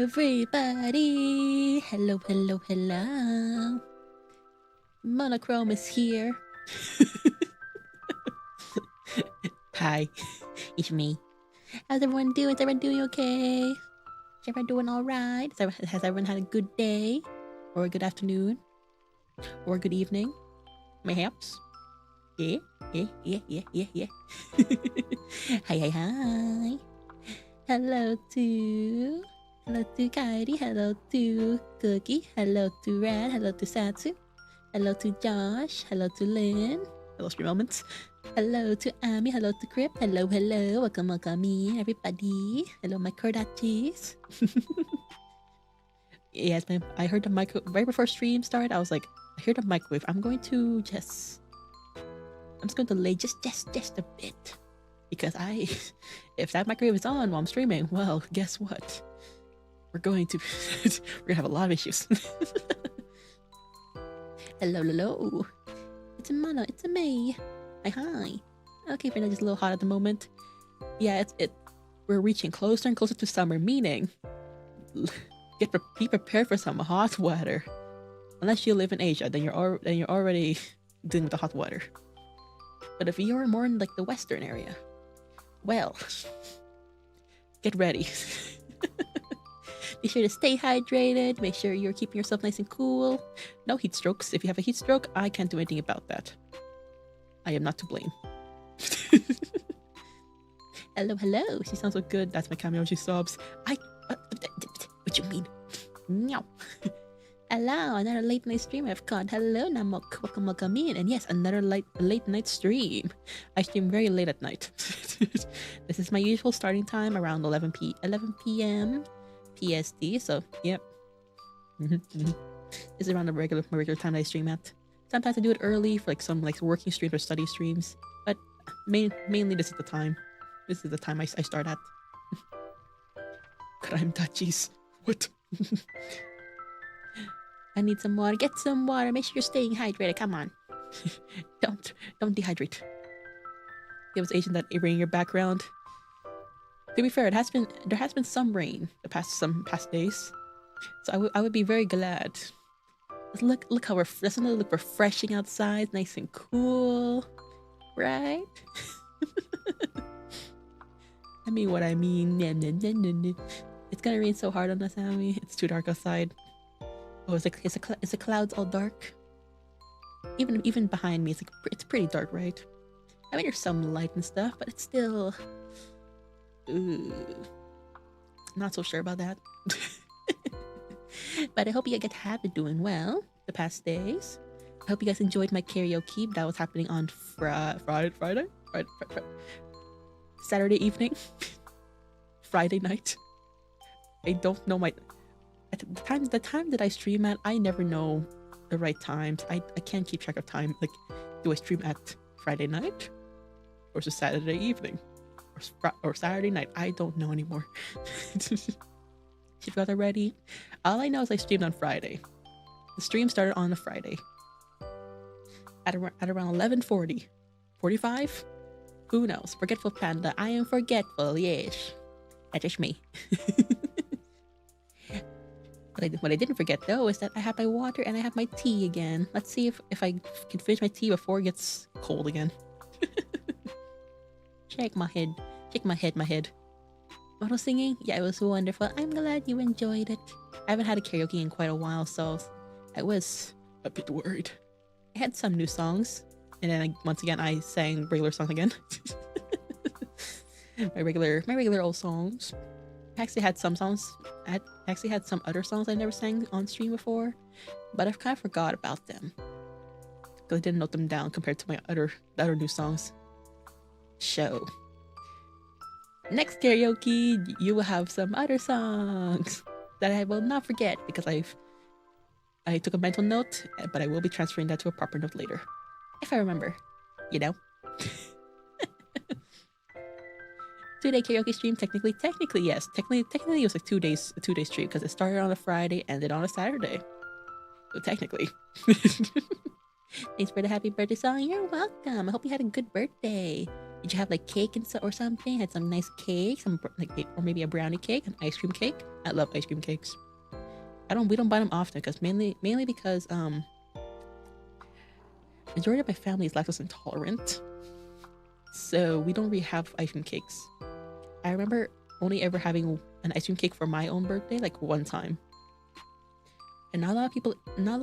everybody! Hello, hello, hello. Mouno Krome is here. Hi, it's me. How's everyone doing? Is everyone doing okay? Is everyone doing alright? Has everyone had a good day? Or a good afternoon? Or a good evening? Mayhaps? Yeah? Yeah. Hi. Hello to Kairi, hello to Cookie, hello to Rad, hello to Satsu, hello to Josh, hello to Lynn, hello Stream Elements, hello to Ami, hello to Crip, hello, welcome in everybody, hello my Kordachis. Yes, man, I heard the micro right before stream started. I was like, I heard the microwave. I'm just going to lay just a bit. Because if that microwave is on while I'm streaming, well, guess what? We're gonna have a lot of issues. Hello. It's a Mouno, it's a me. Hi. Okay, we're just a little hot at the moment. Yeah, we're reaching closer and closer to summer, meaning be prepared for some hot weather. Unless you live in Asia, then you're already dealing with the hot weather. But if you're more in like the western area, well, get ready. Be sure to stay hydrated. Make sure you're keeping yourself nice and cool. No heat strokes. If you have a heat stroke, I can't do anything about that. I am not to blame. Hello. She sounds so good. That's my cameo. She sobs. What you mean? Meow. Hello, another late night stream I've caught. Hello, Namok. Welcome in. And yes, another late night stream. I stream very late at night. This is my usual starting time around 11 p.m. PST. So, yep. This is around my regular time that I stream at. Sometimes I do it early for like some like working streams or study streams. But mainly this is the time. This is the time I start at. Crime touchies. What? I need some water. Get some water. Make sure you're staying hydrated. Come on. Don't dehydrate. It was Asian that rain in your background. To be fair, there has been some rain the past days. So I would be very glad. Look how doesn't it look refreshing outside? Nice and cool. Right? I mean what I mean. It's gonna rain so hard on us, Amy. It's too dark outside. Oh, is the clouds all dark? Even behind me, it's pretty dark, right? I mean, there's some light and stuff, but it's still... not so sure about that. But I hope you guys have been doing well the past days. I hope you guys enjoyed my karaoke that was happening on Friday? Saturday evening? Friday night? I don't know the time that I stream at, I never know the right times. I can't keep track of time. Like, do I stream at Friday night? Or is it Saturday evening? Or Saturday night? I don't know anymore. You forgot already? All I know is I streamed on Friday. The stream started on a Friday. At around 11:40. 45? Who knows? Forgetful Panda. I am forgetful, yes. That's just me. What I didn't forget though is that I have my water and I have my tea again. Let's see if I can finish my tea before it gets cold again. Shake my head. Auto singing? Yeah, it was wonderful. I'm glad you enjoyed it. I haven't had a karaoke in quite a while, so I was a bit worried. I had some new songs, and then once again I sang regular songs again. my regular old songs. I actually had some songs. I actually had some other songs I never sang on stream before, but I've kind of forgot about them because I didn't note them down compared to the other new songs. So, next karaoke, you will have some other songs that I will not forget because I took a mental note, but I will be transferring that to a proper note later, if I remember. You know. Two-day karaoke stream, technically yes. Technically it was like a two-day stream because it started on a Friday, ended on a Saturday. So technically. Thanks for the happy birthday song. You're welcome. I hope you had a good birthday. Did you have like cake and or something? Had some nice cake, some like or maybe a brownie cake, an ice cream cake. I love ice cream cakes. We don't buy them often because mainly because majority of my family is lactose intolerant, so we don't really have ice cream cakes. I remember only ever having an ice cream cake for my own birthday, like one time. And not a lot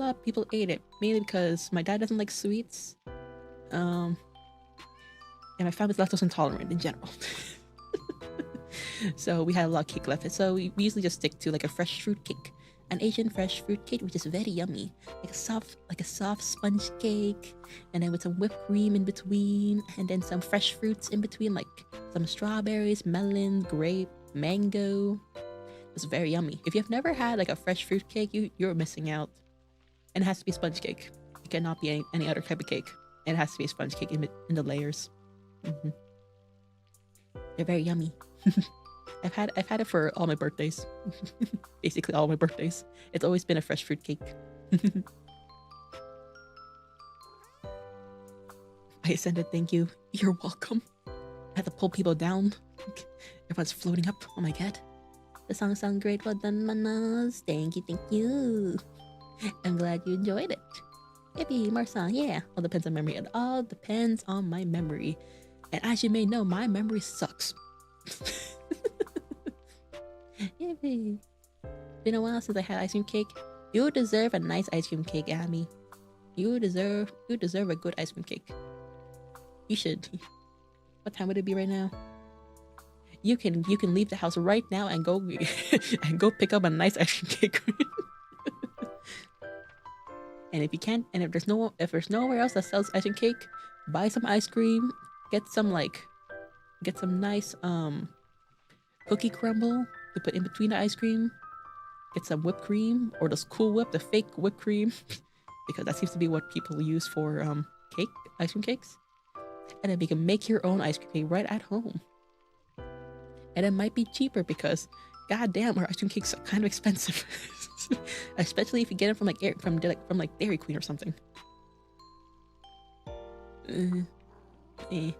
of people ate it, mainly because my dad doesn't like sweets. And my family's lactose intolerant in general. So we had a lot of cake left. So we usually just stick to like a fresh fruit cake. An Asian fresh fruit cake, which is very yummy. Like a soft sponge cake, and then with some whipped cream in between, and then some fresh fruits in between, like some strawberries, melon, grape, mango. It's very yummy. If you've never had like a fresh fruit cake, you're missing out. And it has to be sponge cake. It cannot be any other type of cake. And it has to be a sponge cake in the layers. Mm-hmm. They're very yummy. I've had it for all my birthdays. Basically all my birthdays. It's always been a fresh fruit cake. I send it, thank you. You're welcome. I had to pull people down. Everyone's floating up. Oh my god. The song sounds great. Well done, manas. Thank you. I'm glad you enjoyed it. Maybe more song. Yeah. All depends on memory. It all depends on my memory. And as you may know, my memory sucks. Yippee. Been a while since I had ice cream cake. You deserve a nice ice cream cake, Amy. You deserve a good ice cream cake. You should. What time would it be right now? You can leave the house right now and go and go pick up a nice ice cream cake. And if you can't, and if there's nowhere else that sells ice cream cake, buy some ice cream. Get some nice cookie crumble to put in between the ice cream. Get some whipped cream or the Cool Whip, the fake whipped cream, because that seems to be what people use for ice cream cakes. And then you can make your own ice cream cake right at home. And it might be cheaper because, goddamn, our ice cream cakes are kind of expensive, especially if you get it from Dairy Queen or something. Yeah,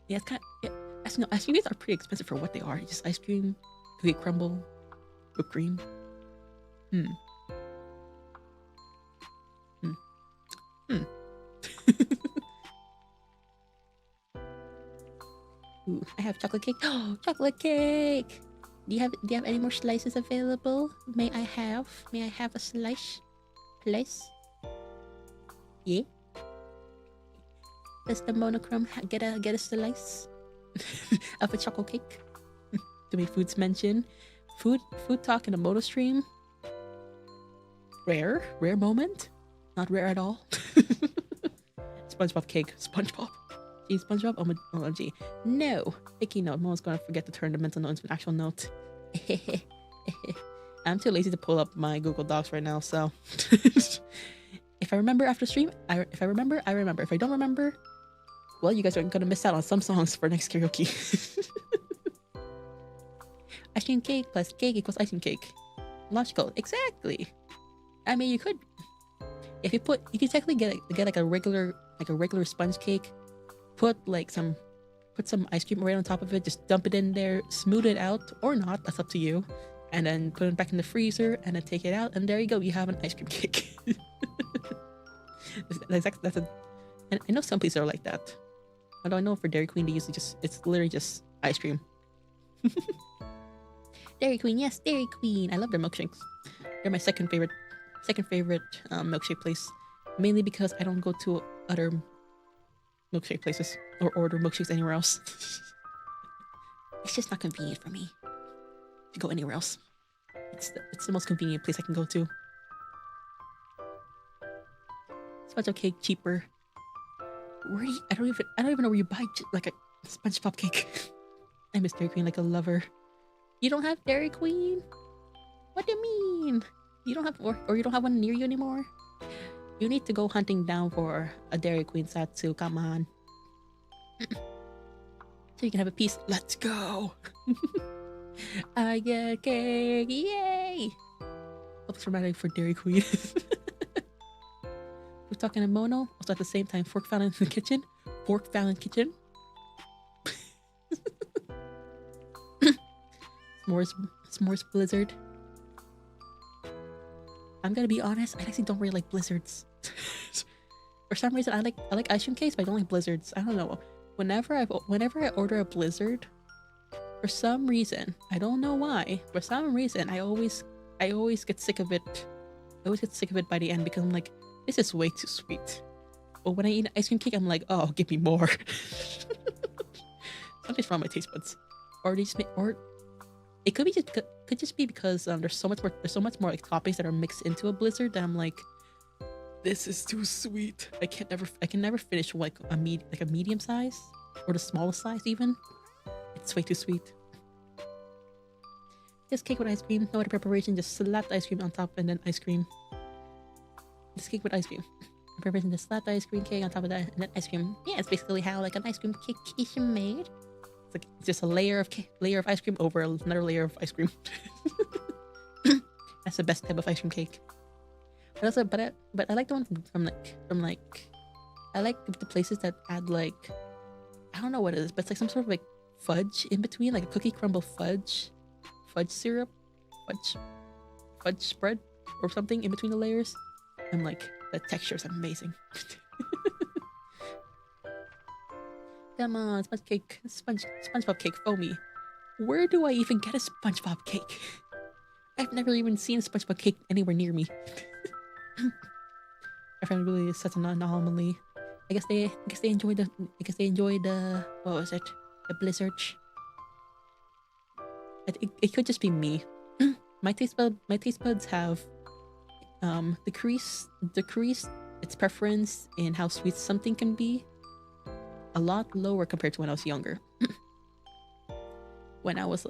it's kind of. Yeah, ice cream cakes are pretty expensive for what they are. Just ice cream, cookie crumble, whipped cream. Ooh, I have chocolate cake. Oh, chocolate cake! Do you have any more slices available? May I have a slice, please? Yeah. Does the Mouno Krome get a slice of a chocolate cake? To make foods mention, food talk in a mono stream. Rare moment, not rare at all. SpongeBob cake, SpongeBob. Gee, SpongeBob. OMG. No, icky note. No one's gonna forget to turn the mental note into an actual note. I'm too lazy to pull up my Google Docs right now, so if I remember after stream, if I remember, I remember. If I don't remember, well, you guys are gonna miss out on some songs for next karaoke. Ice cream cake plus cake equals ice cream cake. Logical, exactly. I mean, you could technically get like a regular sponge cake. Put some ice cream right on top of it. Just dump it in there, smooth it out or not. That's up to you. And then put it back in the freezer, and then take it out, and there you go. You have an ice cream cake. And I know some places are like that. Although I know for Dairy Queen, it's literally just ice cream. Dairy Queen, yes, Dairy Queen. I love their milkshakes. They're my second favorite milkshake place. Mainly because I don't go to other milkshake places or order milkshakes anywhere else. It's just not convenient for me to go anywhere else. It's the most convenient place I can go to. SpongeBob cake cheaper. I don't even know where you buy like a SpongeBob cake. I miss Dairy Queen like a lover. You don't have Dairy Queen? What do you mean? You don't have or you don't have one near you anymore? You need to go hunting down for a Dairy Queen Satsu. Come on. So you can have a piece. Let's go. I get cake. Yay. Oops, dramatic for Dairy Queen. We're talking to Mono. Also at the same time, Fork found in the kitchen. Fork found in the kitchen. s'mores blizzard. I'm gonna be honest, I actually don't really like blizzards. For some reason, I like ice cream cakes, but I don't like blizzards. I don't know. Whenever I order a blizzard, for some reason, I don't know why. For some reason, I always get sick of it. I always get sick of it by the end because I'm like, this is way too sweet. But when I eat an ice cream cake, I'm like, oh, give me more. Something's wrong with my taste buds, or it could just be because there's so much more like toppings that are mixed into a blizzard that I'm like, this is too sweet. I can never finish like a medium size or the smallest size even. It's way too sweet. Just cake with ice cream, no other preparation, just slap the ice cream on top and then ice cream. Just cake with ice cream. Preparation, just slap the ice cream cake on top of that and then ice cream. Yeah, it's basically how like an ice cream cake is made. It's like just a layer of ice cream over another layer of ice cream. That's the best type of ice cream cake. But I like the one from I like the places that add like, I don't know what it is, but it's like some sort of like fudge in between, like a cookie crumble fudge syrup, fudge spread or something in between the layers. I'm like, the texture is amazing. Come on, SpongeBob cake, foamy. Where do I even get a SpongeBob cake? I've never even seen a SpongeBob cake anywhere near me. My friend really is such an anomaly. I guess they enjoyed the what was it? The blizzard. It could just be me. My taste buds have decreased its preference in how sweet something can be a lot lower compared to when I was younger. When I was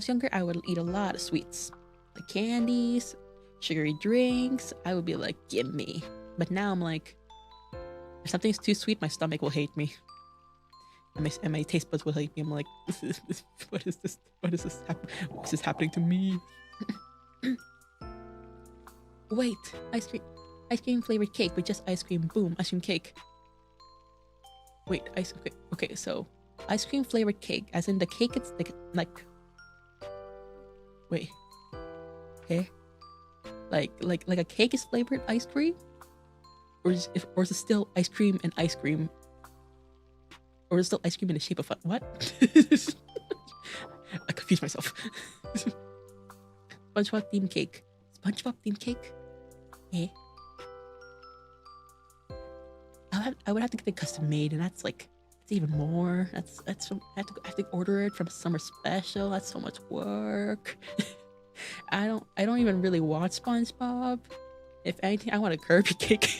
younger, I would eat a lot of sweets, like candies, sugary drinks. I would be like, give me. But now I'm like, if something's too sweet, my stomach will hate me. And my taste buds will hate me. I'm like, what is this? What is this happening to me? Wait, ice cream flavored cake with just ice cream. Boom, ice cream cake. Wait, okay, so ice cream flavored cake, as in the cake, it's like wait, okay, like a cake is flavored ice cream, or is it still ice cream and ice cream, or is it still ice cream in the shape of what? I confused myself. SpongeBob themed cake. SpongeBob themed cake. Eh. I would have to get it custom made, and that's even more. I have to order it from Summer Special. That's so much work. I don't even really want SpongeBob. If anything, I want a Kirby cake.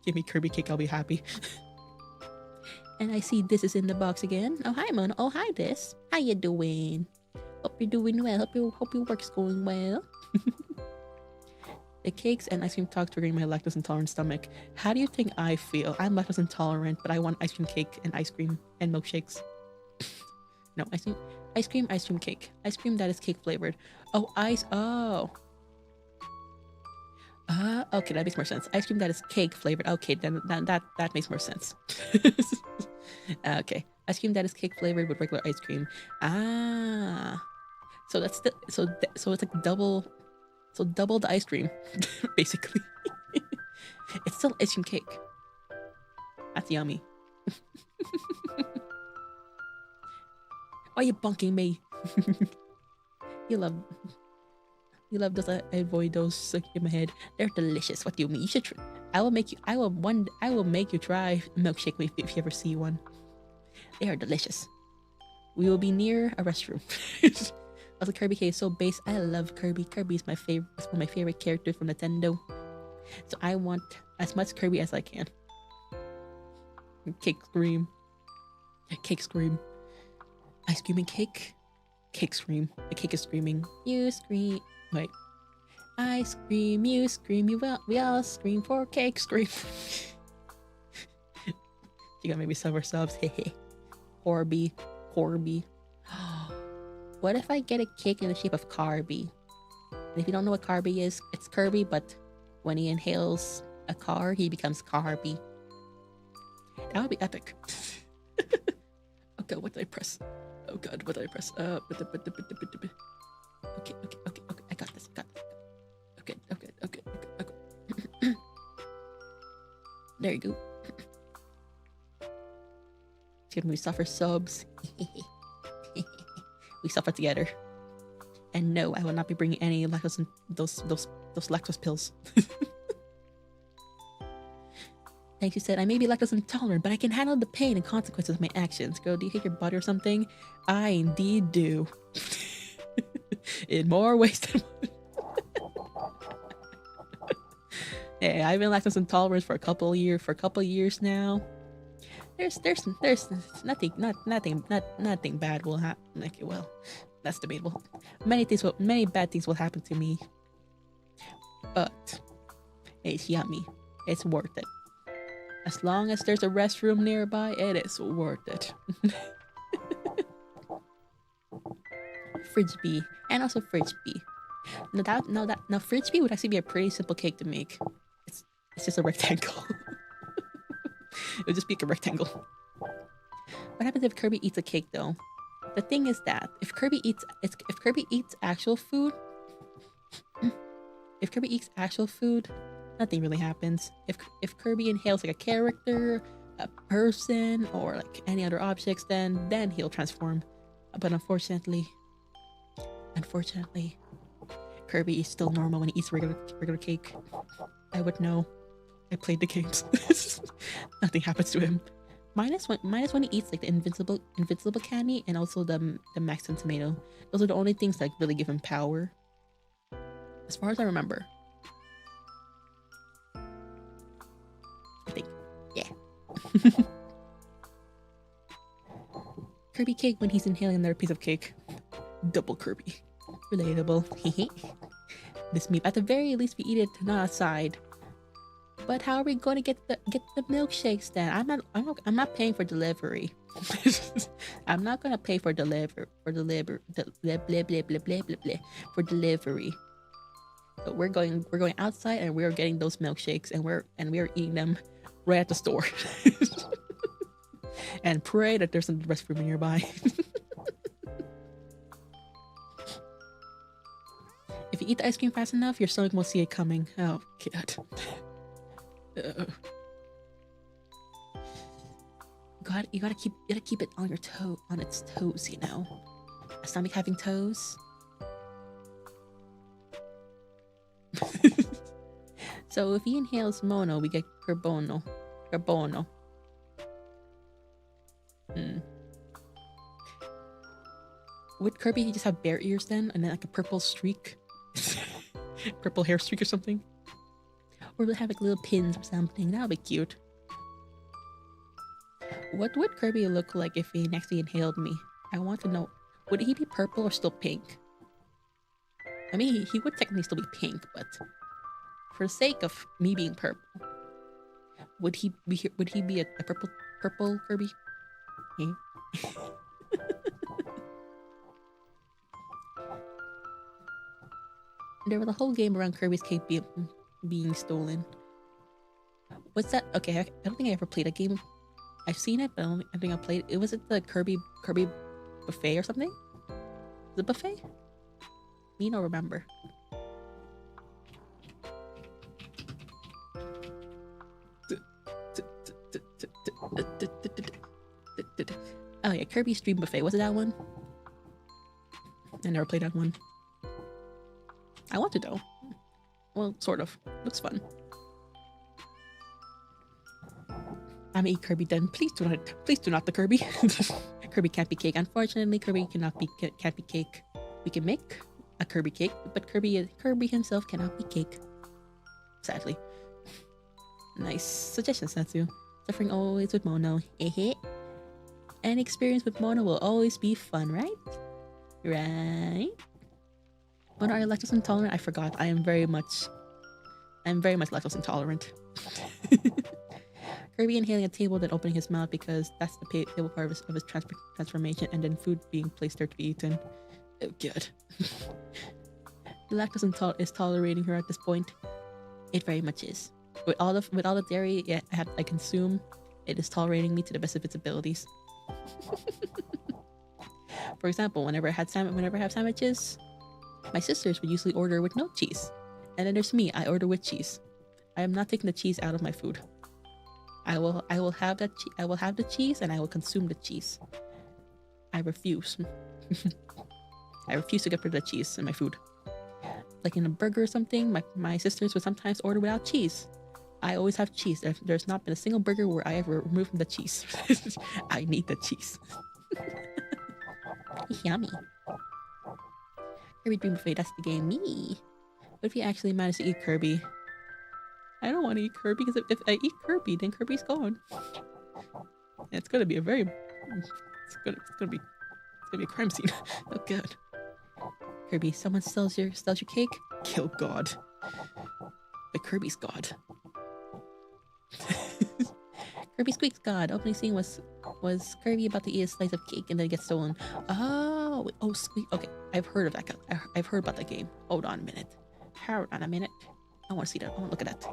Give me Kirby cake, I'll be happy. And I see this is in the box again. Oh hi, Mouno. Oh hi, this. How you doing? Hope you're doing well. Hope your work's going well. The cakes and ice cream talk triggering my lactose intolerant stomach. How do you think I feel? I'm lactose intolerant, but I want ice cream cake and ice cream and milkshakes. No, ice cream cake. Ice cream that is cake flavored. Oh, okay, that makes more sense. Ice cream that is cake flavored. Okay, then that makes more sense. Okay, ice cream that is cake flavored with regular ice cream. So that's so it's like double the ice cream, basically. It's still ice cream cake. That's yummy. Why are you bonking me? You love those. I avoid those in my head. They're delicious. What do you mean? You should try. I will make you try a milkshake if you ever see one. They are delicious. We will be near a restroom. Also, Kirby cake is so base. I love Kirby. Kirby is my favorite. It's one of my favorite characters from Nintendo. So I want as much Kirby as I can. Cake scream. Cake scream. Ice cream and cake. Cake scream. The cake is screaming. You scream. Wait. I scream. You scream. We all scream for cake scream. You gotta maybe sub ourselves. Hehe. Corby. What if I get a cake in the shape of Kirby? And if you don't know what Kirby is, it's Kirby, but when he inhales a car, he becomes Kirby. That would be epic. god, what did I press? Oh god, what did I press? Okay, I got this. Okay. There you go. It's we suffer subs. We suffer together. And no, I will not be bringing any lactose in those lactose pills. Thanks, you said, I may be lactose intolerant, but I can handle the pain and consequences of my actions. Girl, do you hate your body or something? I indeed do. In more ways than one. Yeah, I've been lactose intolerant for a couple years now. There's nothing bad will happen. Like, well, that's debatable. Many bad things will happen to me, but it's yummy. It's worth it. As long as there's a restroom nearby, it is worth it. Fridge B, and also Fridge B. Now Fridge B would actually be a pretty simple cake to make. It's just a rectangle. It would just be like a rectangle. What happens if Kirby eats a cake though? The thing is that if Kirby eats actual food, nothing really happens. If Kirby inhales like a character, a person, or like any other objects, then he'll transform. But unfortunately, Kirby is still normal when he eats regular cake. I would know. I played the games. Nothing happens to him. Minus when he eats like the invincible candy and also the Maxim tomato. Those are the only things that really give him power. As far as I remember. I think. Yeah. Kirby cake when he's inhaling another piece of cake. Double Kirby. Relatable. This meat, at the very least, we eat it not outside. But how are we going to get the milkshakes then? I'm not paying for delivery. I'm not gonna pay for delivery. So we're going outside and we're getting those milkshakes and we're eating them right at the store. And pray that there's some restroom nearby. If you eat the ice cream fast enough, your stomach won't see it coming. Oh god. You gotta keep it on its toes, you know. A stomach having toes. So if he inhales Mono, we get Carbono. Would Kirby just have bear ears then, and then like a purple streak, purple hair streak or something? Or would it have like little pins or something? That would be cute. What would Kirby look like if he actually inhaled me? I want to know. Would he be purple or still pink? I mean, he would technically still be pink, but for the sake of me being purple, would he be a purple Kirby? Yeah. There was a whole game around Kirby's cake being stolen. What's that? Okay, I don't think I ever played a game. I've seen it, but I don't think I played it. Was it the Kirby buffet or something? The buffet? Me don't remember. Oh yeah, Kirby Stream Buffet. Was it that one? I never played that one. I want to though. Well, sort of. Looks fun. I'm gonna eat Kirby then. Please do not the Kirby. Kirby can't be cake. Unfortunately, Kirby can't be cake. We can make a Kirby cake, but Kirby himself cannot be cake. Sadly. Nice suggestion, Satsu. Suffering always with Mono. An experience with Mono will always be fun, right? Right? Mono, are you lactose intolerant? I forgot. I am very much lactose intolerant. Kirby inhaling a table, then opening his mouth because that's the table part of his transformation, and then food being placed there to be eaten. Oh, good. The lactose is tolerating her at this point. It very much is. With all the dairy I consume, it is tolerating me to the best of its abilities. For example, whenever I have sandwiches, my sisters would usually order with no cheese, and then there's me. I order with cheese. I am not taking the cheese out of my food. I will have that. I will have the cheese, and I will consume the cheese. I refuse. I refuse to get rid of the cheese in my food. Like in a burger or something, my sisters would sometimes order without cheese. I always have cheese. There's not been a single burger where I ever removed the cheese. I need the cheese. Yummy. Kirby Dream Buffet, that's the game. Me. What if you actually manage to eat Kirby? I don't want to eat Kirby because if I eat Kirby, then Kirby's gone. And it's gonna be a very, it's gonna be a crime scene. Oh god. Kirby, someone steals your cake? Kill God. But Kirby's God. Kirby Squeak's God. Opening scene was Kirby about to eat a slice of cake and then it gets stolen. Oh, Squeak. Okay, I've heard of that. I've heard about that game. Hold on a minute. I want to see that. I want to look at that.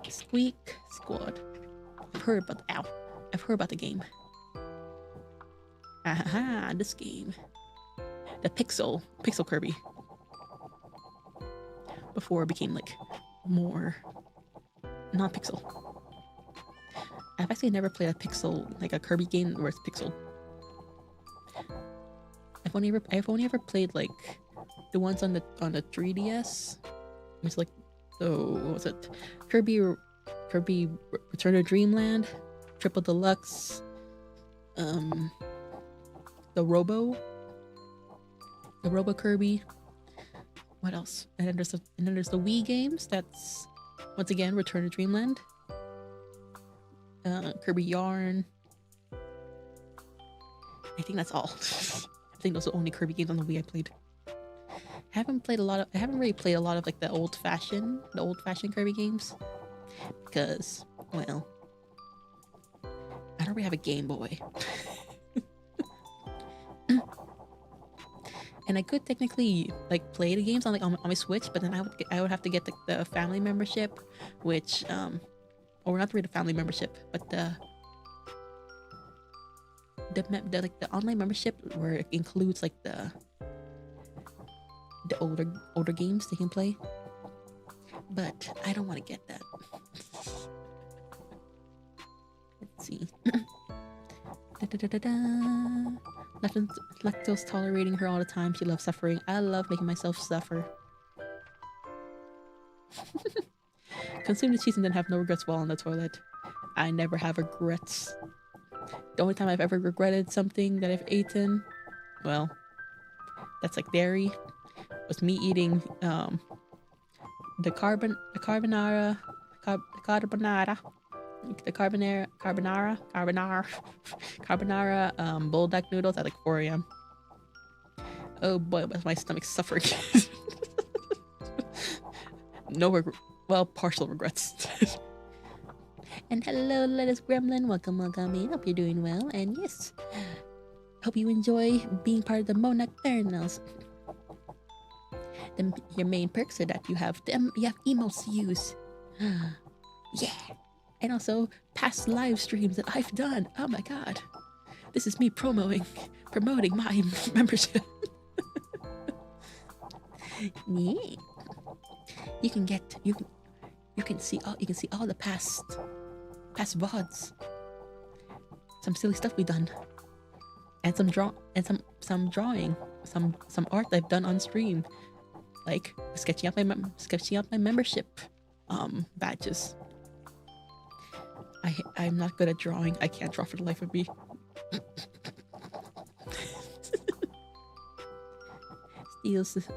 Squeak Squad. I've heard about the game. Aha, this game. The Pixel Kirby. Before it became like more non-pixel. I've actually never played a pixel, like a Kirby game where it's pixel. I've only ever played like the ones on the 3DS. It's like, what was it? Kirby Return to Dreamland, Triple Deluxe, the Robo Kirby. What else? And then there's the Wii games. That's once again Return to Dreamland. Kirby Yarn. I think that's all. I think those are the only Kirby games on the Wii I played. I haven't really played a lot of like the old fashioned Kirby games because, well, I don't really have a Game Boy. And I could technically like play the games on my Switch, but then I would have to get the family membership, which or not really the family membership, but the online membership where it includes like the older games they can play. But I don't want to get that. Let's see. Lactose tolerating her all the time. She loves suffering. I love making myself suffer. Consume the cheese and then have no regrets while on the toilet. I never have regrets. The only time I've ever regretted something that I've eaten, well, that's like dairy, was me eating the carbonara bulldog noodles at like 4 a.m. Oh boy, was my stomach suffering. Partial regrets. And hello, Lettuce Gremlin. Welcome in. Hope you're doing well. And yes, hope you enjoy being part of the Mouno Krome. Your main perks are that you have emotes to use. Yeah. And also past live streams that I've done. Oh my god. This is me promoting my membership. Yeah. You can see all the past VODs. Some silly stuff we've done. And some drawing. Some art I've done on stream. Like sketching out my membership badges. I'm not good at drawing. I can't draw for the life of me.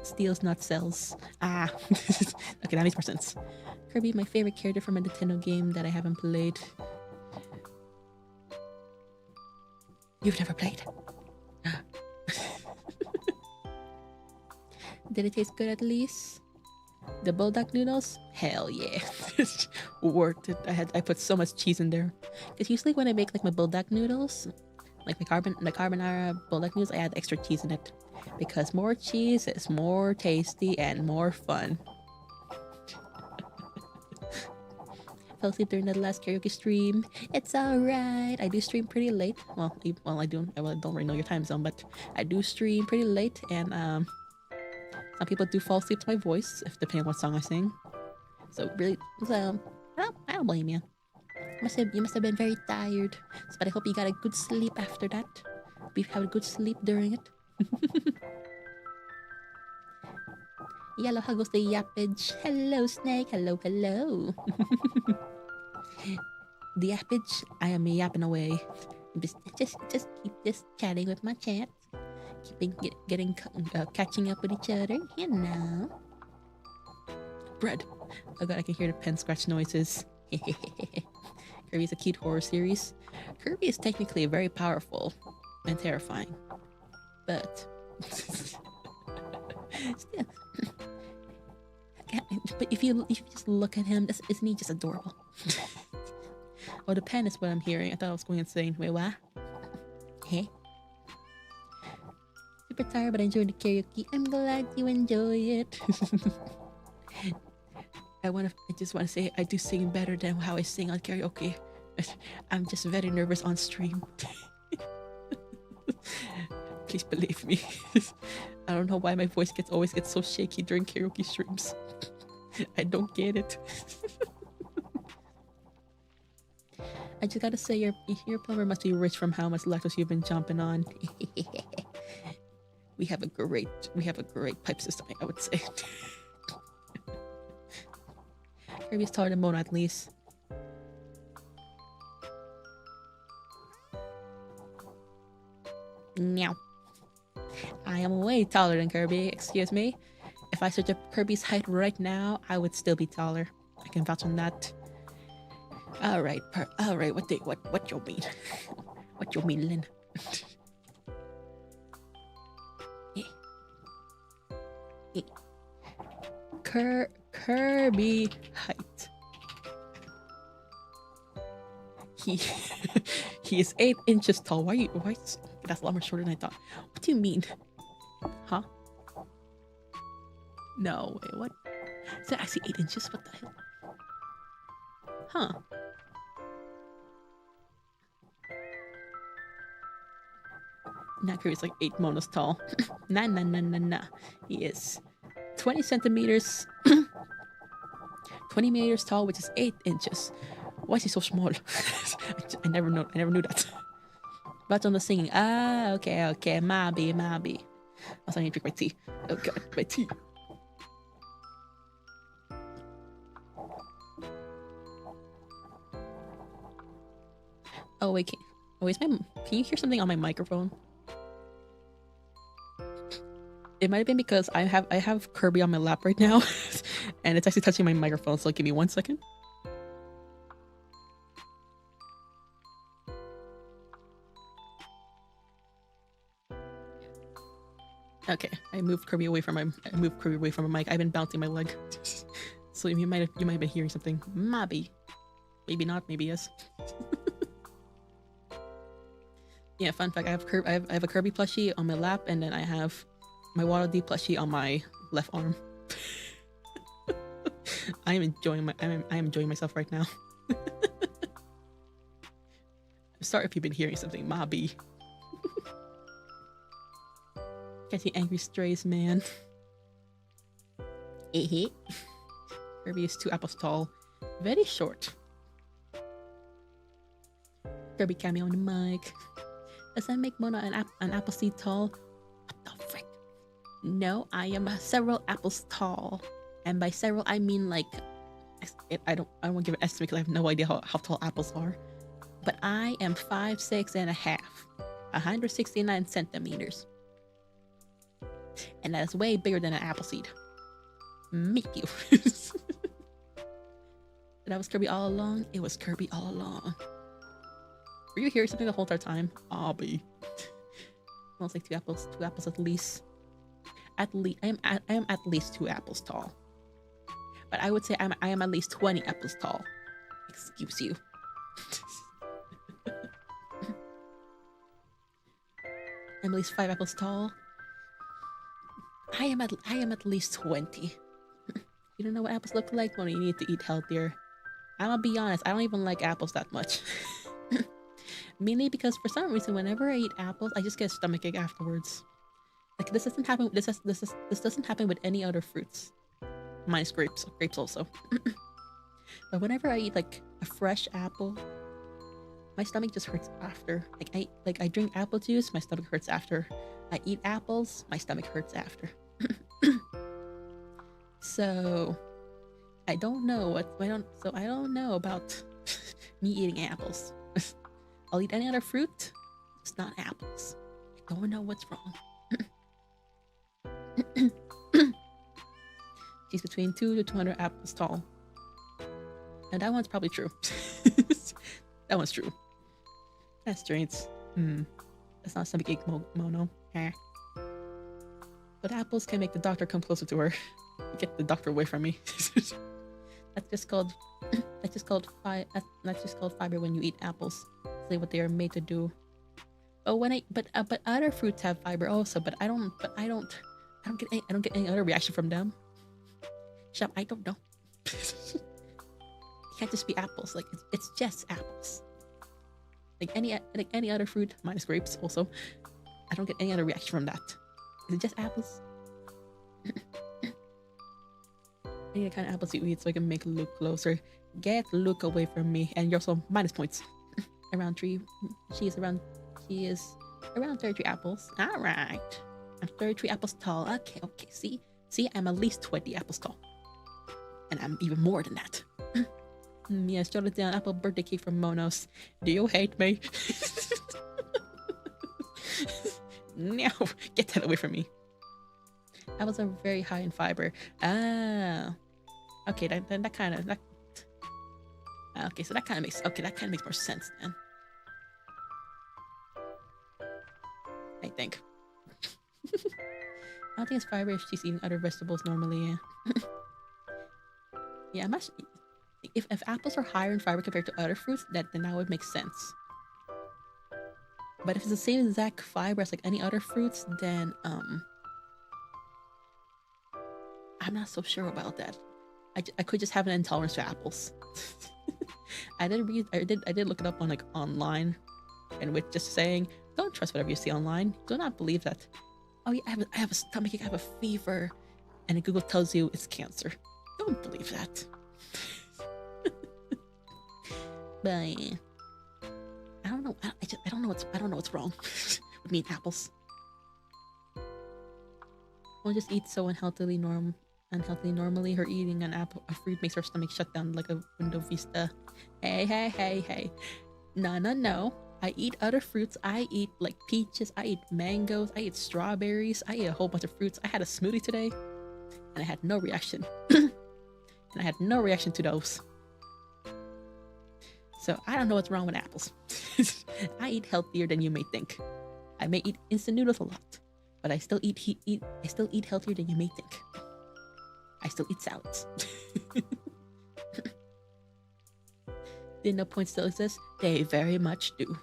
Steals not sells. Ah. Okay, that makes more sense. Kirby, my favorite character from a Nintendo game that I haven't played. You've never played? Did it taste good at least? The bulldog noodles? Hell yeah. Worth it. I put so much cheese in there. Because usually when I make like my bulldog noodles, like the carbonara bulldog noodles, I add extra cheese in it. Because more cheese is more tasty and more fun. fell asleep during the last karaoke stream. It's alright. I do stream pretty late. Well, I don't really know your time zone, but I do stream pretty late, and some people do fall asleep to my voice, if depending on what song I sing. So really, I don't blame you. You must have been very tired, but I hope you got a good sleep after that. Hope you had a good sleep during it. Yellow huggles the yappage. Hello, snake. Hello, hello. The yappage. I am yapping away. Just keep chatting with my chat. Catching up with each other. You know. Bread. Oh god, I can hear the pen scratch noises. Kirby is a cute horror series. Kirby is technically very powerful and terrifying, but still. But if you just look at him, isn't he just adorable? Oh, the pen is what I'm hearing. I thought I was going insane. Wait, what? Hey. Super tired, but I enjoyed the karaoke. I'm glad you enjoy it. I just want to say I do sing better than how I sing on karaoke. I'm just very nervous on stream. Please believe me. I don't know why my voice always gets so shaky during karaoke streams. I don't get it. I just gotta say your plumber must be rich from how much lactose you've been jumping on. We have a great pipe system, I would say. Kirby is taller than Mouno at least. Meow. I am way taller than Kirby, excuse me. If I search up Kirby's height right now, I would still be taller. I can vouch on that. Alright, what you mean? What you mean, Lynn? Kirby height. He is 8 inches tall. Why that's a lot more shorter than I thought. What do you mean? Huh? No, wait, what? Is that actually 8 inches? What the hell? Huh. Nah, Kirby's like 8 monos tall. Nah. He is 20 centimeters 20 meters tall, which is 8 inches. Why is he so small? I never knew that. But on the singing. Ah, okay. Maybe. I was trying to drink my tea. Oh god, my tea. Oh wait, can you hear something on my microphone? It might have been because I have Kirby on my lap right now, and it's actually touching my microphone. So give me 1 second. Okay, I moved Kirby away from my mic. I've been bouncing my leg, so you might have been hearing something. Maybe not. Maybe yes. Yeah, fun fact. I have a Kirby plushie on my lap, and then I have my Waddle Dee plushie on my left arm. I'm enjoying myself right now. I'm sorry if you've been hearing something, Mobby. Can't see angry strays, man. Kirby is 2 apples tall, very short. Kirby cameo on the mic. Does that make Mouno an apple seed tall? What the frick? No, I am several apples tall, and by several I mean like I don't want to give an estimate because I have no idea how tall apples are. But I am 5'6" and a half, 169 centimeters, and that is way bigger than an apple seed. Meet you. That was Kirby all along. It was Kirby all along. Were you hearing something the whole entire time? Obby. Almost like 2 apples at least. I am at least 2 apples tall. But I would say I am at least 20 apples tall. Excuse you. I'm at least 5 apples tall. I am at least 20. You don't know what apples look like? Well, you need to eat healthier. I'm gonna be honest, I don't even like apples that much. Mainly because for some reason, whenever I eat apples, I just get a stomachache afterwards. Like this doesn't happen. This doesn't happen with any other fruits, minus grapes. Grapes also. But whenever I eat like a fresh apple, my stomach just hurts after. I drink apple juice, my stomach hurts after. I eat apples, my stomach hurts after. So I don't know I don't know about me eating apples. I'll eat any other fruit, just not apples. I don't know what's wrong. She's between 2 to 200 apples tall. And that one's probably true. That one's true. That's strange. That's not something big Mono. But apples can make the doctor come closer to her. Get the doctor away from me. That's just called fiber when you eat apples. That's what they are made to do. Oh, but other fruits have fiber also. But I don't get any other reaction from them. I don't know. It can't just be apples. Like it's just apples. Like any other fruit minus grapes also. I don't get any other reaction from that. Is it just apples? I need the kind of apples you eat so I can make Luke closer. Get Luke away from me. And you're also minus points. Around 3. She is around 33 apples. Alright. I'm 33 apples tall. Okay. See, I'm at least 20 apples tall. And I'm even more than that. Yes, jot it down. Apple birthday cake from Monos. Do you hate me? No, get that away from me. Apples are very high in fiber. Ah, okay. That kind of okay. So that kind of makes more sense then. I think. I don't think it's fiber if she's eating other vegetables normally. Yeah, I'm actually. If apples are higher in fiber compared to other fruits, then that would make sense. But if it's the same exact fiber as like any other fruits, then I'm not so sure about that. I could just have an intolerance to apples. I did look it up on like online, and with just saying, don't trust whatever you see online. Do not believe that. Oh yeah, I have a stomachache, I have a fever, and then Google tells you it's cancer. Don't believe that. But I don't know. I don't know what's wrong with me and apples. I'll just eat so unhealthily normally. Her eating a fruit makes her stomach shut down like a window vista. Hey. No. I eat other fruits. I eat like peaches. I eat mangoes. I eat strawberries. I eat a whole bunch of fruits. I had a smoothie today, and I had no reaction. And I had no reaction to those. So I don't know what's wrong with apples. I eat healthier than you may think. I may eat instant noodles a lot, but I still eat healthier than you may think. I still eat salads. Didn't know points still exist? They very much do.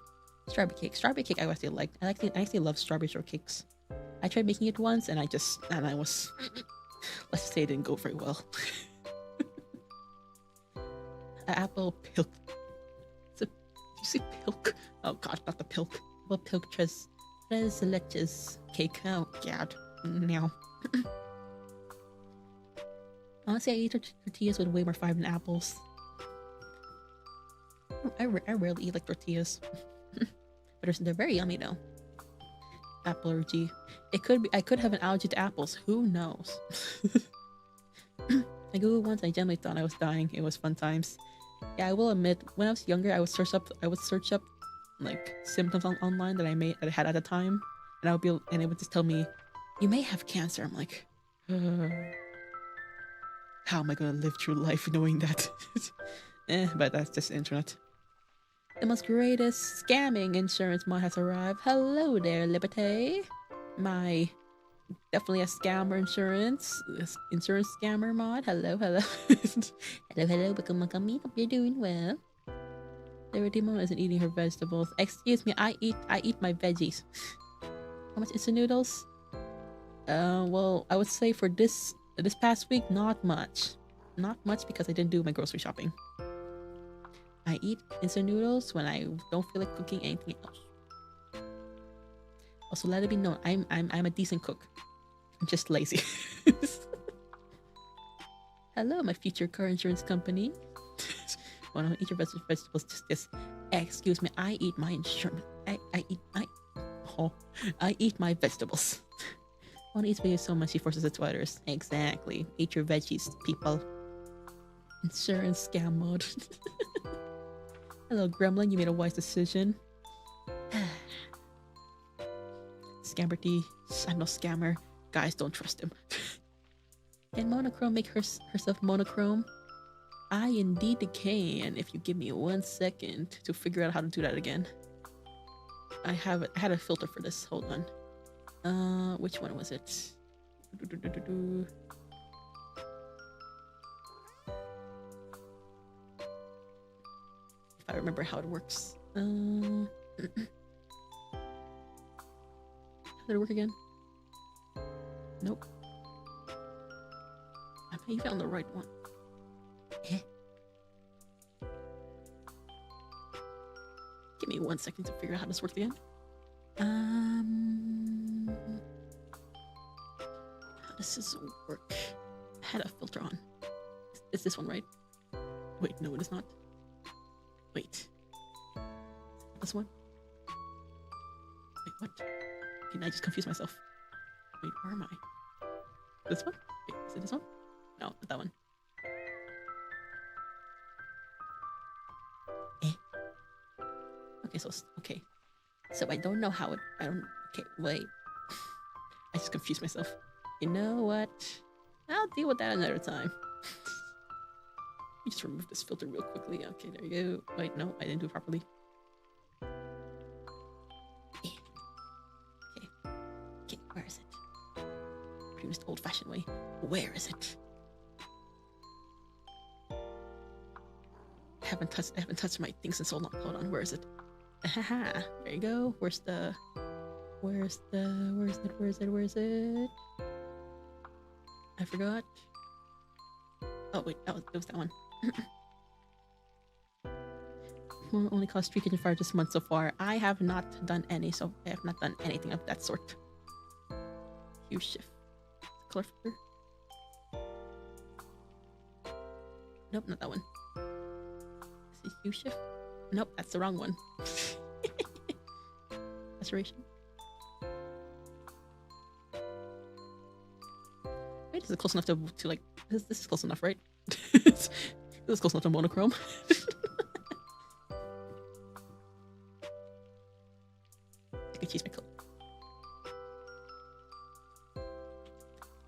Strawberry cake I actually like. I actually love strawberry shortcakes. I tried making it once and I was let's just say it didn't go very well. Apple pilk. Did you say pilk? Oh god, not the pilk. Apple pilk tres leches cake. Oh god. Now. Honestly, I eat tortillas with way more fiber than apples. I rarely eat like tortillas. But they're very yummy though. Apple allergy. I could have an allergy to apples. Who knows? I googled once. I genuinely thought I was dying. It was fun times. Yeah, I will admit, when I was younger, I would search up like symptoms online that I had at the time, and it would just tell me, you may have cancer. I'm like, how am I gonna live through life knowing that? But that's just the internet. The most greatest scamming insurance mod has arrived. Hello there, Liberté. My definitely a scammer insurance scammer mod. Hello. hello. Welcome. Hope you're doing well. Liberty Mom isn't eating her vegetables. Excuse me, I eat my veggies. How much instant noodles? Well, I would say for this past week, not much because I didn't do my grocery shopping. I eat instant noodles when I don't feel like cooking anything else. Also, let it be known, I'm a decent cook. I'm just lazy. Hello, my future car insurance company. Want to eat your vegetables? Just excuse me. I eat my insurance. I eat my vegetables. Want to eat veggies so much he forces its waters. Exactly. Eat your veggies, people. Insurance scam mode. Hello, Gremlin. You made a wise decision. Scammer D. I'm no scammer. Guys, don't trust him. Can Mouno Krome make herself Mouno Krome? I indeed can, if you give me 1 second to figure out how to do that again. I had a filter for this. Hold on. Which one was it? If I remember how it works. How did it work again? Nope. I may have found the right one. Give me 1 second to figure out how this works again. How does this work? I had a filter on. Is this one right? Wait, no, it is not. Wait. This one? Wait, what? Okay, now I just confused myself. Wait, where am I? This one? Wait, is it this one? No, not that one. Okay, okay. So I don't know how it, okay, wait. I just confused myself. You know what? I'll deal with that another time. Let me just remove this filter real quickly. Okay, there you go. Wait, no, I didn't do it properly. Okay, where is it? Pretty much the old-fashioned way. Where is it? I haven't touched my things in so long. Hold on, where is it? Haha, there you go. Where's it? I forgot. Oh wait, it was that one. Only caused 3 kitchen fires this month so far. I have not done any, so I have not done anything of that sort. Hue shift. Color filter. Nope, not that one. Is it hue shift? Nope, that's the wrong one. Saturation. Wait, is it close enough to like this is close enough, right? This is close enough to Mouno Krome. I can change my color.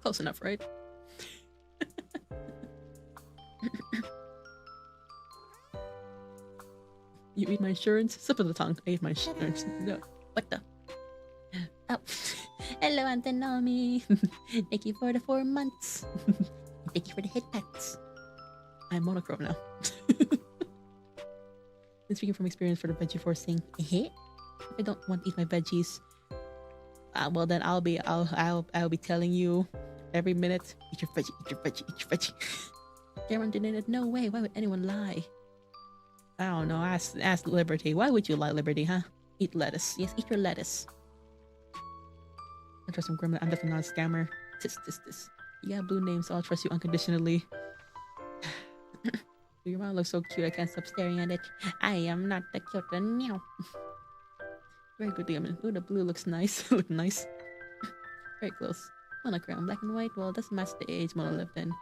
Close enough, right? You eat my insurance? Slip of the tongue. I eat my insurance. No. What the? Oh. Hello, Antonomy. Thank you for the 4 months. Thank you for the hit pets. I'm Mouno Krome now. And speaking from experience for the veggie forcing, if I don't want to eat my veggies, well then I'll be telling you every minute, eat your veggie, eat your veggie, eat your veggie. Cameron didn't it? No way. Why would anyone lie? I don't know. Ask Liberty. Why would you lie, Liberty, huh? Eat lettuce. Yes, eat your lettuce. I trust some gremlin. I'm definitely not a scammer. This. You got blue names, so I'll trust you unconditionally. Your mom looks so cute. I can't stop staring at it. I am not the cute one. Meow. Very good, Liam. Ooh, the blue looks nice. Look nice. Very close. Mouno Krome, black and white. Well, it doesn't match the age Mouno lived in.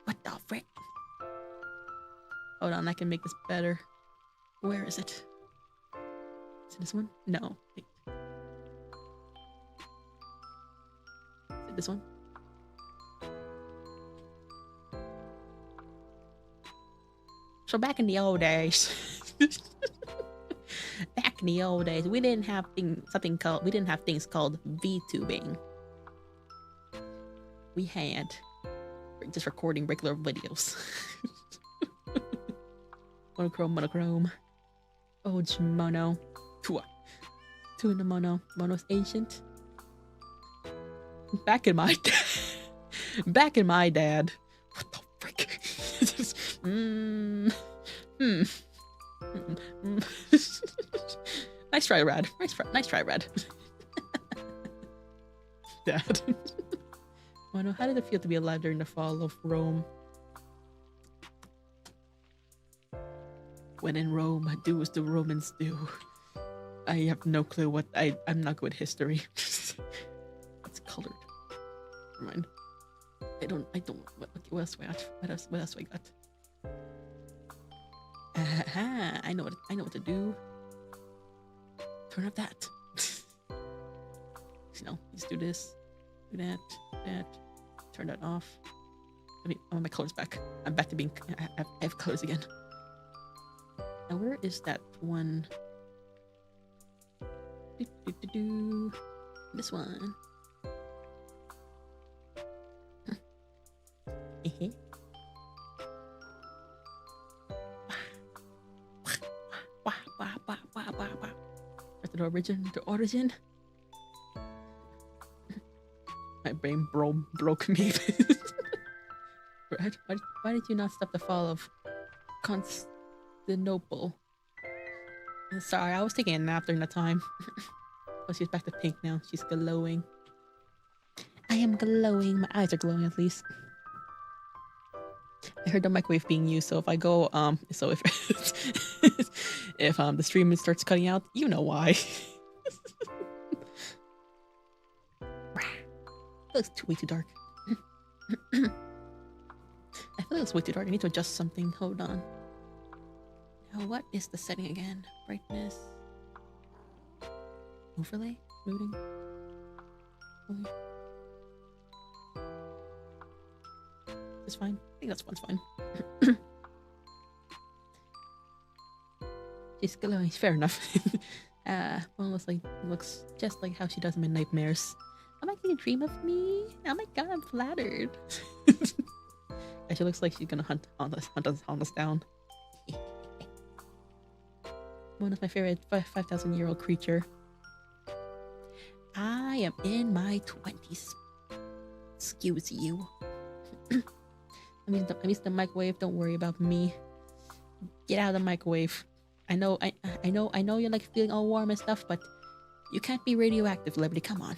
What the frick? Hold on, I can make this better. Where is it? Is it this one? No. Wait. Is it this one? So back in the old days, we didn't have things called Vtubing. We had just recording regular videos. Mouno Krome. Oh, Mono. Two in the Mono. Mono's ancient. Back in my dad. What the frick? Nice try, Rad. Nice try, Rad. Dad. Mouno, how did it feel to be alive during the fall of Rome? When in Rome, do as the Romans do. I have no clue what I'm not good at history. It's colored. Never mind. I don't. What else we got? What else we got? I know what to do. Turn up that. Let's do this. Do that. Turn that off. I want my colors back. I'm back to being. I have colors again. Now where is that one? This one. The origin. My brain broke me. Why did you not stop the fall of Constantinople? Sorry, I was taking a nap during that time. Oh, she's back to pink now. She's glowing. I am glowing. My eyes are glowing at least. I heard the microwave being used, so if I go, so if if the stream starts cutting out, you know why. Looks way too dark. I feel it's way too dark. I need to adjust something. Hold on. Now, what is the setting again? Brightness. Overlay? Moving. It's fine. I think that's one's fine. She's glowing. Fair enough. Looks just like how she does in my nightmares. Am I going to dream of me? Oh my god, I'm flattered. She looks like she's gonna hunt us down. One of my favorite 5,000-year-old creature. I am in my 20s. Excuse you. I mean the microwave. Don't worry about me. Get out of the microwave. I know you're like feeling all warm and stuff, but you can't be radioactive, Liberty. Come on.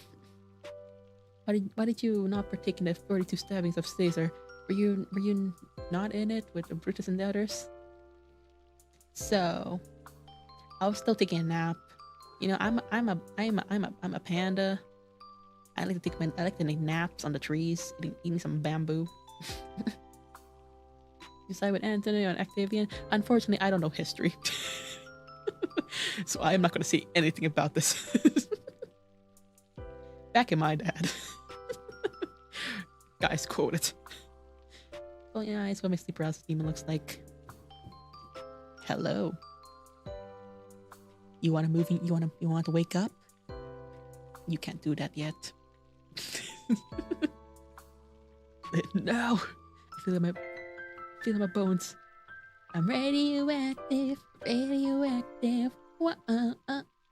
Why did you not partake in the 42 stabbings of Caesar? Were you not in it with Brutus and the others? So, I was still taking a nap. I'm a panda. I like to take naps on the trees, eating some bamboo. You side with Antony on Octavian. Unfortunately, I don't know history, so I am not going to say anything about this. Back in my dad. Guys, quote it. Well, yeah, it's what my sleep paralysis demon looks like. Hello. You want a movie? You want to wake up? You can't do that yet. No. I feel in my bones. I'm radioactive. Whoa.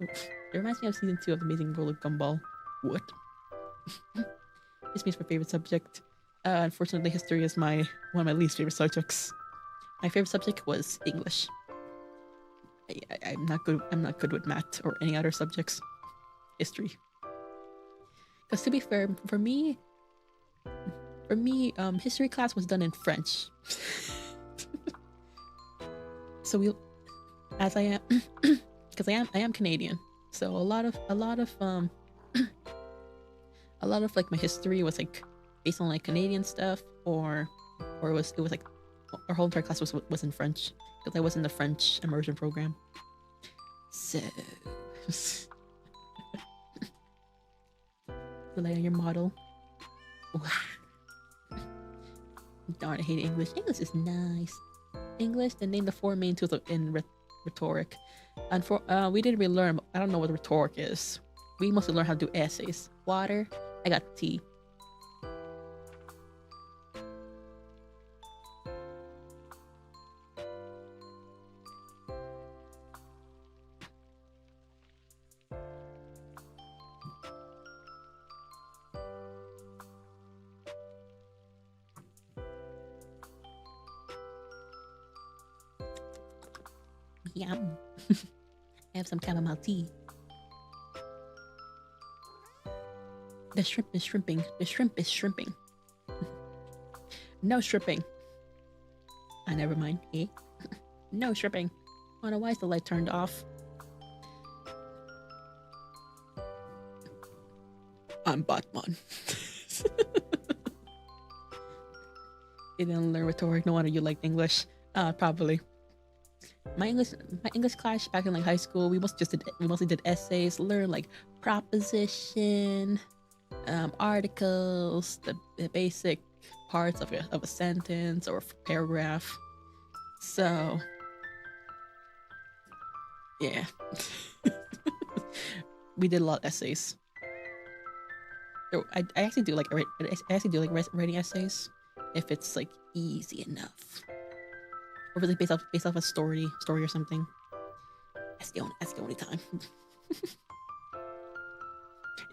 It reminds me of season 2 of the Amazing World of Gumball. What? This means my favorite subject. Unfortunately, history is one of my least favorite subjects. My favorite subject was English. I'm not good with math or any other subjects. History. Because to be fair, for me, history class was done in French. So as I am, because I am Canadian, so a lot of like my history was like based on like Canadian stuff, or it was like our whole entire class was in French because I was in the French immersion program. So, lay on your model. Darn, I hate English. English is nice. English, then name the 4 main tools in rhetoric. And we didn't really learn. I don't know what rhetoric is. We mostly learned how to do essays. Water. I got tea. Yum. I have some chamomile tea. The shrimp is shrimping. The shrimp is shrimping. No shrimping. Never mind. Eh? No shrimping. Oh no, why is the light turned off? I'm Batman. You didn't learn rhetoric. No wonder you liked English. Probably. My English class back in like high school, we mostly did essays, learn like proposition, articles, the basic parts of a sentence or a paragraph. So, yeah, we did a lot of essays. I actually do like writing essays if it's like easy enough, or if it's like based off a story or something. That's the only time.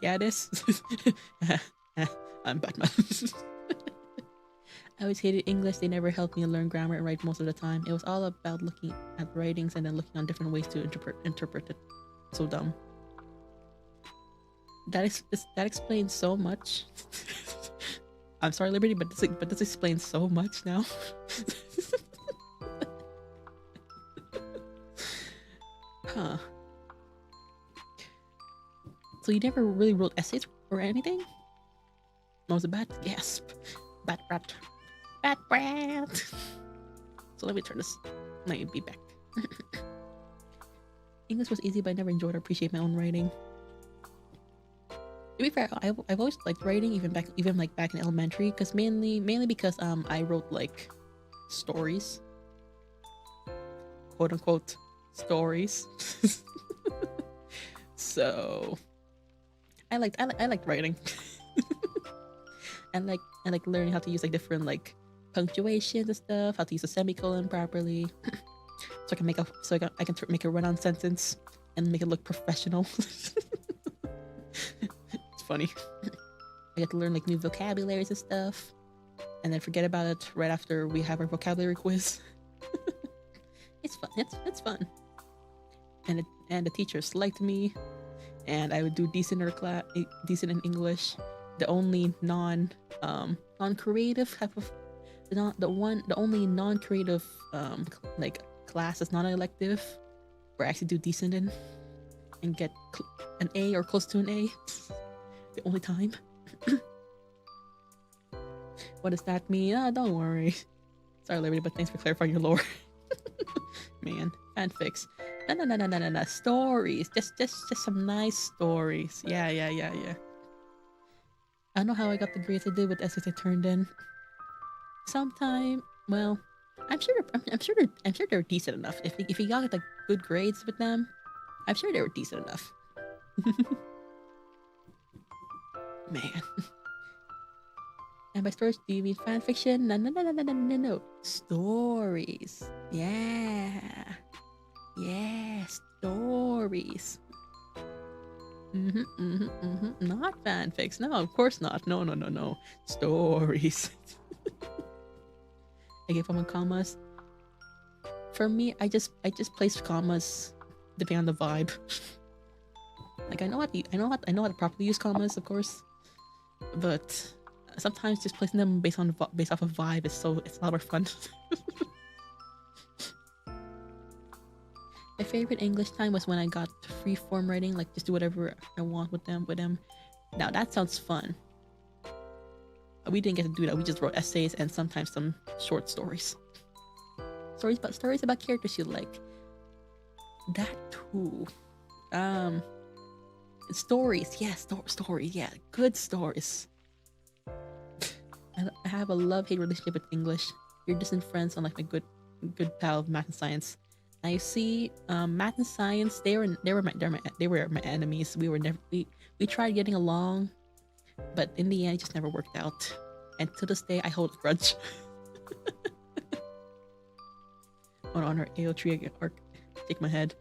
Yeah, it is. I'm Batman. I always hated English. They never helped me learn grammar and write most of the time. It was all about looking at writings and then looking on different ways to interpret it. So dumb. That explains so much. I'm sorry, Liberty, but this explains so much now. Huh. So you never really wrote essays or anything? What was a bat? Gasp. Bat brat. Bat brat. So let me turn this. Let me be back. English was easy, but I never enjoyed or appreciate my own writing. To be fair, I've always liked writing, even back in elementary, because mainly because I wrote like stories, quote unquote stories. So I liked writing. and like learning how to use like different like punctuations and stuff, how to use a semicolon properly, so I can make a run-on sentence and make it look professional. It's funny. I get to learn like new vocabularies and stuff, and then forget about it right after we have our vocabulary quiz. It's fun. It's fun. And the teachers liked me, and I would do decent in English. The only non-creative type of the only non-creative like class that's not an elective where I actually do decent in and get an A or close to an A. The only time. What does that mean? Don't worry. Sorry, Liberty, but thanks for clarifying your lore. Man, fanfics. No. Stories. Just some nice stories. Yeah. I don't know how I got the grades I did with essays I turned in. Well, I'm sure they're decent enough. If you got like good grades with them, I'm sure they were decent enough. Man. And by stories, do you mean fanfiction? No. Stories. Yeah, stories. Not fanfics. No, of course not. No. Stories. I give them commas. For me, I just place commas depending on the vibe. Like I know how to properly use commas, of course, but sometimes just placing them based off of vibe it's a lot more fun. My favorite English time was when I got free form writing, like just do whatever I want with them. Now that sounds fun. We didn't get to do that. We just wrote essays and sometimes some short stories. Stories about characters you like. That too. Stories, yeah, stories, yeah, good stories. I have a love-hate relationship with English. You're distant friends, unlike my good pal of math and science. Now you see, math and science, they were my enemies. We tried getting along, but in the end, it just never worked out. And to this day, I hold a grudge. On her AO3 arc, take my head.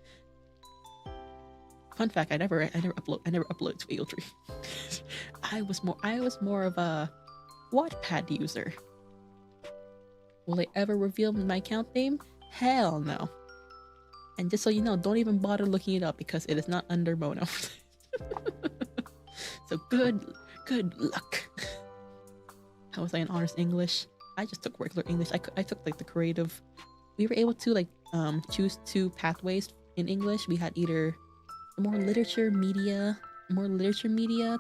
Fun fact: I never upload to AO3. I was more of a Wattpad user. Will I ever reveal my account name? Hell no. And just so you know, don't even bother looking it up because it is not under Mouno. So good luck. How was I in honors English? I just took regular English. I took like the creative. We were able to like choose 2 pathways in English. We had either more literature media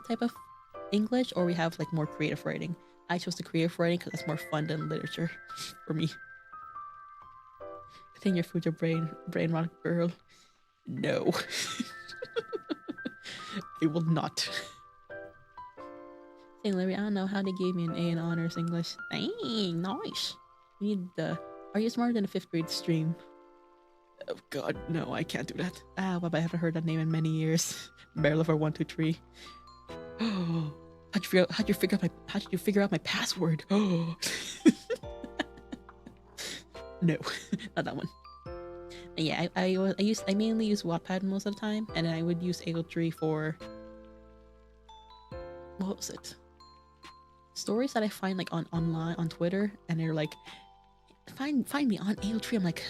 type of English, or we have like more creative writing. I chose the creative writing because it's more fun than literature for me. Clean your food, your brain rot, girl. No. I will not. Hey Larry, I don't know how they gave me an A in honors English. Dang, nice. You need the. Are you smarter than a 5th grade stream? Oh god, no, I can't do that. But I haven't heard that name in many years. Barrellover 123. Oh, how'd you figure out my password? Oh. No, not that one. And yeah, I mainly use Wattpad most of the time, and then I would use AO3 for what was it? Stories that I find like online on Twitter, and they're like, find me on AO3. I'm like,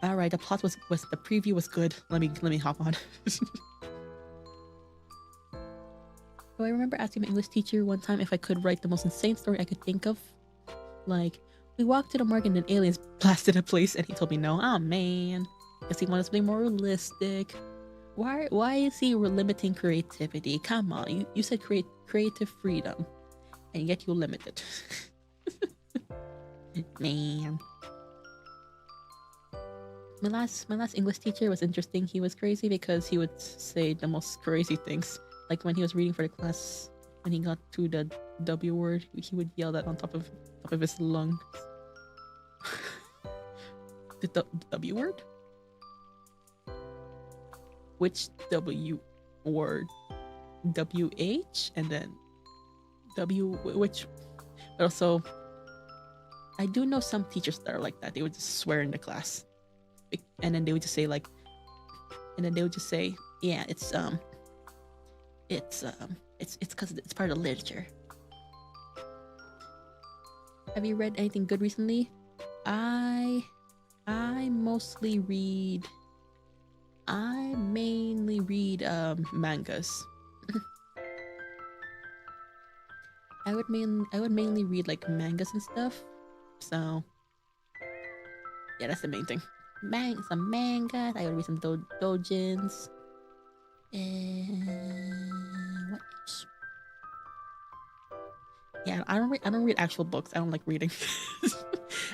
all right, the plot was the preview was good. Let me hop on. So I remember asking my English teacher one time if I could write the most insane story I could think of. Like, we walked to the market and then aliens blasted a place, and he told me no. Oh man, because he wanted something more realistic. Why is he limiting creativity? Come on, you said creative freedom, and yet you limit it. Man. My last English teacher was interesting. He was crazy because he would say the most crazy things. Like when he was reading for the class, when he got to the W word, he would yell that on top of his lungs. The W word? Which W word? WH and then W, which, but also I do know some teachers that are like that. They would just swear in the class, and then they would just say like, yeah, it's because it's part of literature. Have you read anything good recently? I mainly read mangas. I would mainly read like mangas and stuff. So yeah, that's the main thing. Some mangas. I would read some doujins. And what else? Yeah, I don't read actual books. I don't like reading.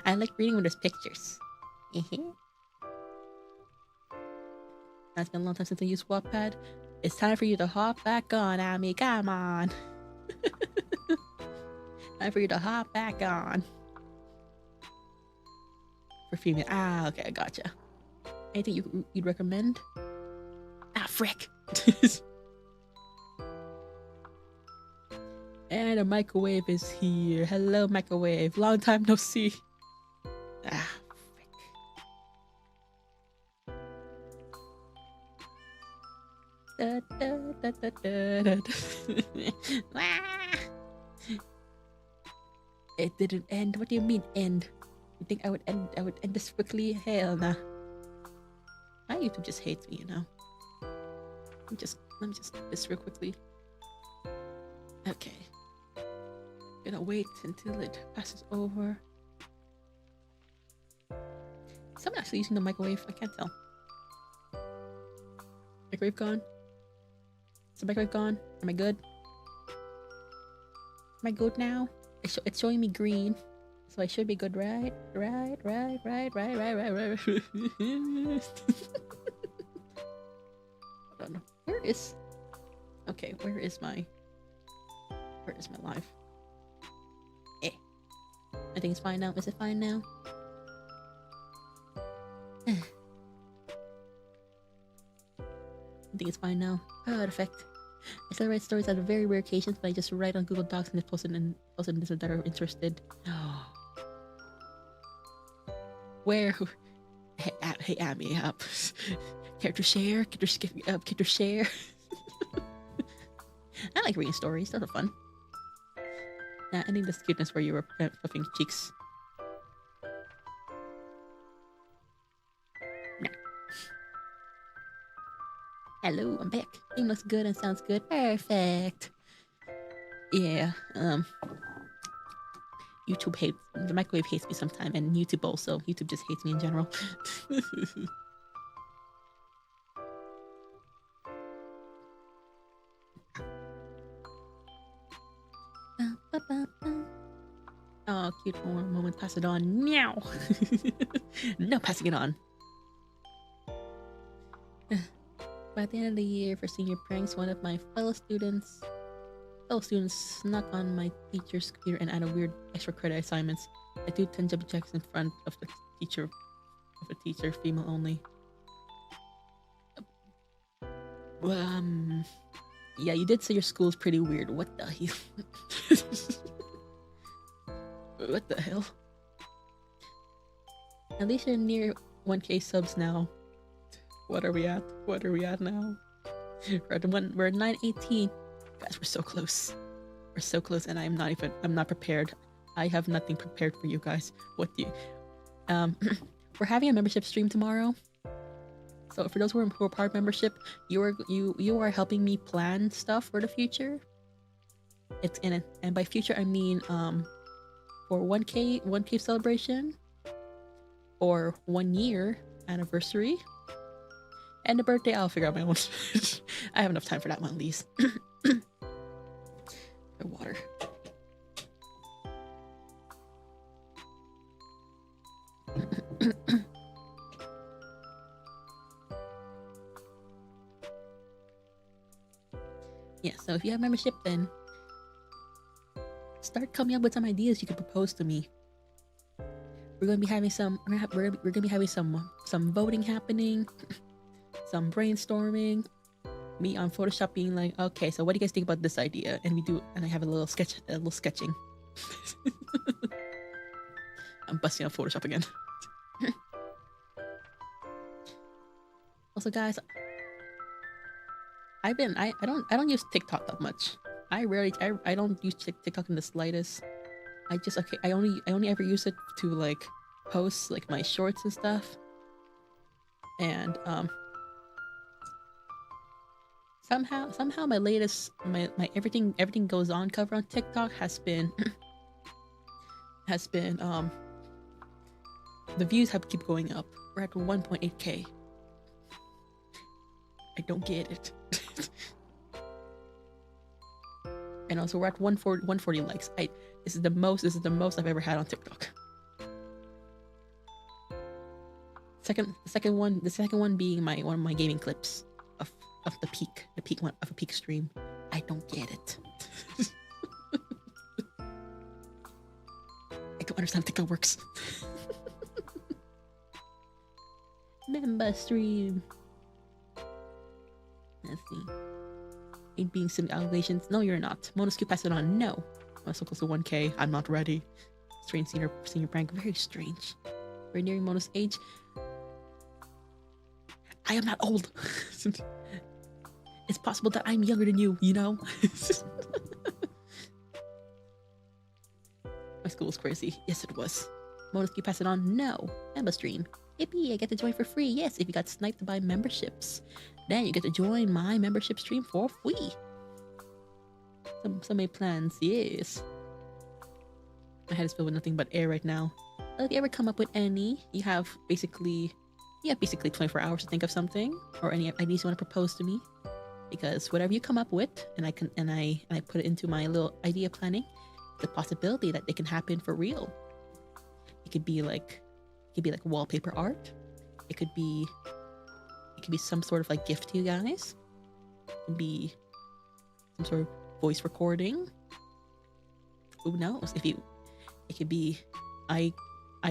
I like reading when there's pictures. It's been a long time since I used Wattpad. It's time for you to hop back on, Ami. Come on. Time for you to hop back on. For female. Okay, I gotcha. Anything you'd recommend? Frick. And a microwave is here. Hello, microwave. Long time no see. Frick. Da, da, da, da, da, da. It didn't end. What do you mean end? You think I would end this quickly? Hell nah. My YouTube just hates me, you know. Let me just do this real quickly. Okay. Gonna wait until it passes over. Is someone actually using the microwave? I can't tell. Microwave gone? Is the microwave gone? Am I good? Am I good now? It's showing me green. So I should be good, right? Right. Hold on. Where is my live? I think it's fine now. Is it fine now? I think it's fine now. Perfect. I still write stories at very rare occasions, but I just write on Google Docs and just post it in this that are interested. Where? Hey, Abby, up. Character share. Character share. I like reading stories. Those are fun. Nah, I think the cuteness where you were puffing cheeks. Nah. Hello, I'm back. Thing looks good and sounds good. Perfect. Yeah, YouTube hates, the microwave hates me sometime, and YouTube also. YouTube just hates me in general. Oh, cute moment. Pass it on. Meow. No passing it on. By the end of the year for senior pranks, one of my fellow students snuck on my teacher's computer and added weird extra credit assignments. I do 10 jumping checks in front of the teacher, female only. Yeah, you did say your school's pretty weird. What the hell? What the hell? At least you're near 1K subs now. What are we at? What are we at now? We're at 918. Guys, we're so close. We're so close, and I'm not prepared. I have nothing prepared for you guys. What do you... We're having a membership stream tomorrow. So for those who are part of membership, you are helping me plan stuff for the future. It's in it, and by future I mean for 1K celebration, or 1 year anniversary, and the birthday. I'll figure out my own. I have enough time for that one at least. Water. Yeah, so if you have membership, then start coming up with some ideas you could propose to me. We're gonna be having some. We're gonna be having some voting happening, some brainstorming. Me on Photoshop being like, okay, so what do you guys think about this idea? And I have a little sketching. I'm busting out Photoshop again. Also, guys, I don't use TikTok that much. I don't use TikTok in the slightest. I only ever use it to like post like my shorts and stuff. And somehow my latest my everything goes on cover on TikTok has been the views keep going up. We're at 1.8K. I don't get it. And also we're at 140 likes. This is the most I've ever had on TikTok. The second one being one of my gaming clips of the peak one of a peak stream. I don't get it. I don't understand how TikTok works. Member stream. Let's see. Ain't being some allegations. No, you're not. Monosku, pass it on. No. I'm so close to 1K. I'm not ready. Strange senior prank. Very strange. We're nearing Mono's age. I am not old. It's possible that I'm younger than you, you know? My school was crazy. Yes, it was. Monosku, pass it on. No. Member stream. Yippee, I get to join for free. Yes, if you got sniped by memberships. Then you get to join my membership stream for free. So many plans, yes. My head is filled with nothing but air right now. Well, if you ever come up with any, you have basically 24 hours to think of something or any ideas you want to propose to me. Because whatever you come up with, and I put it into my little idea planning, the possibility that it can happen for real. It could be like wallpaper art. It could be some sort of like gift to you guys. It could be some sort of voice recording. Who knows? It could be I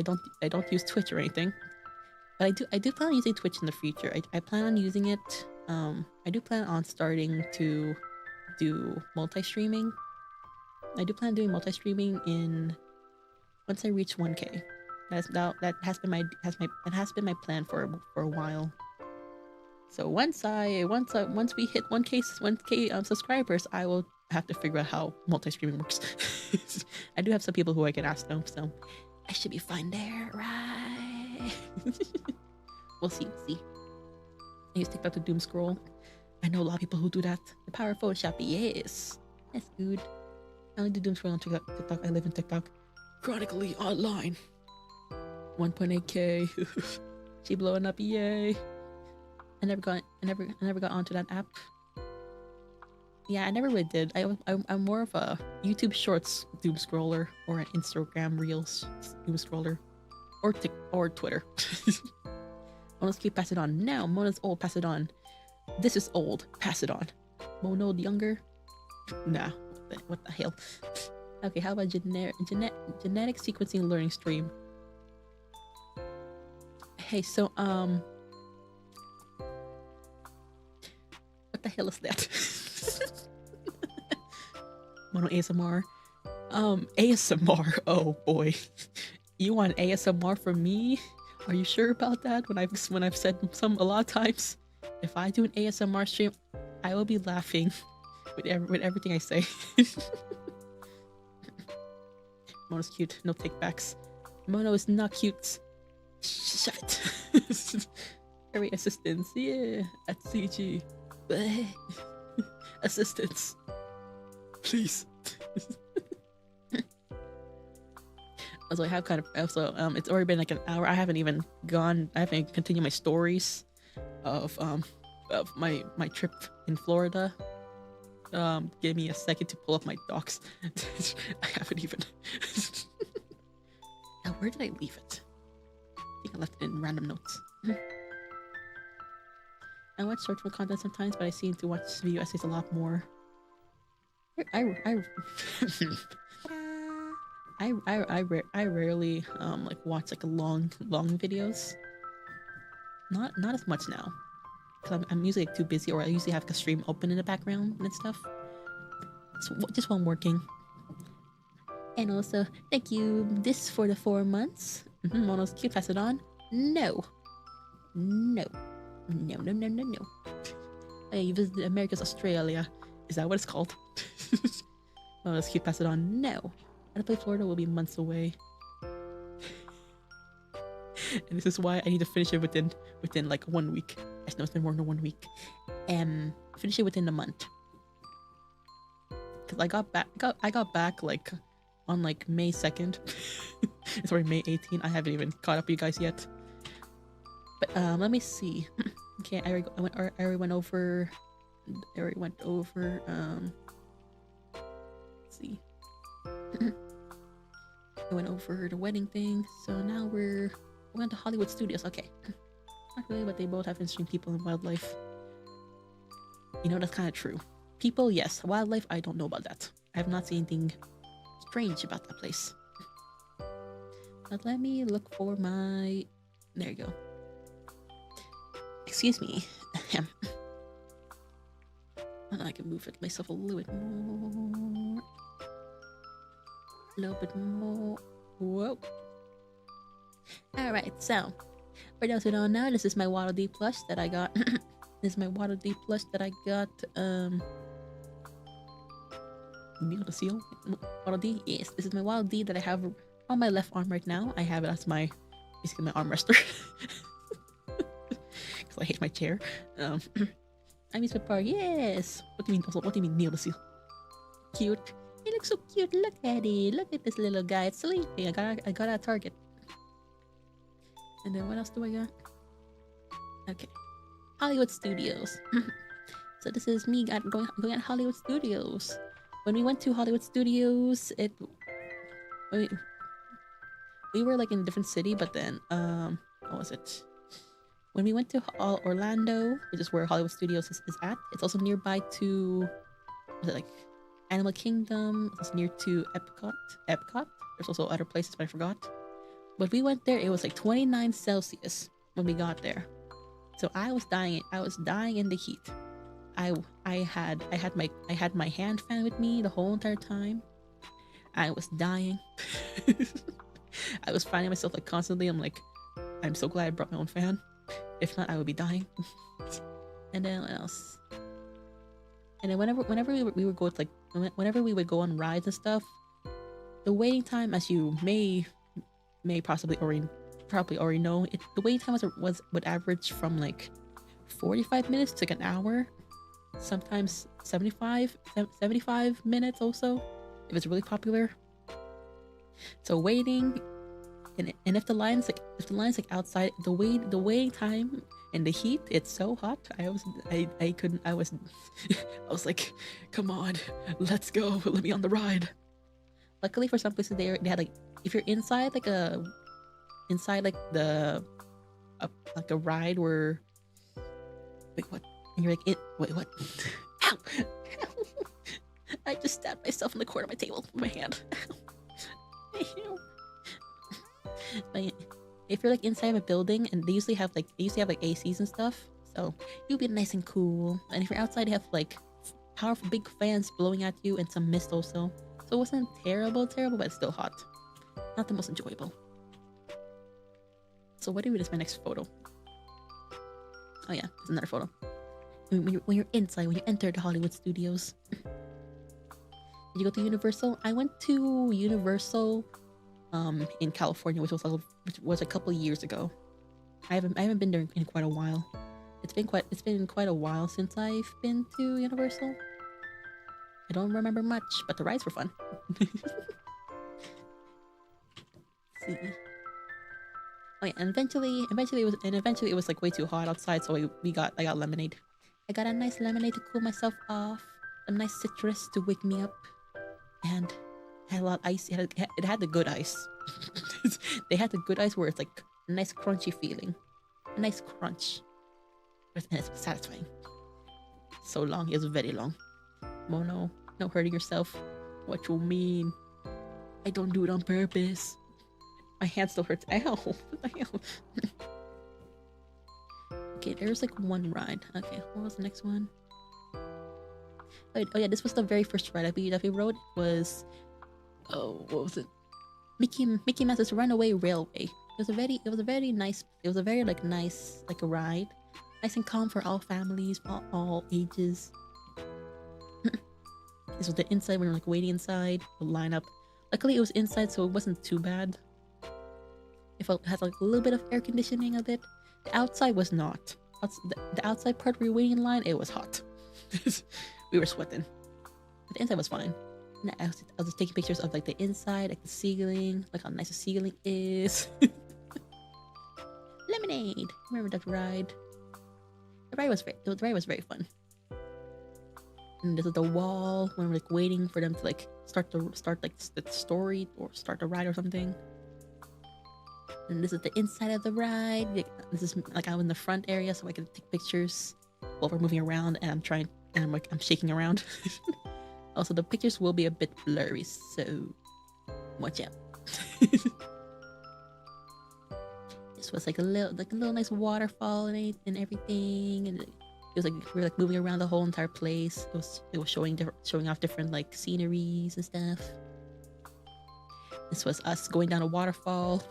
don't use Twitch or anything, but I do plan on using Twitch in the future. I plan on using it. I do plan on starting to do multi-streaming. I do plan on doing multi-streaming once I reach 1K. That has been my plan for a while. So once we hit 1K subscribers, I will have to figure out how multi-streaming works. I do have some people who I can ask them, so I should be fine there, right? We'll see. I use TikTok to doom scroll. I know a lot of people who do that. The power of Photoshop, yes. That's good. I only do doom scroll on TikTok. I live in TikTok. Chronically online. 1.8k. She blowing up, yay. I never got onto that app. Yeah, I never really did. I'm more of a YouTube Shorts doom scroller or an Instagram Reels doom scroller, or Twitter. Mono's cute, pass it on. Now Mona's old, pass it on. This is old, pass it on. Mono the younger? Nah, what the hell? Okay, how about genetic sequencing learning stream? Hey, so what the hell is that? Mono ASMR. ASMR. Oh boy, you want ASMR from me? Are you sure about that? When I've said a lot of times, if I do an ASMR stream, I will be laughing with everything I say. Mono's cute. No takebacks. Mono is not cute. Shut it. Every assistance. Yeah. At CG. Assistance. Please. Also, I have kind of also it's already been like an hour. I haven't continued my stories of my trip in Florida. Give me a second to pull up my docs. I haven't even. Now, where did I leave it? I think I left it in random notes. I watch search for content sometimes, but I seem to watch video essays a lot more. I rarely like watch like long videos. Not as much now, because I'm usually like, too busy, or I usually have like, a stream open in the background and stuff. So just while I'm working. And also, thank you. This for the 4 months. Mono's cute. Pass it on. No. Hey, you visited America's Australia. Is that what it's called? Mono's cute. Pass it on. No. I play Florida will be months away. And this is why I need to finish it within like 1 week. I know it's been more than 1 week. Finish it within a month. Cause I got back like on like May 2nd. Sorry, May 18th. I haven't even caught up with you guys yet. But let me see. Okay, I already went over. Let's see. I went over the wedding thing, so now we went to Hollywood Studios. Okay, not really, but they both have interesting people and wildlife. You know, that's kind of true. People, yes. Wildlife, I don't know about that. I have not seen anything strange about that place. But let me look for my. There you go. Excuse me. And I can move it myself a little bit more. A little bit more. Whoa. Alright, so for those who don't know, this is my Waddle Dee plush that I got. This is my Waddle Dee plush that I got. Neil the Seal? Waddle Dee? Yes, this is my Waddle Dee that I have on my left arm right now. I have it as basically my arm rester. Because I hate my chair. I miss my park. Yes. What do you mean? Also, what do you mean, Neil the Seal? Cute. He looks so cute. Look at it. Look at this little guy. It's sleeping. I got at Target. And then what else do I got? Okay. Hollywood Studios. So this is me going at Hollywood Studios. When we went to Hollywood Studios, we were like in a different city, but then what was it? When we went to Orlando, which is where Hollywood Studios is at, it's also nearby to, was it like Animal Kingdom? It's near to Epcot. There's also other places, but I forgot. But we went there. It was like 29 Celsius when we got there. So I was dying. I was dying in the heat. I had my hand fan with me the whole entire time. I was dying. I was finding myself like constantly. I'm like, I'm so glad I brought my own fan. If not, I would be dying. And then what else? And then whenever we would go to like whenever we would go on rides and stuff, the waiting time, as you may probably already know, the waiting time would average from like 45 minutes to like an hour. sometimes 75 minutes also, if it's really popular. So waiting, and if the line's like outside, the waiting time and the heat, it's so hot. I was I was like, come on, let's go, let me on the ride. Luckily for some places they had like, if you're inside like a like a ride where, wait, what? And you're like, wait, what? Ow! I just stabbed myself in the corner of my table with my hand. But if you're like inside of a building, and they usually have like ACs and stuff, so you'll be nice and cool. And if you're outside, you have like powerful big fans blowing at you and some mist also. So it wasn't terrible, but it's still hot. Not the most enjoyable. So what do we do? This my next photo. Oh yeah, it's another photo. When you're inside, when you enter the Hollywood studios. Did you go to Universal? I went to Universal in California, which was a couple of years ago. I haven't been there in quite a while. It's been quite a while since I've been to Universal. I don't remember much, but the rides were fun. See. Oh yeah, and eventually it was like way too hot outside, so I got lemonade. I got a nice lemonade to cool myself off, a nice citrus to wake me up, and it had a lot of ice. It had the good ice. They had the good ice where it's like a nice crunchy feeling, a nice crunch, and it's satisfying. So long, it was very long. Mono, no hurting yourself. What you mean? I don't do it on purpose. My hand still hurts. Ow! What the hell? Okay, there's like one ride. Okay, what was the next one? Oh yeah, this was the very first ride that we rode. Was, oh, what was it? Mickey Mouse's Runaway Railway. It was a very nice like a ride. Nice and calm for all families, all ages. This was the inside when we were like waiting inside, the lineup. Luckily it was inside, so it wasn't too bad. It had like a little bit of air conditioning of it. The outside was not. The outside part where we were waiting in line, it was hot. We were sweating. But the inside was fine. And I was just taking pictures of like the inside, like the ceiling, like how nice the ceiling is. Lemonade! Remember that ride? The ride was very fun. And this is the wall when we're like waiting for them to like start like the story or start the ride or something. And this is the inside of the ride. This is like I'm in the front area, so I can take pictures while we're moving around, and I'm shaking around. Also, the pictures will be a bit blurry, so watch out. This was like a little nice waterfall and everything, and it was like we were like moving around the whole entire place. It was showing off different like sceneries and stuff. This was us going down a waterfall.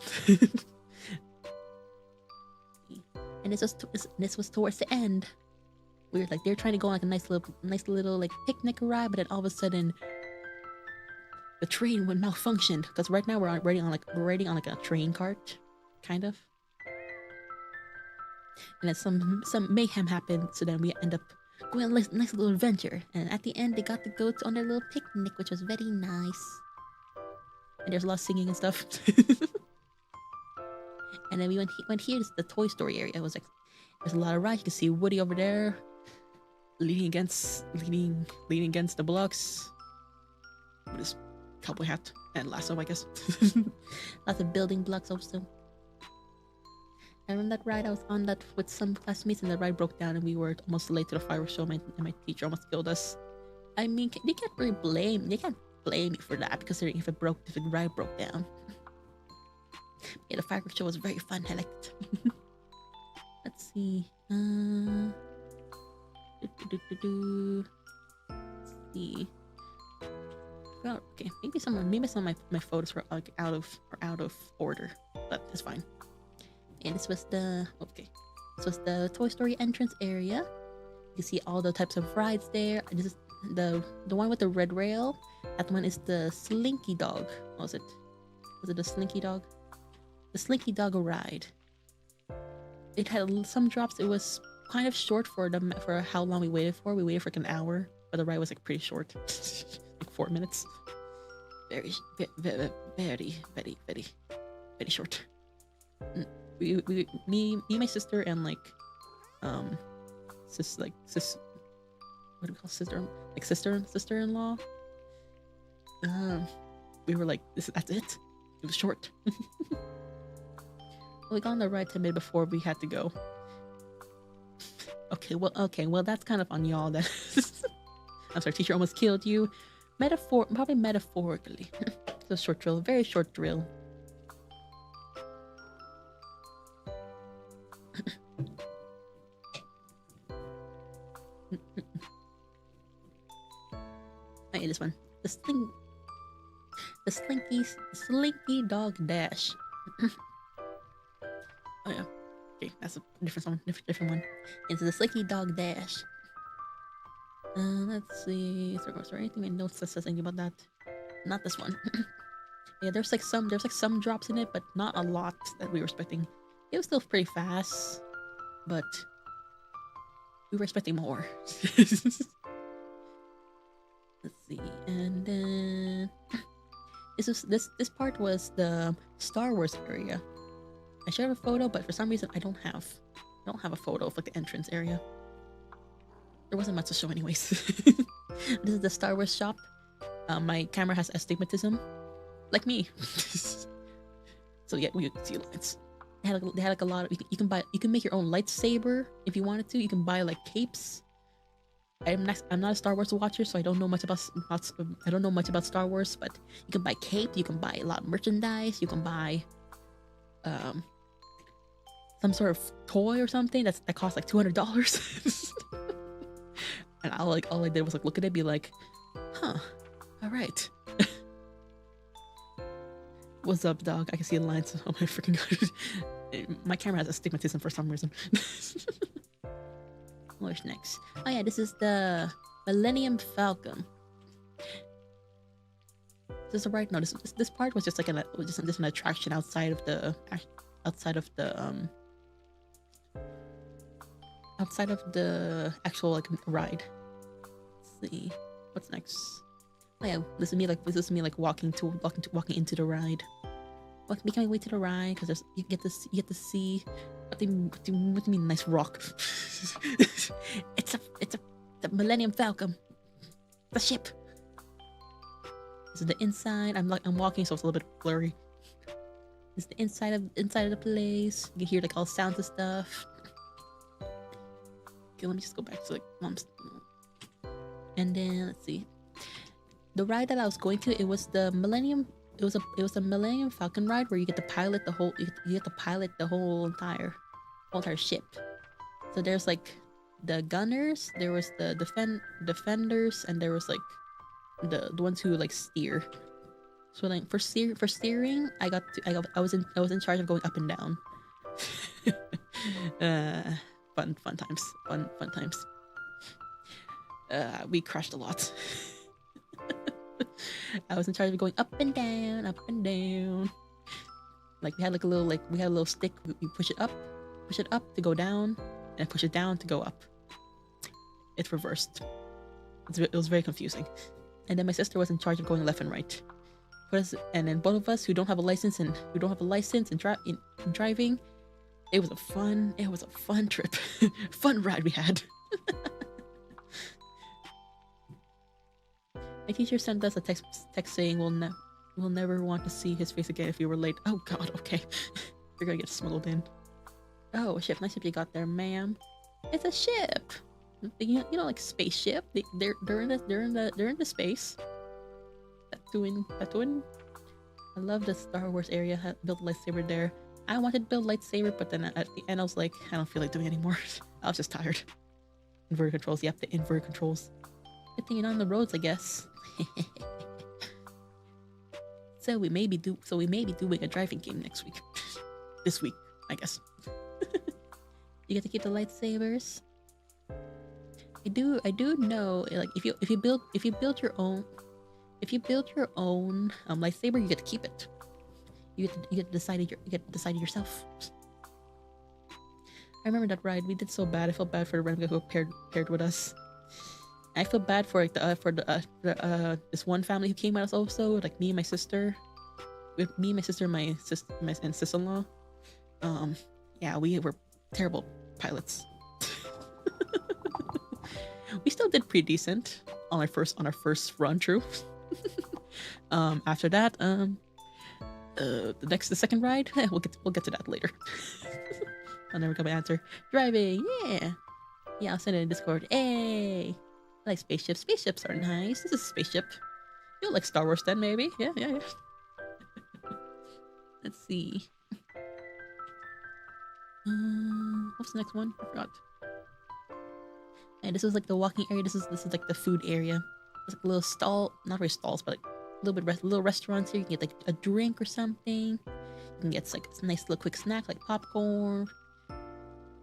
And this was towards the end. We were like, they're trying to go on like a nice little like picnic ride, but then all of a sudden the train would malfunction, because right now we're riding on like a train cart, kind of. And then some mayhem happened, so then we end up going on a nice little adventure. And at the end, they got the goats on their little picnic, which was very nice. And there's a lot of singing and stuff. And then we went here. This is the Toy Story area. It was like there's a lot of rides. You can see Woody over there, leaning against the blocks with his cowboy hat and lasso, I guess. Lots of building blocks also. And on that ride, I was on that with some classmates, and the ride broke down, and we were almost late to the fireworks show. And my teacher almost killed us. I mean, they can't blame me for that, because if the ride broke down. Yeah, the fireworks show was very fun. I liked it. Let's see. Let's see. Well, okay, maybe some of my photos were like out of order, but that's fine. And this was the Toy Story entrance area. You see all the types of rides there. This is the one with the red rail. That one is the Slinky Dog. Was it the Slinky Dog? The Slinky Dog ride. It had some drops. It was kind of short for how long we waited for. We waited for like an hour, but the ride was like pretty short, like 4 minutes. Very, very short. Me, my sister, and like, what do we call sister-in-law? We were like, that's it. It was short. We got on the ride 10 minutes before we had to go. Okay, well, that's kind of on y'all then. I'm sorry, teacher almost killed you. Probably metaphorically. It's a short drill, very short drill. I hate this one. The slinky dog dash. Oh yeah. Okay, that's a different one. Into the slinky dog dash. Let's see. Is there anything in notes that says anything about that? Not this one. Yeah, there's like some drops in it, but not a lot that we were expecting. It was still pretty fast, but we were expecting more. Let's see, and then this part was the Star Wars area. I should have a photo, but for some reason I don't have a photo of like the entrance area. There wasn't much to show anyways. This is the Star Wars shop. My camera has astigmatism, like me. So yeah, we could see lights. They had like a lot of you can make your own lightsaber if you wanted to. You can buy like capes. I'm not a Star Wars watcher, so I don't know much about Star Wars. But you can buy cape. You can buy a lot of merchandise. You can buy some sort of toy or something that costs like $200. And all I did was like look at it, be like, huh, all right. What's up, dog? I can see the lines. Oh my freaking god. My camera has astigmatism for some reason. What's next? Oh yeah, this is the Millennium Falcon. This is right. No, this part was just like an attraction outside of the actual like ride. Let's see what's next. Oh yeah, this is me like walking into the ride, making my way to the ride because you get to see what do you mean nice rock. it's the Millennium Falcon, the ship. This is the inside. I'm walking, so it's a little bit blurry. This is the inside of the place. You can hear like all sounds and stuff. Okay, let me just go back to like mom's. And then let's see. The ride that I was going to, it was the Millennium. It was a Millennium Falcon ride where you get to pilot the whole. You get to pilot the whole entire ship. So there's like the gunners. There was the defenders, and there was like the ones who like steer. So like for steering, I was in charge of going up and down. Fun times. We crashed a lot. I was in charge of going up and down. Like we had a little stick. We push it up to go down, and push it down to go up. It's reversed. It was very confusing. And then my sister was in charge of going left and right. And then both of us who don't have a license in driving, it was a fun trip, fun ride we had. My teacher sent us a text saying we'll never want to see his face again if we were late. Oh god, okay. You're gonna get smuggled in. Oh, a ship. Nice ship you got there, ma'am. It's a ship. You know, like spaceship. They're in the space. Tatooine. I love the Star Wars area. Built a lightsaber there. I wanted to build a lightsaber, but then at the end I was like, I don't feel like doing it anymore. I was just tired. Inverted controls. Yep, the inverted controls. Good thing you're not on the roads, I guess. So we may be doing a driving game next week. This week, I guess. You get to keep the lightsabers. I do know, like if you build your own lightsaber, you get to keep it. You get to decide it yourself. I remember that ride. We did so bad. I felt bad for the random guy who paired with us. I feel bad for like this one family who came with us also, like me and my sister. With me, my sister, and sister-in-law. Yeah, we were terrible pilots. We still did pretty decent on our first run through. After that, the second ride, we'll get to that later. I'll never come and answer. Driving, yeah. Yeah, I'll send it in Discord. Hey, I like spaceships. Spaceships are nice. This is a spaceship. You like Star Wars then, maybe? Yeah. Let's see. What's the next one? I forgot. And this is like the walking area. This is like the food area. It's like a little stall, not really stalls, but like a little restaurants here. You can get like a drink or something. You can get like a nice little quick snack like popcorn.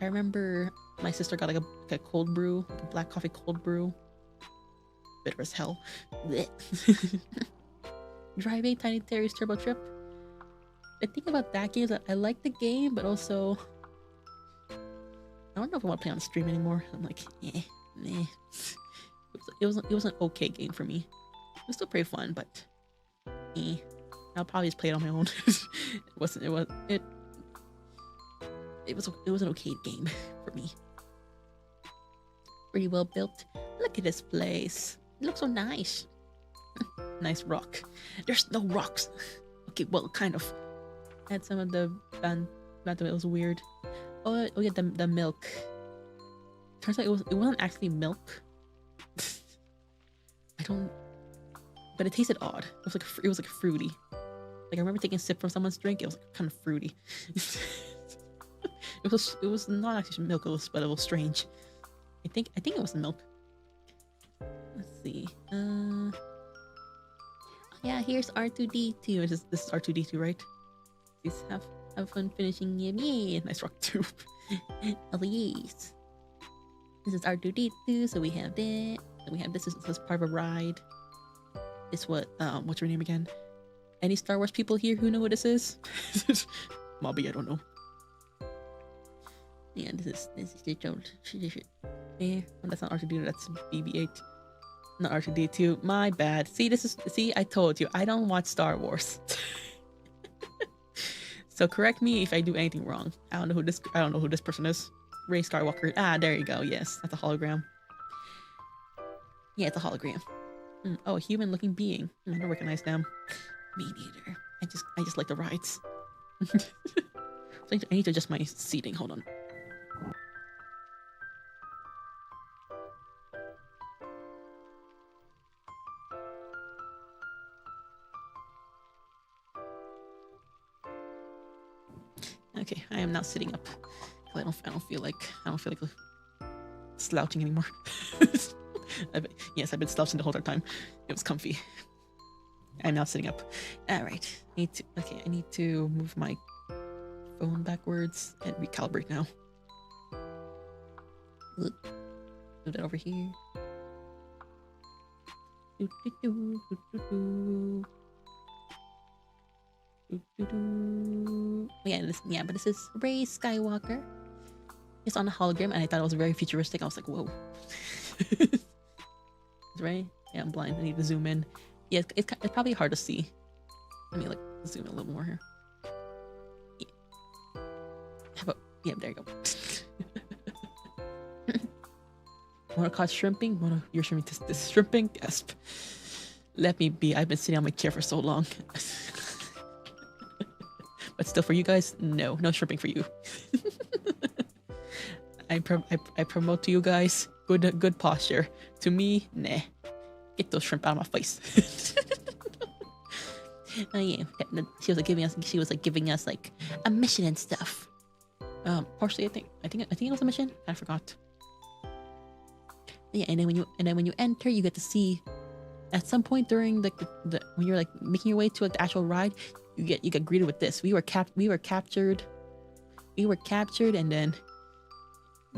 I remember my sister got like a cold brew, like a black coffee cold brew. Bitter as hell. Driving Tiny Terry's Turbo Trip. The thing about that game is that I like the game, but also I don't know if I want to play on stream anymore. I'm like, meh. It was an okay game for me. It was still pretty fun, but I'll probably just play it on my own. It was an okay game for me. Pretty well built. Look at this place. It looks so nice. Nice rock. There's no rocks. Okay, well, kind of. I had some of the band. It was weird. Oh yeah, the milk. Turns out it wasn't actually milk. But it tasted odd. It was like fruity. Like I remember taking a sip from someone's drink. It was like kind of fruity. It was not actually milk. It was strange. I think it was milk. Let's see. Yeah, here's R2D2. This is R2D2, right? Please have fun finishing it. Yeah, nice rock tube. Oh yes. This is R2D2. So we have that. So we have this is part of a ride. This what's your name again? Any Star Wars people here who know what this is? Mobby, I don't know. Yeah, this is the old. Yeah, that's not R2D2. That's BB-8. Not R2D2. My bad. See, I told you I don't watch Star Wars. So correct me if I do anything wrong. I don't know who this person is. Rey Skywalker. Ah, there you go. Yes, that's a hologram. Yeah, it's a hologram. Oh, a human-looking being. I don't recognize them. Me neither. I just like the rides. I need to adjust my seating. Hold on. Okay, I am now sitting up. I don't feel like slouching anymore. Yes, I've been slouching the whole time. It was comfy. I'm now sitting up. All right, I need to move my phone backwards and recalibrate now. Move that over here. But this is Rey Skywalker. It's on a hologram, and I thought it was very futuristic. I was like, whoa. Right? Yeah, I'm blind. I need to zoom in. Yeah, it's probably hard to see. Let me zoom in a little more here. Yeah. How about, yeah, there you go. Wanna caught shrimping? You're shrimping this shrimping? Yes. Let me be. I've been sitting on my chair for so long. But still, for you guys, no shrimping for you. I promote to you guys good posture. To me, nah. Get those shrimp out of my face. Oh yeah, she was giving us like a mission and stuff. Partially, I think it was a mission. I forgot. Yeah, and then when you enter, you get to see. At some point during the when you're like making your way to like the actual ride, you get greeted with this. We were captured, and then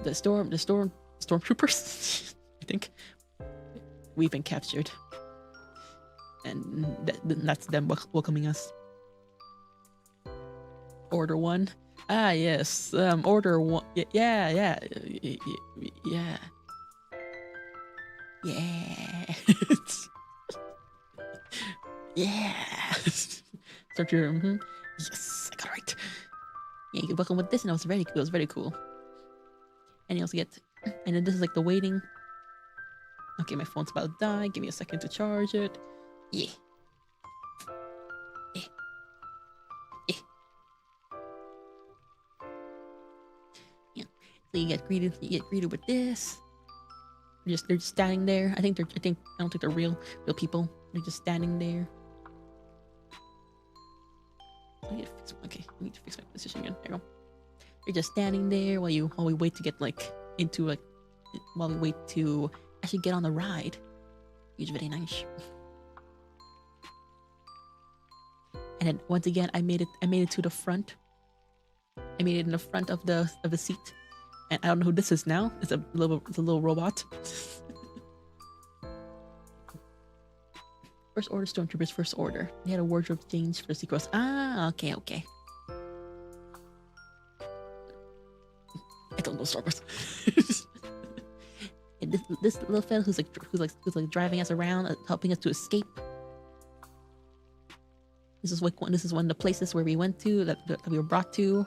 the stormtroopers. I think we've been captured, and that's them welcoming us. Order 1. Ah, yes. Order one. Yeah, yeah, yeah. Yeah. Yeah. Start your. Yes, I got it right. Yeah, you can welcome with this, and it was very cool. It was very cool. And you also get, and then this is like the waiting. Okay, my phone's about to die. Give me a second to charge it. Yeah. Yeah. Yeah. Yeah. So you get greeted. You get greeted with this. They're just standing there. I don't think they're real people. They're just standing there. Okay, I need to fix my position again. There you go. You're just standing there while we wait to get like into like while we wait to actually get on the ride. It's very nice. And then once again, I made it to the front. I made it in the front of the seat. And I don't know who this is now. It's a little robot. First order stormtroopers. First order. They had a wardrobe change for the sequels. Ah, okay. I don't know Star Wars. And this little fella who's like driving us around, helping us to escape. This is one of the places where we went to that we were brought to.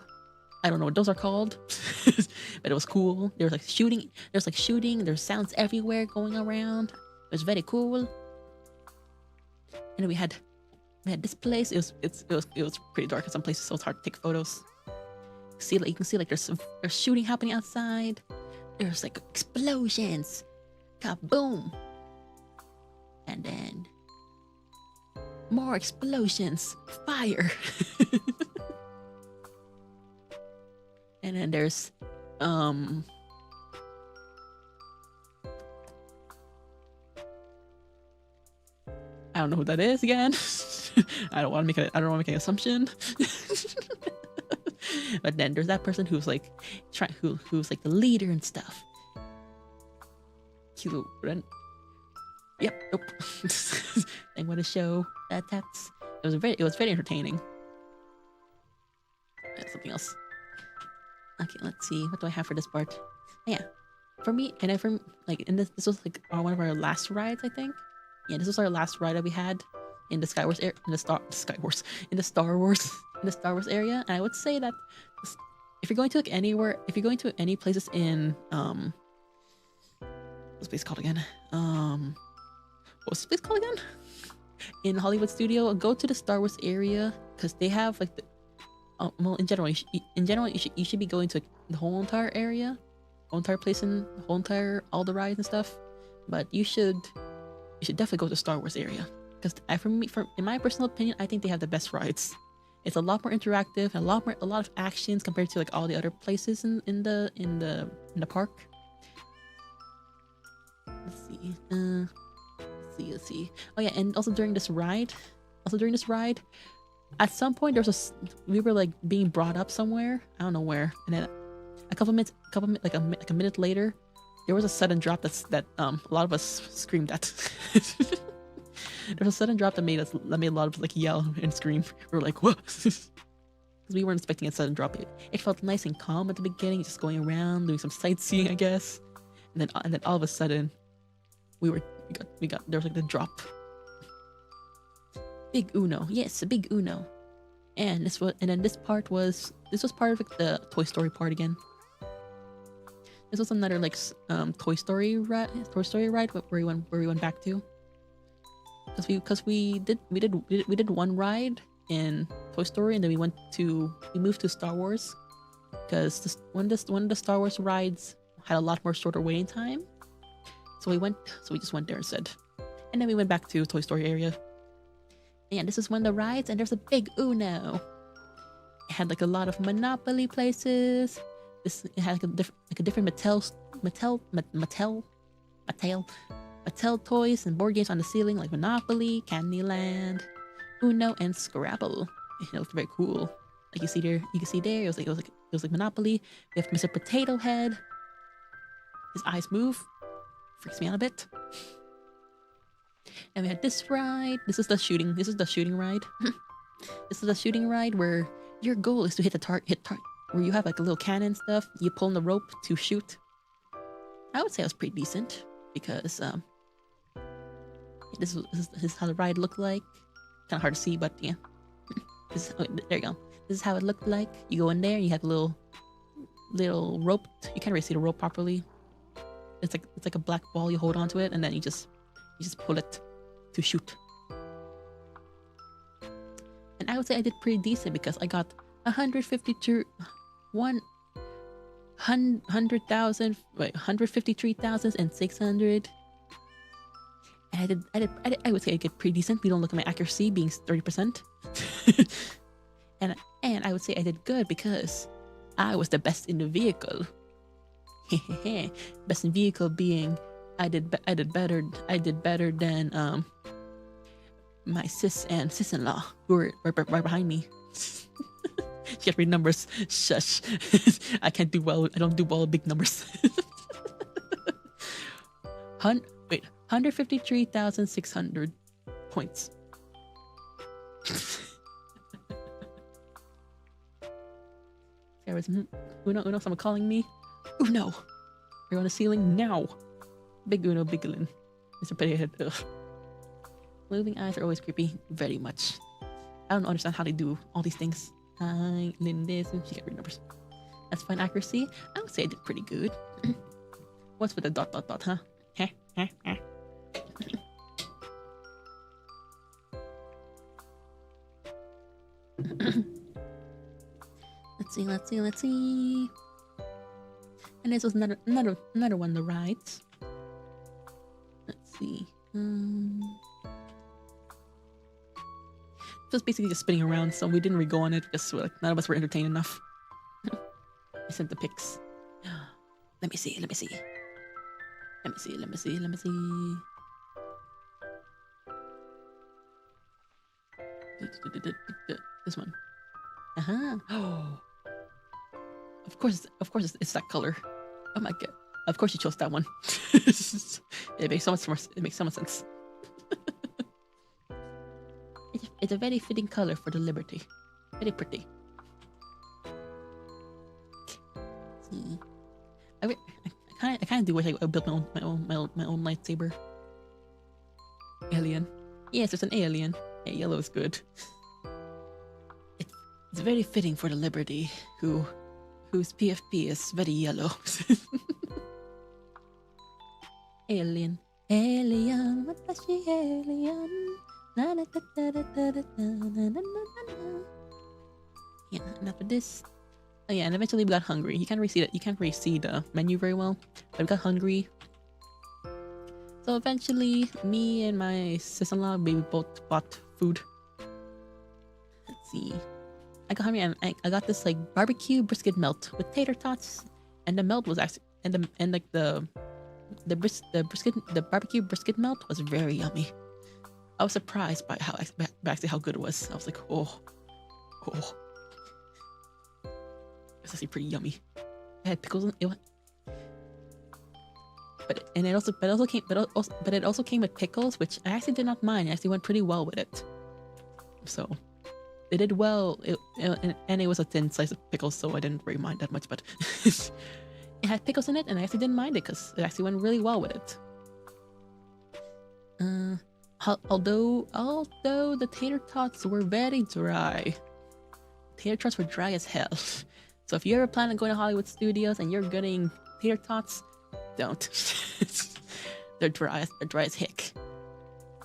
I don't know what those are called, but it was cool. There was like shooting. There's sounds everywhere going around. It was very cool. And then we had this place. It was pretty dark in some places, so it's hard to take photos. You can see like there's shooting happening outside. There's like explosions, kaboom, and then more explosions, fire. And then there's I don't know who that is again. I don't want to make an assumption. But then there's that person who's like who's like the leader and stuff. Yep, nope. They want to show that's it was very entertaining. Something else. Okay, let's see. What do I have for this part? Yeah, for me, and this was like one of our last rides, I think. Yeah, this was our last ride that we had in the Star Wars area. And I would say that if you're going to any places in what's the place called again? What's the place called again? In Hollywood Studio, go to the Star Wars area because they have like well, in general, you should be going to the whole entire area, whole entire place, and all the rides and stuff. But you should definitely go to the Star Wars area because in my personal opinion, I think they have the best rides. It's a lot more interactive and a lot of actions compared to like all the other places in the park. Let's see. Oh yeah, and also during this ride, at some point we were like being brought up somewhere. I don't know where, and then like a minute later, there was a sudden drop that a lot of us screamed at. There was a sudden drop that made a lot of us like yell and scream. We were like, what? Because we weren't expecting a sudden drop. It felt nice and calm at the beginning, just going around doing some sightseeing, I guess. And then all of a sudden, we got there was like the drop. Big Uno, yes, a big Uno. And this was part of like the Toy Story part again. This was another like Toy Story ride where we went back to. Because we did one ride in Toy Story, and then we moved to Star Wars because one of the Star Wars rides had a lot more shorter waiting time. So we just went there instead, and then we went back to Toy Story area. And this is one of the rides, and there's a big Uno. It had like a lot of Monopoly places. It had like a different Mattel toys and board games on the ceiling, like Monopoly, Candyland, Uno, and Scrabble. It looked very cool. Like you can see there, it was like Monopoly. We have Mr. Potato Head. His eyes move. Freaks me out a bit. And we had this ride. This is the shooting ride. This is the shooting ride where your goal is to hit where you have like a little cannon stuff. You pull on the rope to shoot. I would say it was pretty decent because this is how the ride looked like. Kind of hard to see, but yeah. There you go. This is how it looked like. You go in there, you have a little rope. You can't really see the rope properly. It's like a black ball. You hold onto it, and then you just pull it to shoot. And I would say I did pretty decent because I got 153,600. And I would say I did pretty decent. We don't look at my accuracy being 30%. and I would say I did good because I was the best in the vehicle. Best in vehicle being I did better than my sis-in-law who were right behind me. She had to read numbers. Shush. I don't do well with big numbers. 153,600 points. There was Uno, someone calling me. Uno, you're on the ceiling now. Big Uno, big Lynn. Mr. Pettyhead. Ugh. Moving eyes are always creepy. Very much. I don't understand how they do all these things. Hi, Lynn, this, and she can't read numbers. That's fine accuracy. I would say I did pretty good. What's with the dot, huh? Let's see. And this was another one of the rides. Let's see. Just basically just spinning around, so we didn't really go on it because none of us were entertained enough. I sent the pics. Let me see. This one. Oh. Of course it's that color. Oh my god. Of course you chose that one. It makes so much sense. It's a very fitting color for the Liberty. Very pretty. I kind of do wish I built my own lightsaber. Alien. Yes, it's an alien. Yeah, yellow is good. It's very fitting for the Liberty, whose PFP is very yellow. Alien. Watashi alien. Yeah, enough of this. Oh yeah, and eventually we got hungry. You can't really see the menu very well, but we got hungry. So eventually, me and my sister-in-law, we both bought food. Let's see. I got hungry and I got this like barbecue brisket melt with tater tots, and the melt was actually the barbecue brisket melt was very yummy. I was surprised by how good it was. I was like, oh. It's actually pretty yummy. I had pickles in it. But it also came with pickles, which I actually did not mind. It actually went pretty well with it. So it did well. And it was a thin slice of pickles, so I didn't really mind that much. But it had pickles in it, and I actually didn't mind it because it actually went really well with it. Although the tater tots were very dry. Tater tots were dry as hell. So if you ever plan on going to Hollywood Studios and you're getting tater tots, don't. They're dry as heck.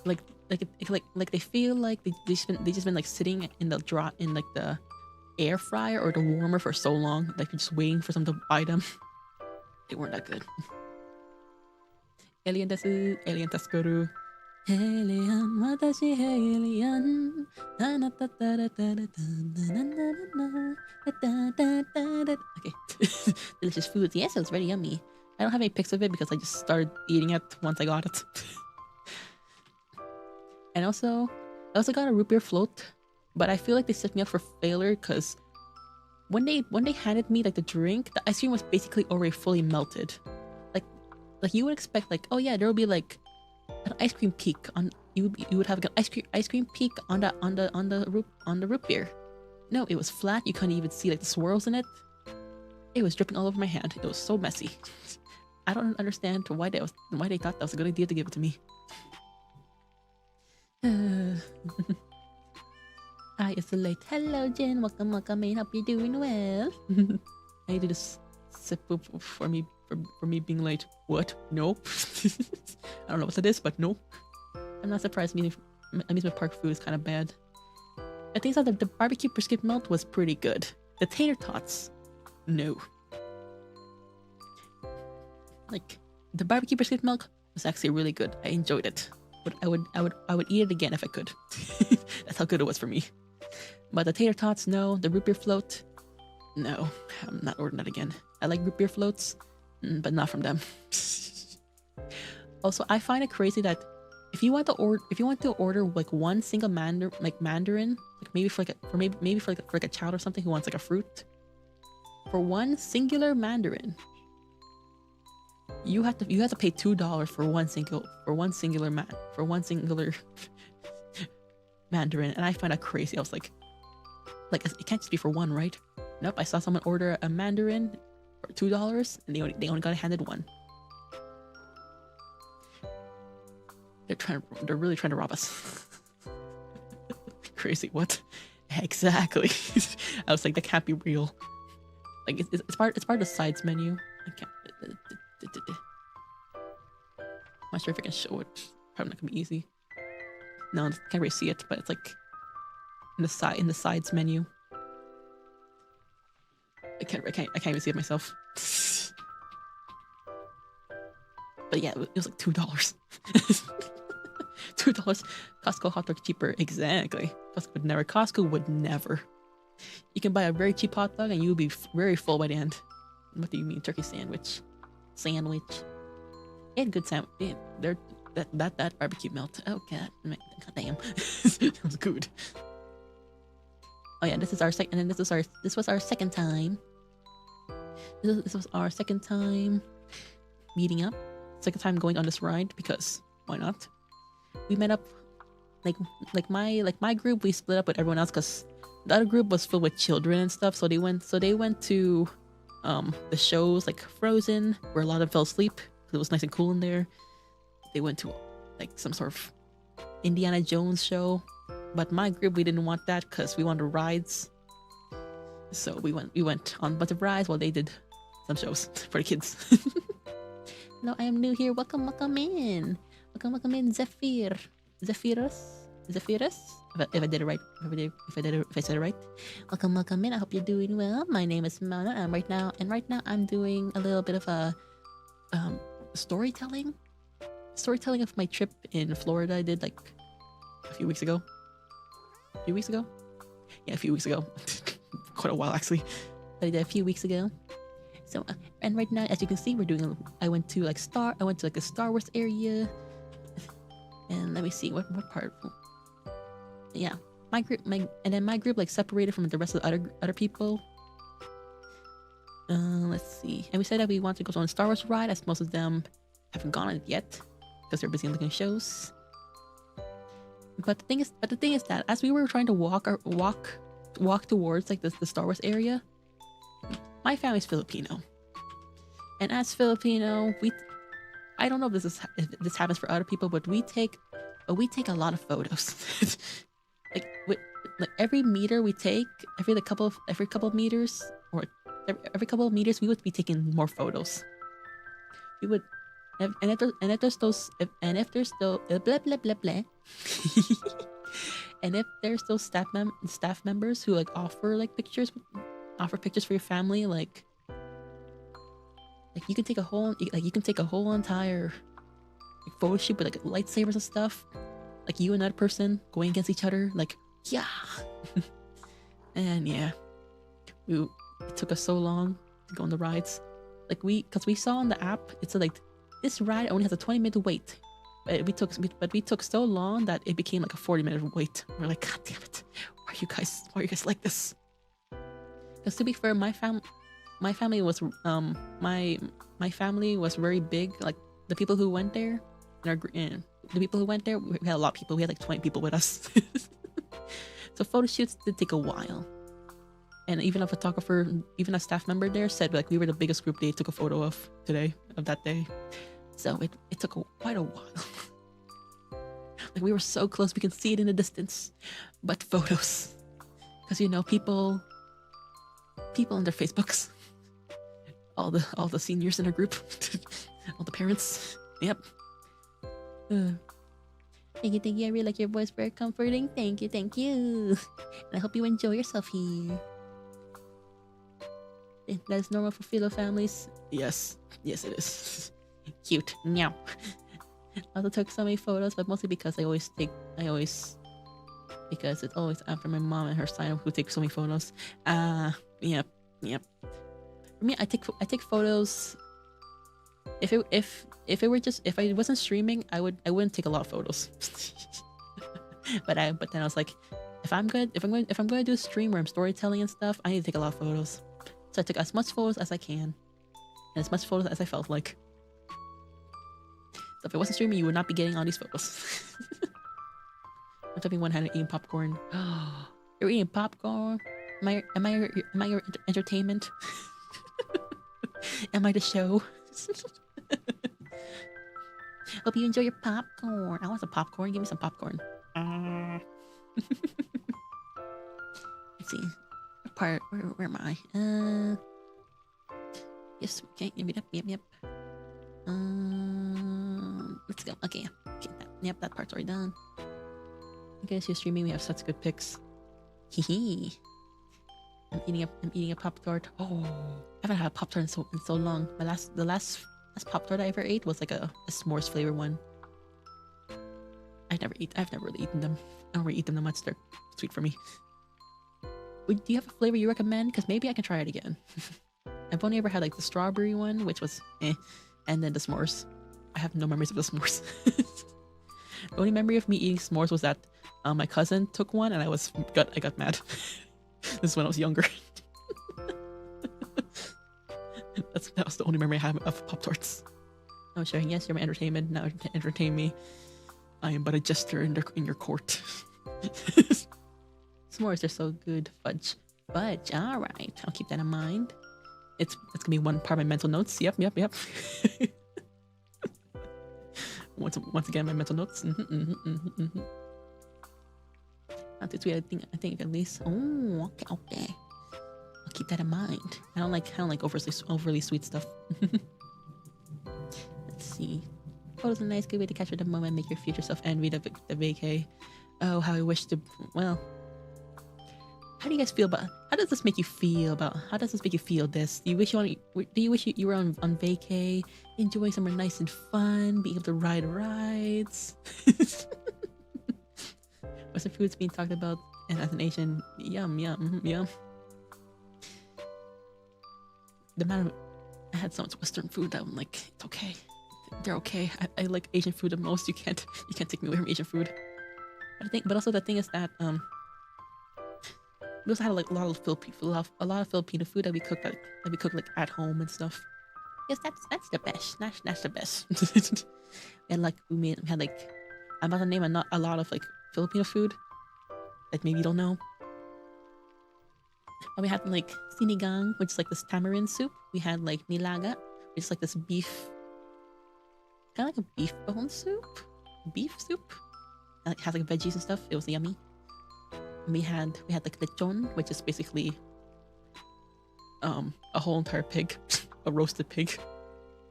Like they feel like they just been like sitting in the air fryer or the warmer for so long, like you're just waiting for someone to buy them. They weren't that good. Alien desu, alien taskoru. Alien, watashi alien. Okay. Delicious foods. Yes, it was very yummy. I don't have any pics of it because I just started eating it once I got it. And I also got a root beer float, but I feel like they set me up for failure because when they handed me like the drink, the ice cream was basically already fully melted. Like you would expect, like, oh yeah, there will be like an ice cream peak on you would have an ice cream peak on the root beer. No, it was flat. You couldn't even see like the swirls in it. It was dripping all over my hand. It was so messy. I don't understand why they thought that was a good idea to give it to me. I isolate. Hello, Jen. Welcome, welcome in. Hope you're doing well. I need to just sip for me being late. What? No. I don't know what that is, but no. I'm not surprised. Amusement park food is kind of bad. I think that the barbecue brisket melt was pretty good. The tater tots, no. Like the barbecue brisket milk was actually really good. I enjoyed it. But I would eat it again if I could. That's how good it was for me. But the tater tots, no. The root beer float, no. I'm not ordering that again. I like root beer floats, but not from them. Also, I find it crazy that if you want to order like one single mandarin, like maybe for a child or something who wants like a fruit, for one singular mandarin, you have to pay $2 for one singular mandarin, and I find that crazy. I was like it can't just be for one, right? Nope. I saw someone order a mandarin for $2, and they only got handed one. They're really trying to rob us. Crazy. What? Exactly. I was like, that can't be real. Like it's part of the sides menu. I can't. I'm not sure if I can show it. Probably not gonna be easy. No, I can't really see it, but it's like in the sides menu. I can't even see it myself. But yeah, it was like $2. $2. Costco hot dog cheaper. Exactly. Costco would never. You can buy a very cheap hot dog and you'll be very full by the end. What do you mean? Turkey sandwich. They had good sandwich. That barbecue melt. Oh god damn. It was good. Oh yeah, this was our second time. This was our second time meeting up. Second time going on this ride, because why not? We met up like my group. We split up with everyone else because the other group was filled with children and stuff. So they went to the shows like Frozen, where a lot of them fell asleep because it was nice and cool in there. They went to like some sort of Indiana Jones show, but my group, we didn't want that because we wanted rides. So we went on a bunch of rides while they did some shows for the kids. Hello, I am new here. Welcome in. Welcome in, Zephyrus. If I did it right. If I said it right. Welcome in. I hope you're doing well. My name is Mouno, and right now I'm doing a little bit of a storytelling of my trip in Florida. I did like a few weeks ago. Yeah, a few weeks ago. Quite a while actually. But I did a few weeks ago. So and right now, as you can see, I went to like a Star Wars area. And let me see what part. Yeah, my group like separated from the rest of the other people. Let's see. And we said that we want to go on a Star Wars ride, as most of them haven't gone on it yet because they're busy looking at shows. But the thing is that as we were trying to walk towards like the Star Wars area, my family's Filipino, and as Filipino, I don't know if this happens for other people, but we take a lot of photos. like every meter we take, every couple of meters, or every couple of meters, we would be taking more photos. We would, and if there's those blah blah blah blah, and if there's those staff members who like offer pictures for your family, like you can take a whole entire photo shoot with like lightsabers and stuff, like you and that person going against each other, like yeah. And yeah, it took us so long to go on the rides, because we saw on the app it said like this ride only has a 20-minute wait, but we took so long that it became like a 40-minute wait. We're like, god damn it, why are you guys like this? Because to be fair, my family was my family was very big. Like the people who went there, we had a lot of people. We had like 20 people with us. So photo shoots did take a while, And even a photographer, even a staff member there said like we were the biggest group they took a photo of that day. So it took quite a while. Like we were so close, we could see it in the distance. But photos, because you know people on their Facebooks, all the seniors in our group, all the parents. Yep. Thank you. I really like your voice, very comforting. Thank you. And I hope you enjoy yourself here. That is normal for philo families. Yes, it is. Cute. Meow. I also took so many photos, but mostly because because it's always after my mom and her sign who take so many photos. Yep. For me, I take photos. If I wasn't streaming, I wouldn't take a lot of photos. but then I was like, if I'm going to do a stream where I'm storytelling and stuff, I need to take a lot of photos. So I took as much photos as I can, and as much photos as I felt like. So if I wasn't streaming, you would not be getting all these photos. I'm talking one hand eating popcorn. You're eating popcorn? Am I your entertainment? Am I the show? Hope you enjoy your popcorn. I want some popcorn. Give me some popcorn. Let's see. Where am I? Yes. Okay. Yep. Let's go. Okay. Yep. That part's already done. I guess you're streaming. We have such good pics. Hee. I'm eating a Pop-Tart. Oh, I haven't had a Pop-Tart in so long. The last Pop-Tart I ever ate was like a s'mores flavor one. I've never really eaten them. I don't really eat them that much. They're sweet for me. Do you have a flavor you recommend? Because maybe I can try it again. I've only ever had like the strawberry one, which was and then the s'mores. I have no memories of the s'mores. The only memory of me eating s'mores was that my cousin took one and I got mad. This is when I was younger. That was the only memory I have of Pop-Tarts. I was sharing, yes, you're my entertainment. Now to entertain me, I am but a jester in your court. S'mores are so good. Fudge. All right, I'll keep that in mind. It's gonna be one part of my mental notes. Yep. Once again, my mental notes. Not too sweet. I think at least. Oh, okay. I'll keep that in mind. I don't like overly sweet stuff. Let's see. Photos are a nice, good way to capture the moment, make your future self envy the vacay. Oh, how I wish to. Well, how do you guys feel about? How does this make you feel about? How does this make you feel? Do you wish you were on vacay, enjoying somewhere nice and fun, being able to ride rides? Western food's being talked about, and as an Asian, yum. The amount of I had so much Western food that I'm like, it's okay. They're okay. I like Asian food the most. You can't take me away from Asian food. But also the thing is that we also had like a lot of Filipino food that we cooked like at home and stuff. Yes, that's the best. That's the best. And like we had like, I'm about to name a lot of like Filipino food that maybe you don't know. But we had like sinigang, which is like this tamarind soup. We had like nilaga, which is like this beef, kind of like a beef bone soup, and it has like veggies and stuff. It was yummy. And we had like lechon, which is basically a whole entire pig, a roasted pig,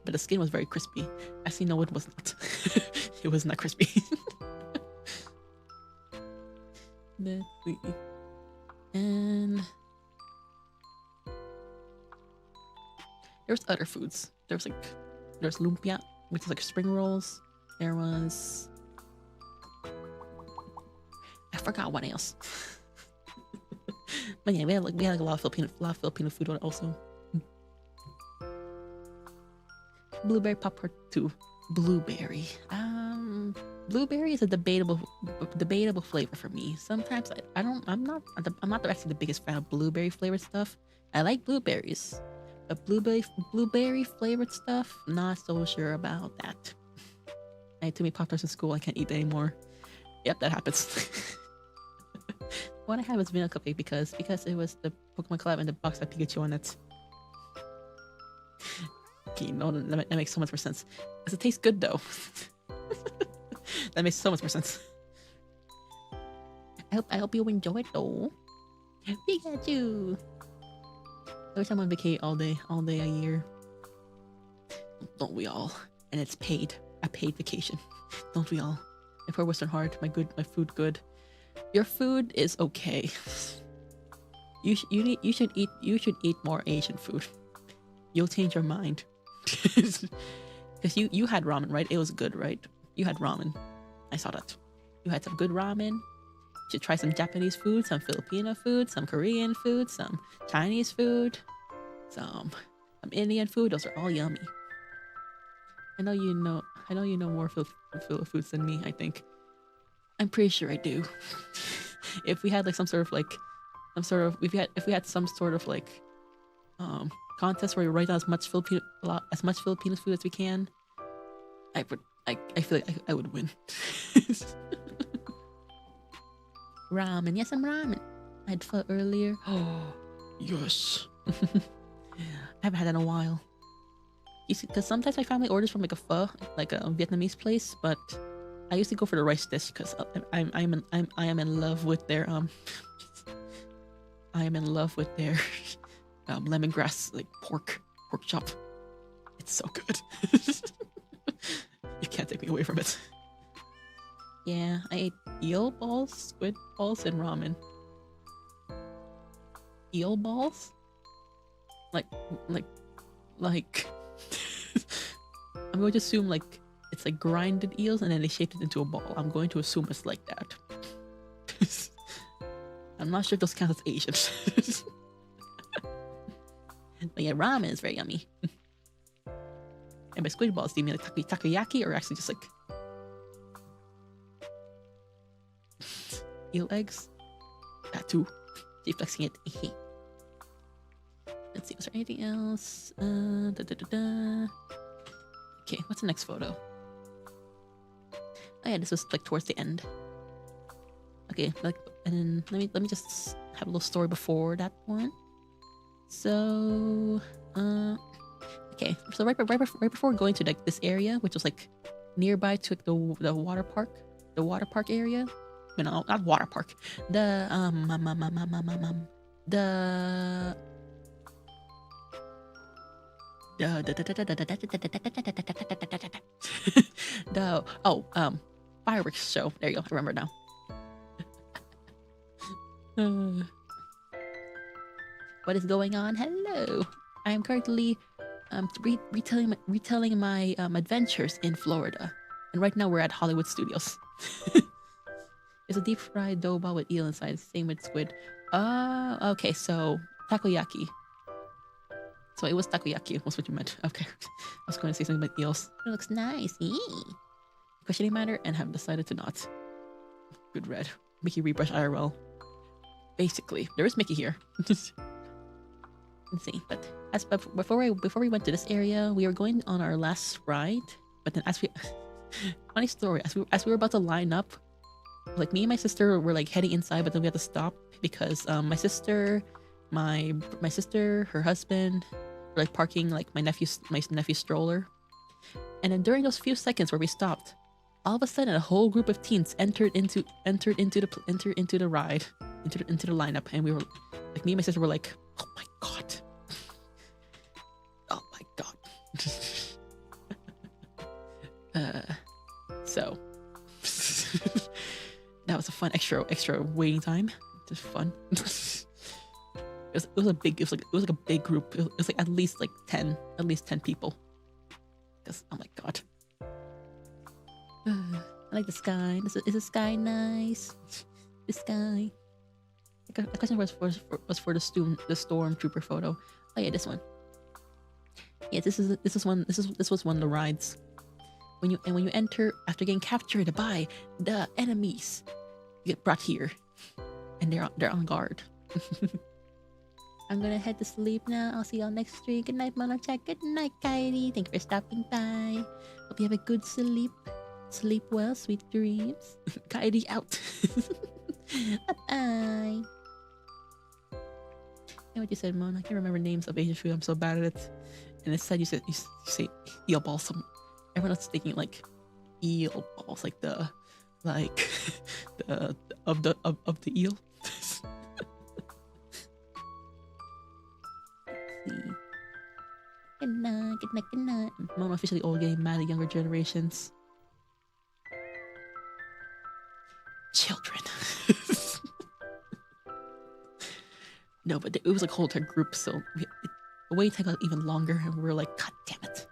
but the skin was very crispy. Actually, no, it was not. It was not crispy. And there's other foods. There's lumpia, which is like spring rolls. There was, I forgot what else. But yeah, we had like a lot of Filipino food also. Blueberry Pop-Tart 2. Blueberry. Blueberry is a debatable flavor for me. Sometimes I'm not actually the biggest fan of blueberry flavored stuff. I like blueberries, but blueberry flavored stuff, not so sure about that. I had too many Pop-Tarts in school. I can't eat anymore. Yep, that happens. What I have is vanilla cupcake because it was the Pokemon collab and the box had Pikachu on it. Okay, no, that makes so much more sense. Does it taste good though? That makes so much more sense. I hope you enjoy it though. Pikachu. I wish I'm on vacay all day a year. Don't we all? And it's paid. A paid vacation. Don't we all? My poor Western heart. My food good. Your food is okay. You should eat more Asian food. You'll change your mind. Because you had ramen, right? It was good, right? You had ramen. I saw that. You had some good ramen. You should try some Japanese food, some Filipino food, some Korean food, some Chinese food, some Indian food. Those are all yummy. I know you know more Filipino foods than me, I think. I'm pretty sure I do. If we had like if we had some sort of like contest where we write down as much Filipino food as we can, I feel like I would win. Ramen, yes, I'm ramen. I had pho earlier. Oh, yes. I haven't had that in a while. You see, because sometimes my family orders from like a pho, like a Vietnamese place, but I used to go for the rice dish because I am in love with their lemongrass like pork chop. It's so good. You can't take me away from it. Yeah, I ate eel balls, squid balls, and ramen. Eel balls? Like I'm going to assume like it's like grinded eels and then they shaped it into a ball. I'm going to assume it's like that. I'm not sure if those count as Asian. But yeah, ramen is very yummy. And by squid balls, do you mean like takoyaki or actually just like eel eggs? That too. Keep flexing it. Let's see, was there anything else? Okay, what's the next photo? Oh yeah, this was like towards the end. Okay, like, and then let me just have a little story before that one. So, okay, so right before going to like this area, which was like nearby to like, the water park area. No, not water park. The fireworks show. There you go. I remember now. What is going on? Hello. I am currently retelling my adventures in Florida, and right now we're at Hollywood Studios. It's a deep fried dough ball with eel inside. Same with squid. Okay. So takoyaki. So it was takoyaki. Was what you meant. Okay. I was going to say something about eels. It looks nice. Questioning matter and have decided to not. Good red. Mickey rebrush IRL. Basically, there is Mickey here. Let's see. But before we went to this area, we were going on our last ride. But then funny story. As we were about to line up, like me and my sister were like heading inside, but then we had to stop because my sister, her husband, were like parking like my nephew's stroller. And then during those few seconds where we stopped, all of a sudden a whole group of teens entered into the ride, into the lineup, and we were like, me and my sister were like, oh my god. Oh my god. So that was a fun extra waiting time. Just fun. It was like a big group. It was like at least 10 people. Because oh my god. I like the sky. Is the sky nice? The sky. A question was for the stormtrooper photo. Oh yeah, this one. Yeah, this was one of the rides. When you enter after getting captured by the enemies, you get brought here, and they're on guard. I'm gonna head to sleep now. I'll see y'all next week. Good night, Mouno. Good night, Kairi. Thank you for stopping by. Hope you have a good sleep. Sleep well, sweet dreams. Kairi out. Bye-bye. You know what you said, Mon? I can't remember names of Asian food. I'm so bad at it. And instead you say eel balls. Everyone else is thinking like eel balls, like the of the eel. Let's see. Good night, good night, good night. Mom officially old game, mad at younger generations. Children. No, but it was like a whole entire group, so the wait time got even longer, and we were like, God damn it.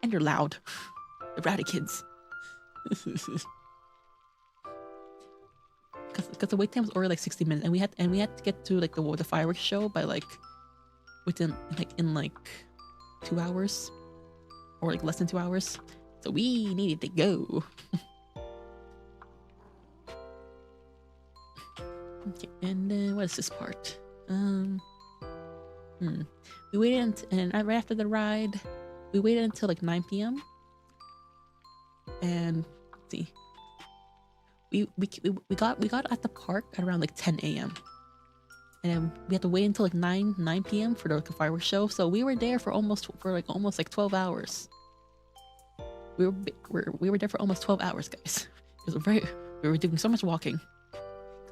And they're loud. The rowdy kids. Because the wait time was already like 60 minutes, and we had to get to like the fireworks show by like within like 2 hours, or like less than 2 hours. So we needed to go. Okay, and then what is this part? We waited and right after the ride, we waited until like 9 p.m. And let's see, we got at the park at around like 10 a.m. and then we had to wait until like 9 p.m. for the fireworks show. So we were there for almost 12 hours. We were there for almost 12 hours, guys. It was we were doing so much walking.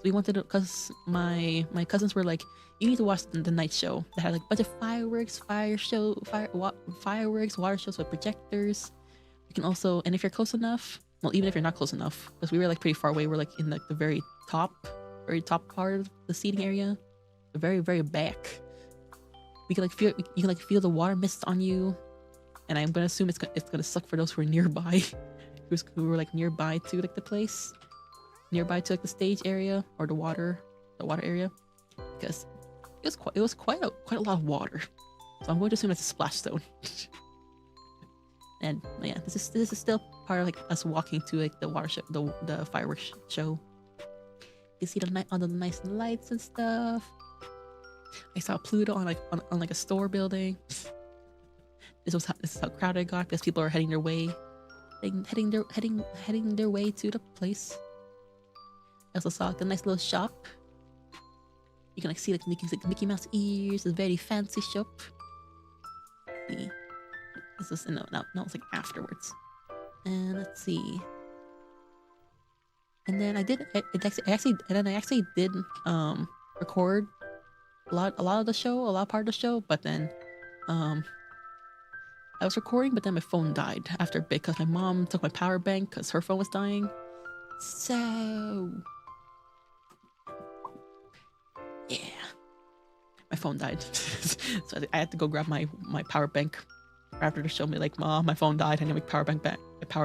We wanted to, because my cousins were like, you need to watch the night show. They had like a bunch of fireworks, fireworks, water shows with projectors. You can also, and if you're close enough, well, even if you're not close enough, because we were like pretty far away, we're like in like the very top part of the seating area, the very, very back. You can feel the water mist on you, and I'm gonna assume it's gonna suck for those who are nearby, who were like nearby to like the place. Nearby to like the stage area or the water area, because it was quite a lot of water. So I'm going to assume it's a splash zone. And yeah, this is still part of like us walking to like the water show, the fireworks show. You see all the nice lights and stuff. I saw Pluto on like a store building. This is how crowded it got, because people are heading their way to the place. I also saw like a nice little shop. You can like see like Mickey Mouse ears. It's a very fancy shop. See, this was no, it's like afterwards. And let's see. And then I actually did record a lot of the show, a lot part of the show. But then I was recording, but then my phone died after a bit because my mom took my power bank because her phone was dying. So yeah, my phone died. So I had to go grab my power bank after the show. Me like, Mom, my phone died. I need my power bank back. Because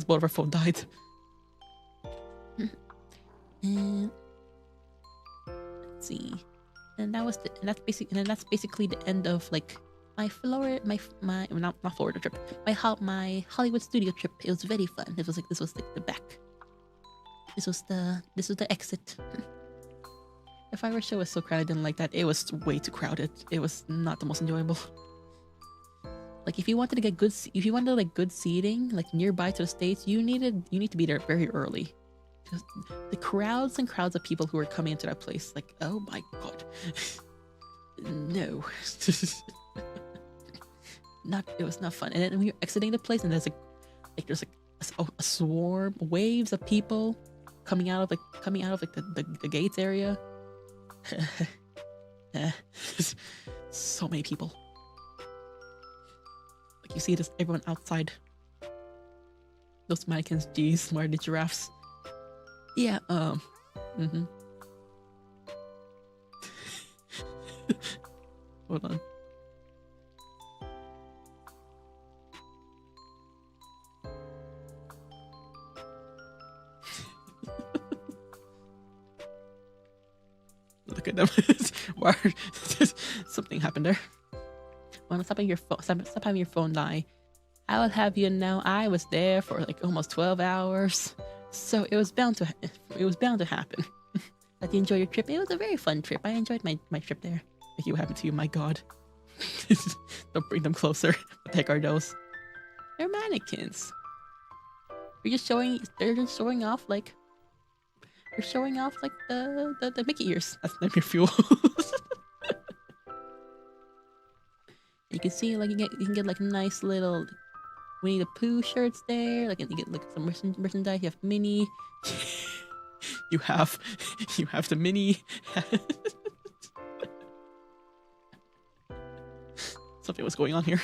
both of our phone died. And let's see. And that's basically the end of like my Florida trip. My Hollywood studio trip. It was very fun. This was like the back. This was the exit. The fireworks show was so crowded. I didn't like that. It was way too crowded. It was not the most enjoyable. Like if you wanted to get good seating, like nearby to the stage, you need to be there very early. Because the crowds and crowds of people who are coming into that place, like, oh my god, no, it was not fun. And then we were exiting the place, and there's a swarm, waves of people coming out of the gates area. So many people. Like you see this, everyone outside. Those mannequins, geez, where are the giraffes? Yeah, Hold on. Look at them. Something happened there. Well, stop having your phone die. I will have you know I was there for like almost 12 hours. So it was bound to happen. Did you enjoy your trip? It was a very fun trip. I enjoyed my trip there. Thank you. What happened to you? My god. Don't bring them closer. What the heck are those? They're mannequins. They're just showing off like you're showing off like the Mickey ears. That's nightmare fuel. You can see like you can get like nice little Winnie the Pooh shirts there. Like you get like some merchandise. You have Minnie. you have the Minnie. Something was going on here.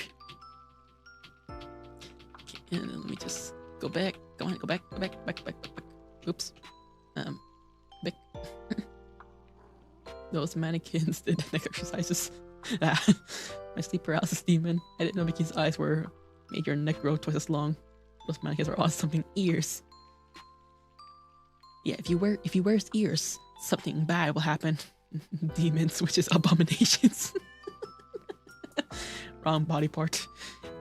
Okay, and then let me just go back. Go on, go back. Oops. Back. Those mannequins did neck exercises. My sleep paralysis demon. I didn't know Mickey's eyes made your neck grow twice as long. Those mannequins are all something ears. Yeah, if you wear his ears, something bad will happen. Demons, witches, abominations. Wrong body part.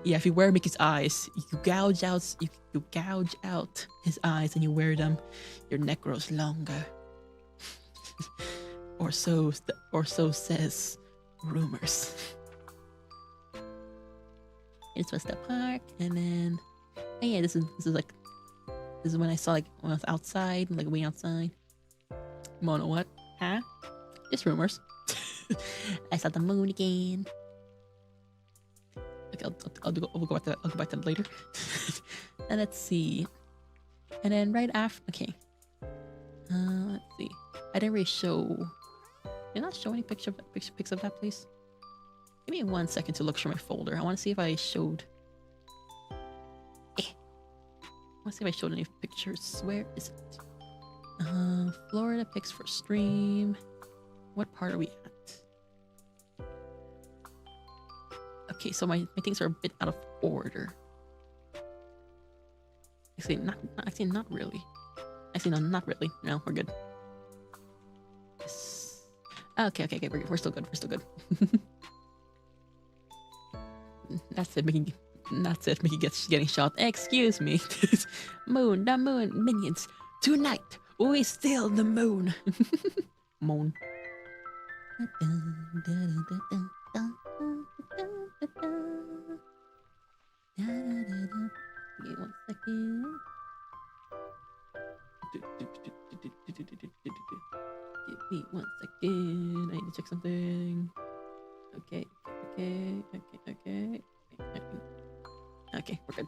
Yeah, if you wear Mickey's eyes, you gouge out his eyes and you wear them, your neck grows longer. or so says rumors. This was the park, and then oh yeah, this is when I saw when I was outside, like way outside. Mouno, what? Huh? Just rumors. I saw the moon again. Okay, I'll go back to that later. And let's see. And then right after, okay. Let's see. I didn't really show. Did not show any pics of that place. Give me 1 second to look through my folder. I want to see if I showed. I want to see if I showed any pictures. Where is it? Florida pics for stream. What part are we at? Okay, so my things are a bit out of order. Actually, not really. Actually, no, not really. No, we're good. Yes. Okay, we're still good. We're still good. That's it, Mickey. That's it, Mickey getting shot. Excuse me. The moon, minions. Tonight, we steal the moon. Moon. Give me 1 second. Give me 1 second. I need to check something. Okay, we're good.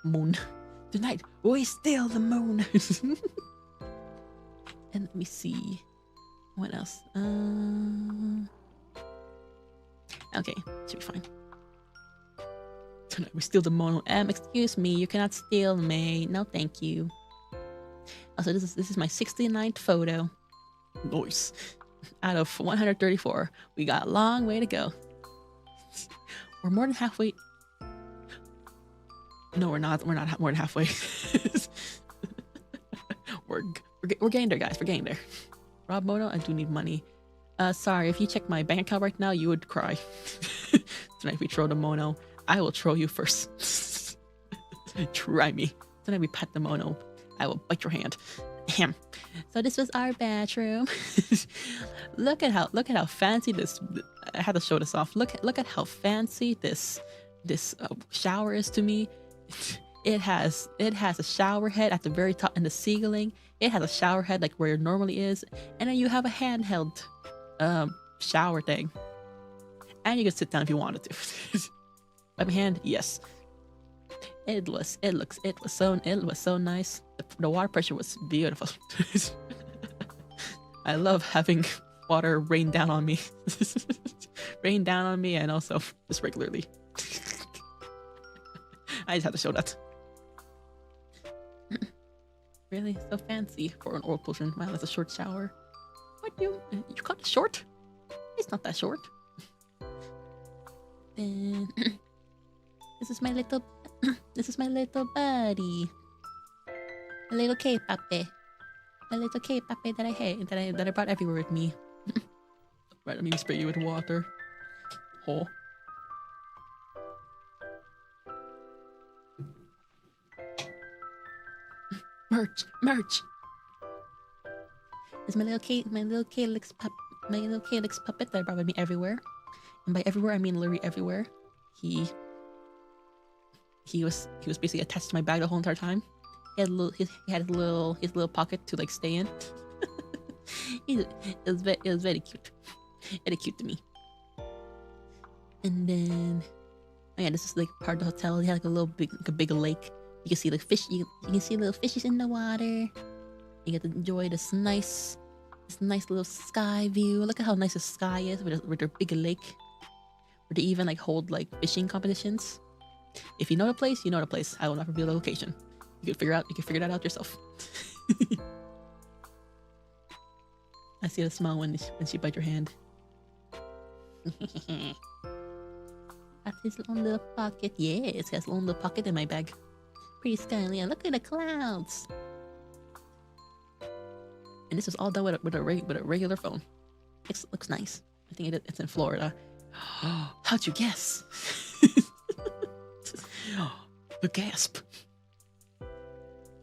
Moon. Tonight, we steal the moon. And let me see. What else? Okay, should be fine. Tonight, we steal the moon. Excuse me, you cannot steal me. No, thank you. Also, this is my 69th photo. Nice. Out of 134, we got a long way to go. We're more than halfway. No, we're not. We're not more than halfway. we're getting there, guys. We're getting there. Rob Mouno, I do need money. Sorry, if you check my bank account right now, you would cry. Tonight we troll the Mouno. I will troll you first. Try me. Tonight we pet the Mouno. I will bite your hand. Ahem. So this was our bathroom. Look at how fancy this. I had to show this off. Look at how fancy this shower is to me. It has a shower head at the very top in the ceiling. It has a shower head like where it normally is, and then you have a handheld shower thing, and you can sit down if you wanted to. By my hand, yes. It was so nice. The water pressure was beautiful. I love having water rain down on me. And also just regularly. I just had to show that. Really? So fancy for an oral potion. Wow, that's a short shower. What you call it short? It's not that short. Then this is my little buddy. A little K-Pape. A little K-Pape that I hate, that I brought everywhere with me. Right, let me spray you with water. Oh. Merch. It's my little Calyx puppet that I brought with me everywhere. And by everywhere I mean literally everywhere. He was basically attached to my bag the whole entire time. he had his little pocket to like stay in. It was very cute. Very cute to me. And then, oh yeah, this is like part of the hotel. They had like a big lake. You can see the fish. You can see little fishes in the water. You get to enjoy this nice little sky view. Look at how nice the sky is with their big lake. Where they even like hold like fishing competitions. If you know the place, you know the place. I will not reveal the location. You can figure that out yourself. I see a smile when she bites your hand. That's his own little pocket. Yes, it has a little pocket in my bag. Pretty stylish. Yeah, look at the clouds. And this was all done with a regular phone. It looks nice. I think it's in Florida. How'd you guess? The gasp.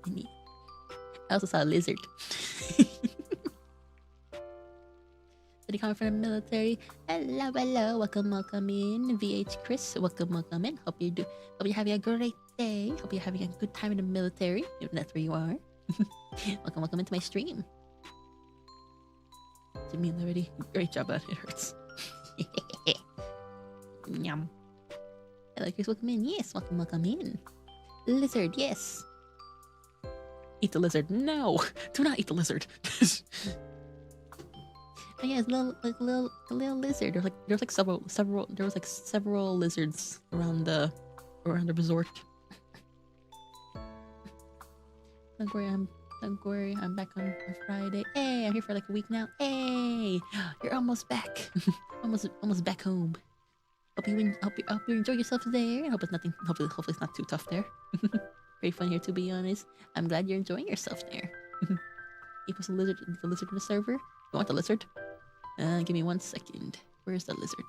I also saw a lizard. Did he come from the military? Hello, welcome in. VH Chris, welcome in. Hope you're having a great day. Hope you're having a good time in the military, if that's where you are. welcome into my stream. Jimmy already. Great job, but it hurts. Yum. Hello, Chris, welcome in. Yes, welcome in. Lizard, yes. Eat the lizard. No, do not eat the lizard. Oh yeah, it's a little lizard. There's like several lizards around the resort. Don't worry, I'm back on Friday. Hey, I'm here for like a week now. Hey, you're almost back. almost back home. Hope you enjoy yourself there. Hope hopefully it's not too tough there. Very fun here, to be honest. I'm glad you're enjoying yourself there. Equals the lizard in the server. You want the lizard? Give me 1 second. Where's the lizard?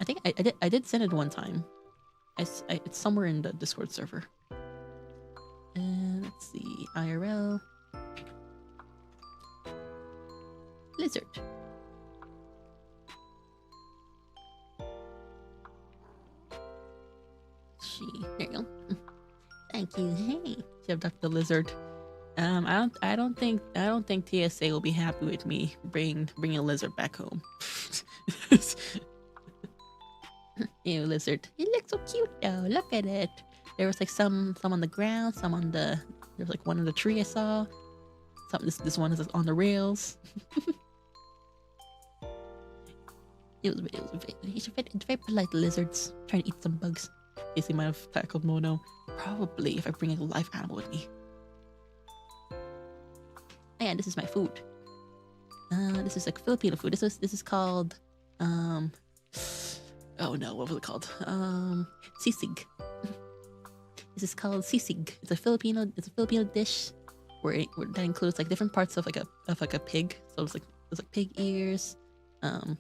I think I did send it one time. It's somewhere in the Discord server. Let's see. IRL. Lizard. There you go. Thank you. Hey, she abducted the lizard. I don't think TSA will be happy with me bringing a lizard back home. Ew, lizard. It looks so cute though. Look at it. There was like some on the ground, there was like one in the tree I saw. This one is on the rails. It's very polite lizards. Trying to eat some bugs. Yes, he might have tackled Mouno. Probably if I bring a live animal with me. Oh yeah, this is my food. This is like Filipino food. This is called oh no, what was it called? Sisig. This is called sisig. It's a Filipino dish that includes like different parts of like a pig. So it's like pig ears, some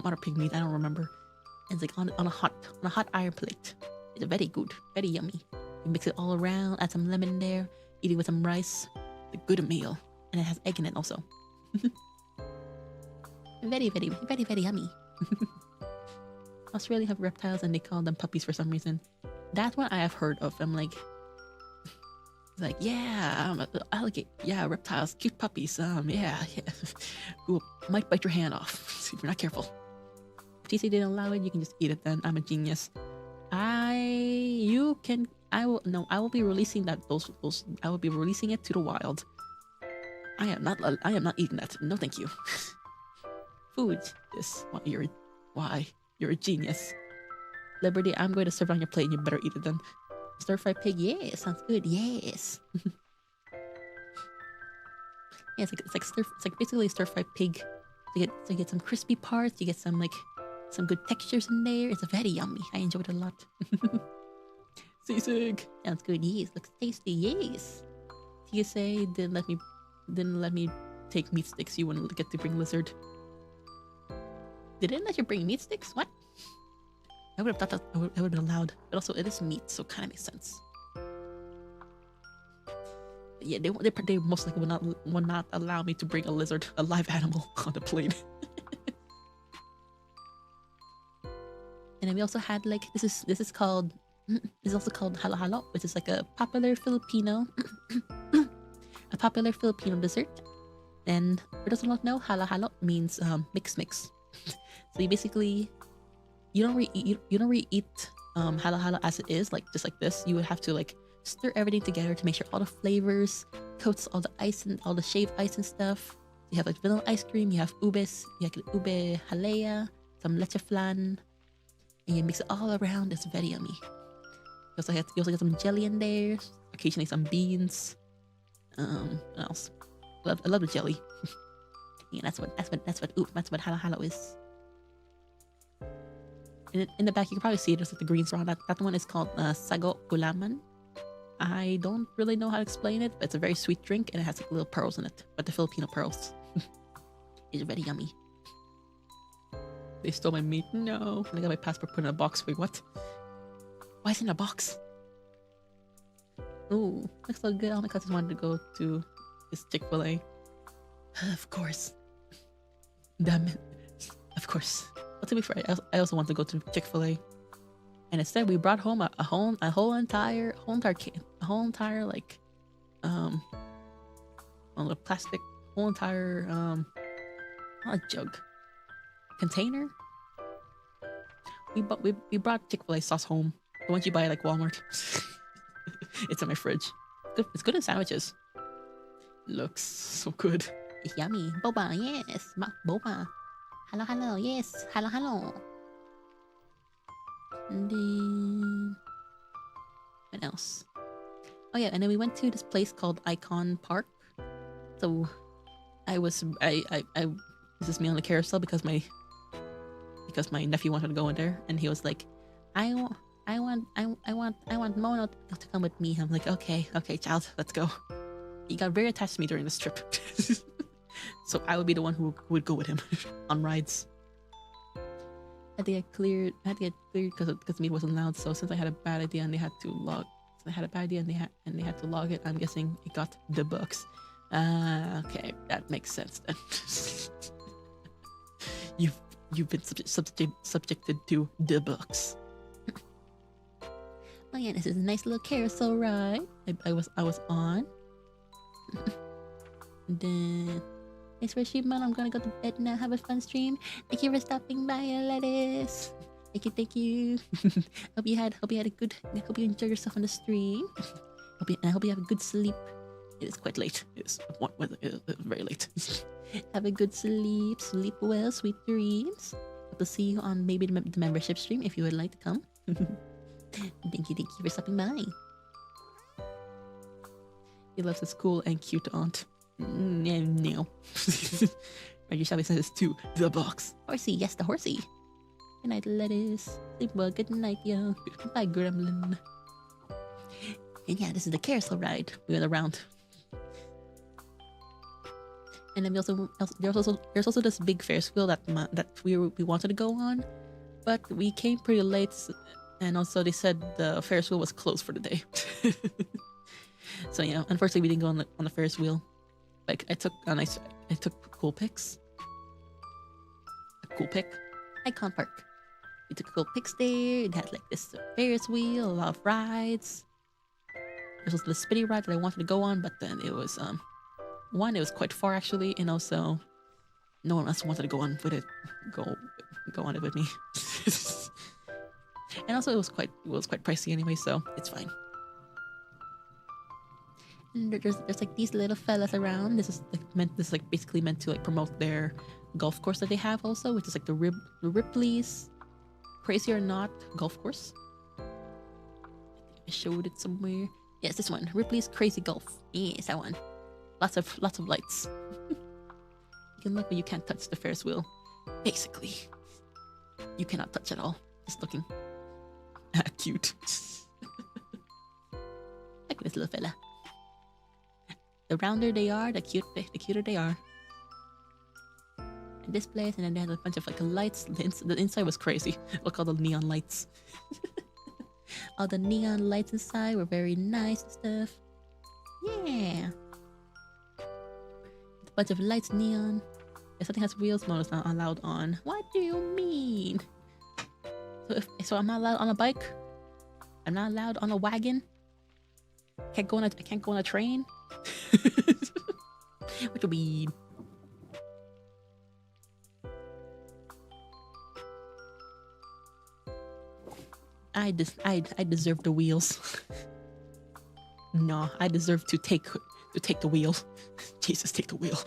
other pig meat, I don't remember. And it's like on a hot iron plate. It's very good, very yummy. You mix it all around, add some lemon there, eat it with some rice. It's a good meal. And it has egg in it also. Very, very, very, very yummy. Australia have reptiles and they call them puppies for some reason. That's what I have heard of. I'm like, yeah, alligator, yeah, reptiles, cute puppies. Yeah. Who might bite your hand off if you're not careful. If TC didn't allow it, you can just eat it. Then I'm a genius. I will be releasing that. I will be releasing it to the wild. I am not eating that. No, thank you. Food. Yes. Why? You're a genius. Liberty, I'm going to serve it on your plate and you better eat it then. Stir-fried pig, yeah, sounds good, yes. Yeah, it's like basically stir-fried pig. You get some crispy parts, you get some good textures in there. It's very yummy. I enjoyed it a lot. Sisig. Sounds good, yes. Looks tasty, yes. TSA didn't let me take meat sticks. You wouldn't get to bring lizard. They didn't let you bring meat sticks? What? I would have thought that I would have been allowed. But also, it is meat, so it kind of makes sense. But yeah, they most likely will not allow me to bring a lizard, a live animal, on the plane. And then we also had this is called It's also called halo halo, which is like a popular Filipino dessert. And for those who don't know, halo halo means mix. So you basically you don't really eat halo halo as it is, like just like this. You would have to like stir everything together to make sure all the flavors coats all the ice and all the shaved ice and stuff. You have like vanilla ice cream, you have ubes, you have ube halea, some leche flan, and you mix it all around. It's very yummy. You also get some jelly in there, occasionally some beans. What else? I love the jelly. Yeah, that's what halo halo is. In the back, you can probably see it. There's like the green straw. That one is called sago gulaman. I don't really know how to explain it, but it's a very sweet drink and it has like little pearls in it. But the Filipino pearls. It's very yummy. They stole my meat. No. I got my passport put in a box. Wait, what? Why is it in a box? Ooh, looks so good. All my cousins wanted to go to this Chick-fil-A. Of course. Damn it. Of course. But to be fair, I also want to go to Chick-fil-A. And instead we brought home a whole entire like on the plastic whole entire not a jug container. We brought Chick-fil-A sauce home. The ones you buy at like Walmart. It's in my fridge. It's good in sandwiches. Looks so good. It's yummy. Boba, yes. Boba. Hello, hello, yes. Hello, hello. And then what else? Oh yeah, and then we went to this place called Icon Park. So I was just me on the carousel because my nephew wanted to go in there, and he was like, I want Mouno to come with me. I'm like, okay, child, let's go. He got very attached to me during this trip. So I would be the one who would go with him on rides. I had to get cleared because me wasn't allowed. So since I had a bad idea and they had to log, and they had to log it, I'm guessing it got the books. Okay, that makes sense then. You've been subjected to the books. Oh yeah, this is a nice little carousel ride. I was on. And then thanks for streaming. I'm gonna go to bed now. Have a fun stream. Thank you for stopping by, Lettuce. Thank you. Hope you enjoyed yourself on the stream. I hope you have a good sleep. It is quite late. It is very late. Have a good sleep. Sleep well. Sweet dreams. Hope to see you on maybe the membership stream if you would like to come. Thank you for stopping by. He loves his cool and cute aunt. No. Reggie Shelby says to the box. Horsey, yes, the horsey. Good night, Lettuce. Sleep well. Good night, yo. Bye, Gremlin. And yeah, this is the carousel ride. We went around. And then there's also this big Ferris wheel that we wanted to go on, but we came pretty late, and also they said the Ferris wheel was closed for the day. So yeah, unfortunately we didn't go on the Ferris wheel. Like I took cool pics. A cool pic. Icon Park. We took cool pics there. It had like this Ferris wheel, a lot of rides. There's also the spinny ride that I wanted to go on, but then it was it was quite far actually, and also no one else wanted to go on with it. Go on it with me. And also it was quite pricey anyway, so it's fine. And there's like these little fellas around. This is basically meant to like promote their golf course that they have also, which is like the Ripley's Crazy or Not golf course. I showed it somewhere. Yes, this one, Ripley's Crazy Golf. Yes, that one. Lots of lights. You can look, but you can't touch the Ferris wheel. Basically, you cannot touch at all. Just looking. Cute. Look at this little fella. The rounder they are, the cuter they are. And this place, and then they had a bunch of like lights. The inside was crazy. Look at all the neon lights. All the neon lights inside were very nice and stuff. Yeah. A bunch of lights, neon. If something has wheels, mode is not allowed on. What do you mean? So I'm not allowed on a bike? I'm not allowed on a wagon. I can't go on a train. What you mean? I deserve the wheels. No, I deserve to take the wheel. Jesus, take the wheel.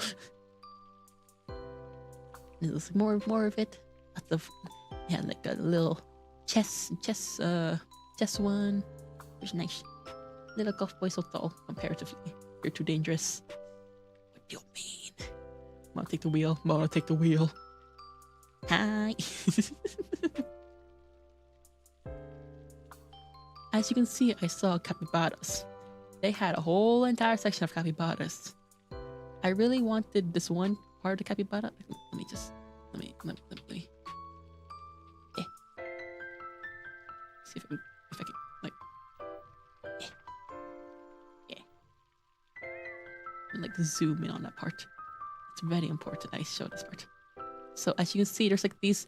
There's more of it. Lots of, yeah, like a little chess one. There's nice little golf boy, so tall comparatively. You're too dangerous. What do you mean? Wanna take the wheel? Wanna take the wheel? Hi. As you can see, I saw capybaras. They had a whole entire section of capybaras. I really wanted this one part of the capybara. Let me. Yeah. See if I can like. Yeah. Yeah. And like zoom in on that part. It's very important I show this part. So as you can see, there's like these,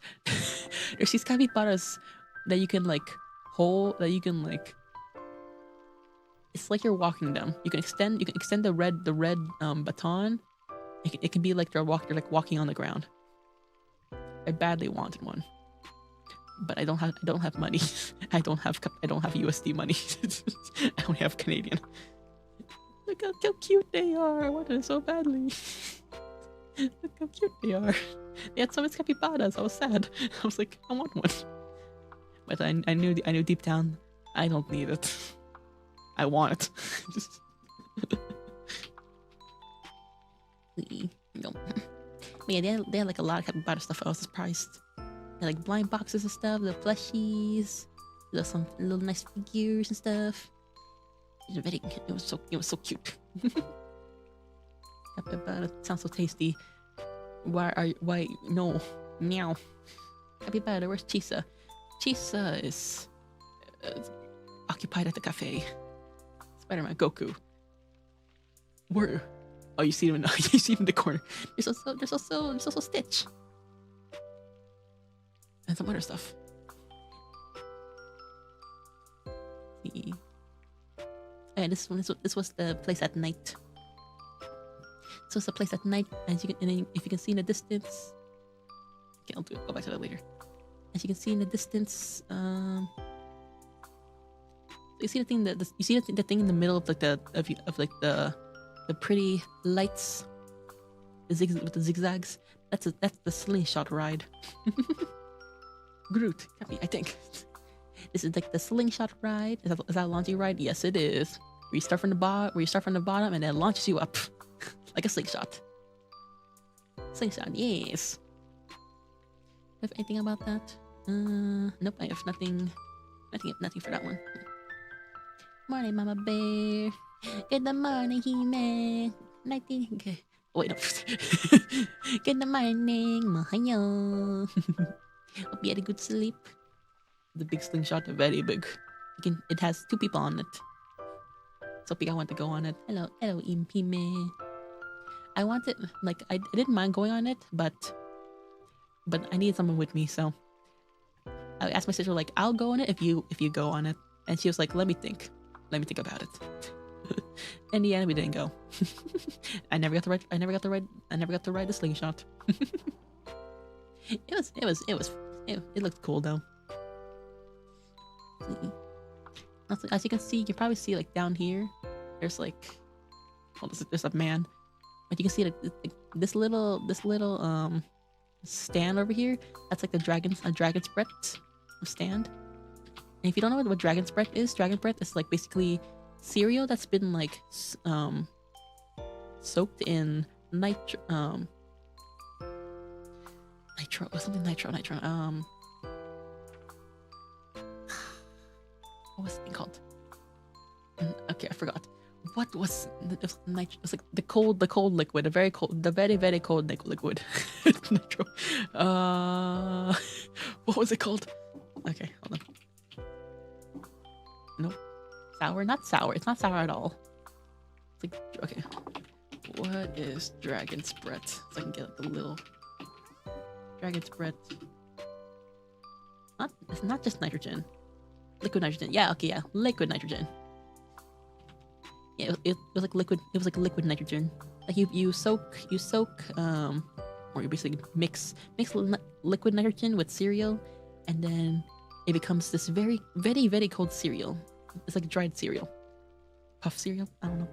there's these capybaras that you can like hold, that you can like. It's like you're walking them. You can extend the red baton. It can be like they're like walking on the ground. I badly wanted one, but I don't have money. I don't have USD money. I only have Canadian. Look how cute they are. I wanted it so badly. Look how cute they are. They had so many capybaras. I was sad. I was like, I want one, but I knew deep down I don't need it. I want it. Just no. But yeah, they had like a lot of capybara stuff. I was surprised. They had like blind boxes and stuff, the plushies, some little nice figures and stuff. It was so cute. Capybara sounds so tasty. Why no meow. Capybara, where's Chisa? Chisa is occupied at the cafe. Spider-Man, Goku. Where? Oh, you see him in the corner. There's also Stitch. And some other stuff. And this was the place at night. So it's the place at night, as you can, and if you can see in the distance. Okay, I'll go back to that later. As you can see in the distance, you see the thing the thing in the middle of like the pretty lights, with the zigzags. That's the slingshot ride. Groot, I think. This is like the slingshot ride. Is that a launching ride? Yes, it is. Where you start from the bottom and then it launches you up like a slingshot. Slingshot, yes. Do you have anything about that? Nope. I have nothing for that one. Morning, Mama Bear. Good morning, He-Man. Okay. Oh, wait, no. Good morning, Mahayo. Hope you had a good sleep. The big slingshot, very big. It has 2 people on it. So I want to go on it. Hello, Impime. I wanted, like, I didn't mind going on it, but I needed someone with me, so I asked my sister, like, I'll go on it if you go on it, and she was like, let me think about it. In the end, we didn't go. I never got to ride the slingshot. It looked cool though. As you can see, you can probably see like down here, there's like, well, there's a man, but you can see like this little stand over here. That's like a dragon's breath stand. And if you don't know what dragon's breath is like basically cereal that's been like soaked in nitro. What was the thing called? Okay, I forgot. What was nitro? It was like the cold liquid, the very cold liquid. Nitro. What was it called? Okay, hold on. Nope. Sour? Not sour. It's not sour at all. It's like, okay. What is dragon's breath? So I can get the little dragon's breath. It's not just nitrogen. Liquid nitrogen. Yeah, okay, yeah. Liquid nitrogen. Yeah, it was like liquid. It was like liquid nitrogen. Like you soak or you basically mix liquid nitrogen with cereal, and then it becomes this very very cold cereal. It's like dried cereal, puff cereal. I don't know.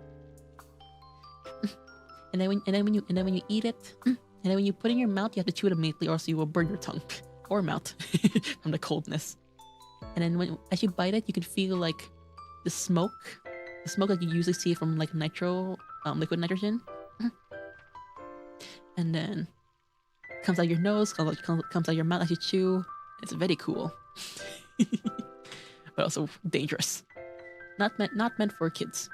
and then when you eat it, and then when you put it in your mouth, you have to chew it immediately, or else you will burn your tongue or mouth from the coldness. And then as you bite it, you can feel like the smoke like you usually see from like liquid nitrogen. And then comes out your nose, comes out your mouth as you chew. It's very cool, but also dangerous. Not meant for kids.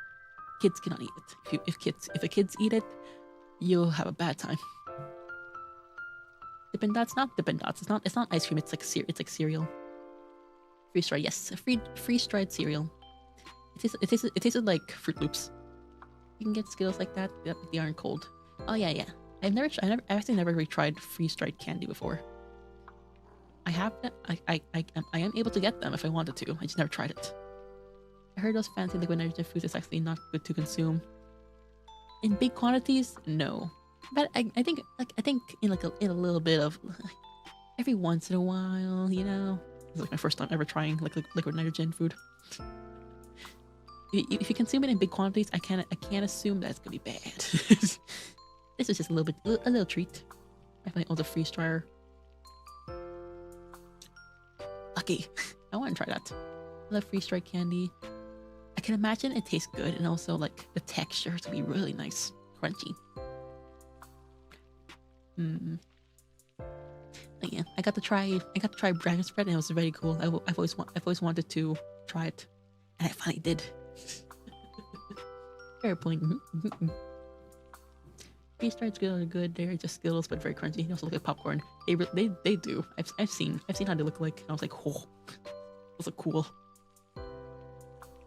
Kids cannot eat it. If the kids eat it, you'll have a bad time. Dippin' Dots, not Dippin' Dots. It's not ice cream. It's like cereal. Freeze dried, yes, freeze dried cereal. It tasted like Fruit Loops. You can get Skittles like that. Yep, they aren't cold. Oh yeah. I've actually never really tried freeze dried candy before. I am able to get them if I wanted to. I just never tried it. I heard those fancy liquid nitrogen foods is actually not good to consume in big quantities. No, but I think in a little bit of every once in a while, you know. It's like my first time ever trying like liquid nitrogen food. If you consume it in big quantities, I can't assume that it's gonna be bad. This is just a little treat. I have my own freeze dryer. Okay, I want to try that. I love freeze dried candy. I can imagine it tastes good, and also like the texture to be really nice, crunchy. But yeah, I got to try dragon spread, and it was very cool. I've always wanted to try it, and I finally did. Fair point. Freeze dried Skittles are good. They're just Skittles, but very crunchy. They also look like popcorn. They do. I've seen how they look like. And I was like, oh, those are cool.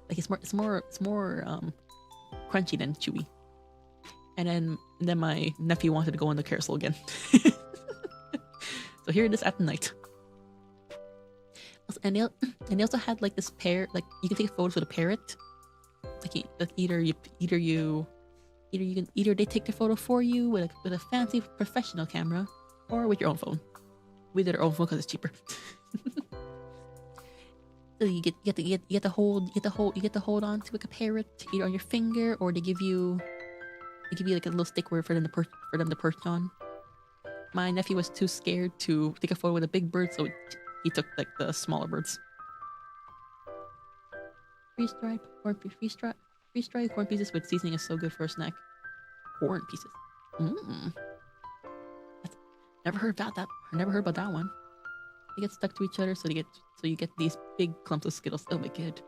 Like it's more crunchy than chewy. And then my nephew wanted to go on the carousel again. So here it is at night. And they also had like this pair, like you can take photos with a parrot. Like either they take the photo for you with a fancy professional camera, or with your own phone. With their own phone because it's cheaper. So you get to hold on to like a parrot either on your finger, or they give you like a little stick for them to perch on. My nephew was too scared to take a photo with a big bird, so he took like the smaller birds. Freeze-dried corn pieces with seasoning is so good for a snack. Corn pieces. Never heard about that. Never heard about that one. They get stuck to each other, so you get these big clumps of Skittles. Oh my god.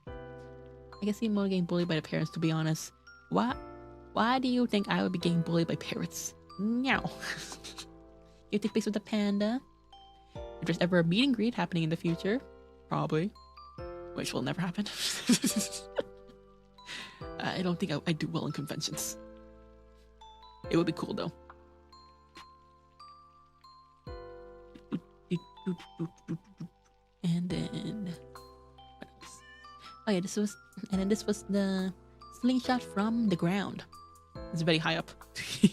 I can see Mona getting bullied by the parents, to be honest. Why do you think I would be getting bullied by parrots? Meow. You take place with the panda. If there's ever a meet and greet happening in the future, probably. Which will never happen. I don't think I do well in conventions. It would be cool though. And then what else? Oh yeah, this was the slingshot from the ground. It's very high up. You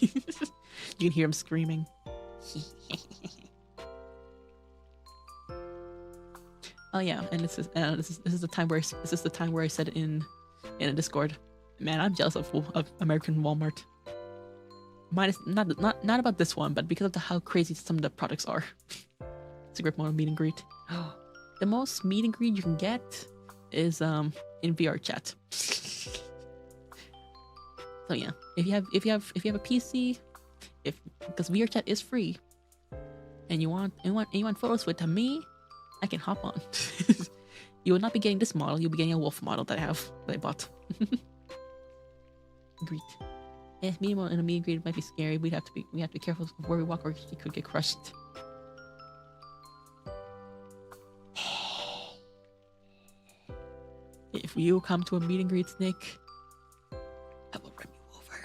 can hear him screaming. Oh yeah, and this is the time where I said it in a Discord. Man, I'm jealous of American Walmart. Mine is not about this one, but because of how crazy some of the products are. It's a great meet and greet. The most meet and greet you can get is in VR chat. So yeah, if you have a PC, because VR chat is free, and you want photos with me, I can hop on. You will not be getting this model. You'll be getting a wolf model that I bought. Greet. Yeah, meeting in a meet and greet might be scary. We have to be careful of where we walk, or she could get crushed. If you come to a meet and greet, Snake, I will run you over.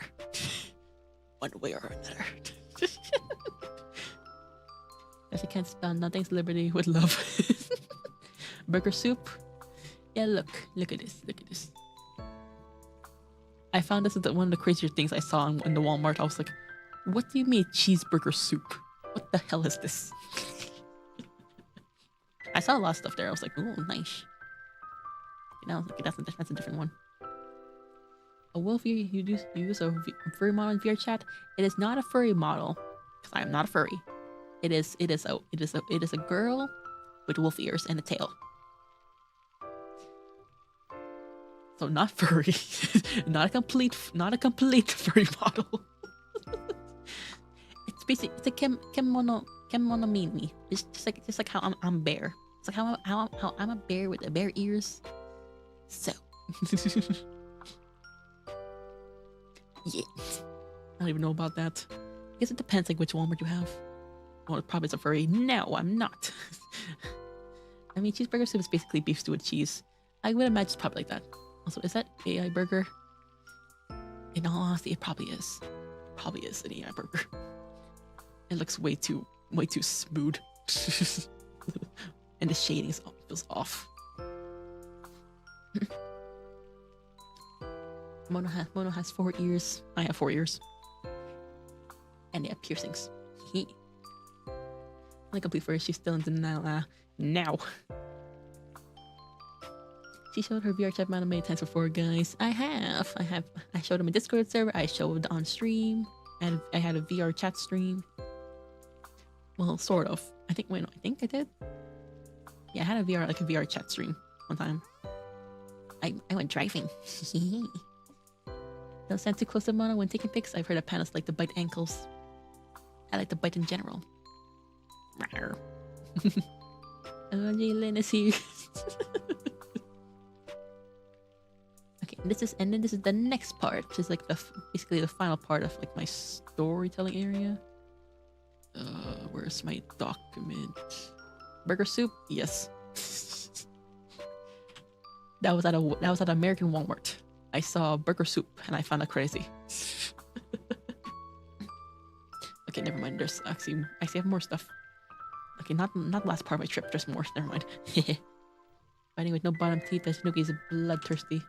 One way or another. Because you can't spell nothing's liberty with love. Burger soup. Yeah, look at this. Look at this. I found this is one of the crazier things I saw in the Walmart. I was like, what do you mean cheeseburger soup? What the hell is this? I saw a lot of stuff there. I was like, oh, nice. You know, like, that's a different one. A wolf, you use a furry model in VR chat. It is not a furry model, because I am not a furry. It is a girl with wolf ears and a tail. So not furry, not a complete furry model. It's basically it's a kemono mimi. It's just like how I'm bear. It's like how I'm a bear with the bear ears. So yeah, I don't even know about that. I guess it depends like which Walmart you have. Well, it probably is a furry. No, I'm not. I mean, cheeseburger soup is basically beef stew with cheese. I would imagine it's probably like that. Also, is that AI burger? In all honesty, it probably is. It probably is an AI burger. It looks way too smooth. And the shading feels off. Mouno has 4 ears. I have 4 ears. And they have piercings. Only complete for she's still in denial now. She showed her VR chat model many times before, guys. I showed them in Discord server. I showed on stream. And I had a VR chat stream. Well, sort of. I think I did. Yeah, I had a VR chat stream one time. I went driving. Don't stand too close to Mouno when taking pics. I've heard that pandas like to bite ankles. I like to bite in general. Oh, Jalen is here. Okay, and then this is the next part, which is like basically the final part of like my storytelling area. Where's my document? Burger soup? Yes. That was at American Walmart. I saw burger soup and I found it crazy. Okay, never mind. There's actually I have more stuff. Okay, not the last part of my trip. There's more. Never mind. Fighting with no bottom teeth. That Snooki is bloodthirsty.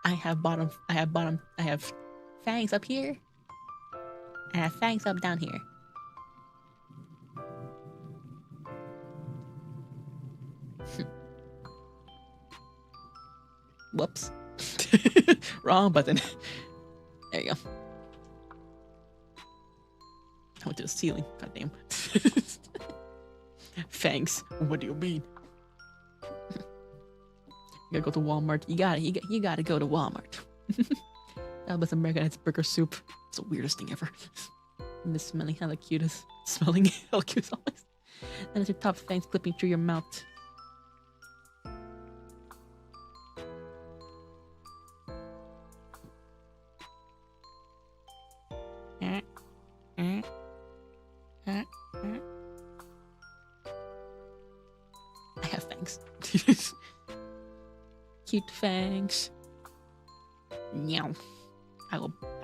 I have fangs up here. And I have fangs up down here. Whoops. Wrong button. There you go. I went to the ceiling. Goddamn. Fangs. What do you mean? You gotta go to Walmart. You gotta go to Walmart. That was American burger soup. It's the weirdest thing ever. And it's smelling hella cute. Smelling hella cute always. And it's your top fangs clipping through your mouth. I have fangs. Cute fangs. Meow. I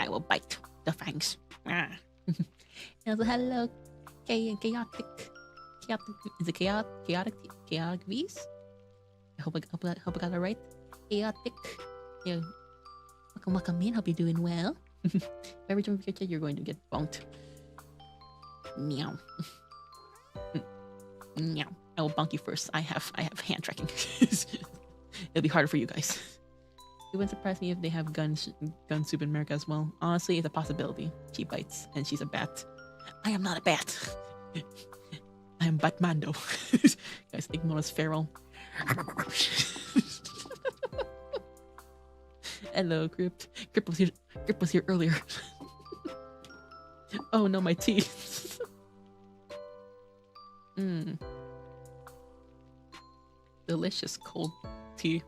will bite the fangs. And also, hello, chaotic. Is it chaotic V's? I hope I got it right. Chaotic. Yeah. Welcome in. Hope you're doing well. Every time you you're going to get bonked. Meow. Meow. I will bonk you first. I have hand tracking. It'll be harder for you guys. It wouldn't surprise me if they have gun soup in America as well. Honestly, it's a possibility. She bites, and she's a bat. I am not a bat. I am Batmando. Guys, think Mouno's feral. Hello, Crypt. Crypt was here earlier. Oh no, my teeth. Delicious cold tea.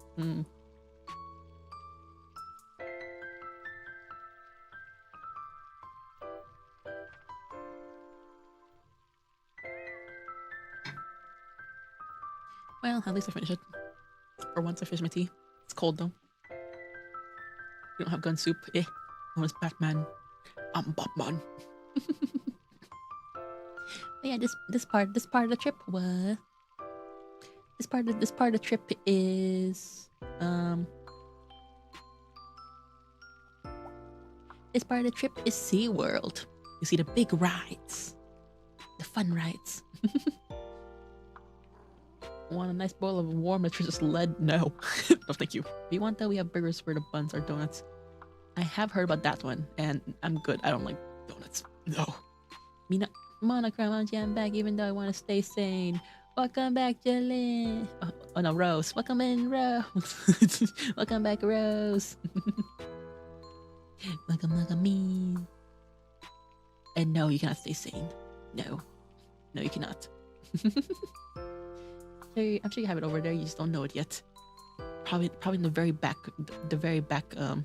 Well, at least I finished it. For once I finished my tea. It's cold though. You don't have gun soup. Known as Batman. I'm Batman. But yeah, this part of the trip was this part of the trip is this part of the trip is SeaWorld. You see the big rides, the fun rides. Want a nice bowl of warm nutritious lead? No. No, thank you. If you want that, we have burgers where the buns are donuts. I have heard about that one, and I'm good. I don't like donuts. No. Mouno Krome, I'm back, even though I want to stay sane. Welcome back, Jalen. Oh no, Rose. Welcome in, Rose. Welcome back, Rose. Welcome me. And no, you cannot stay sane. No. No, you cannot. I'm sure you have it over there. You just don't know it yet. Probably in the very back. The very back of.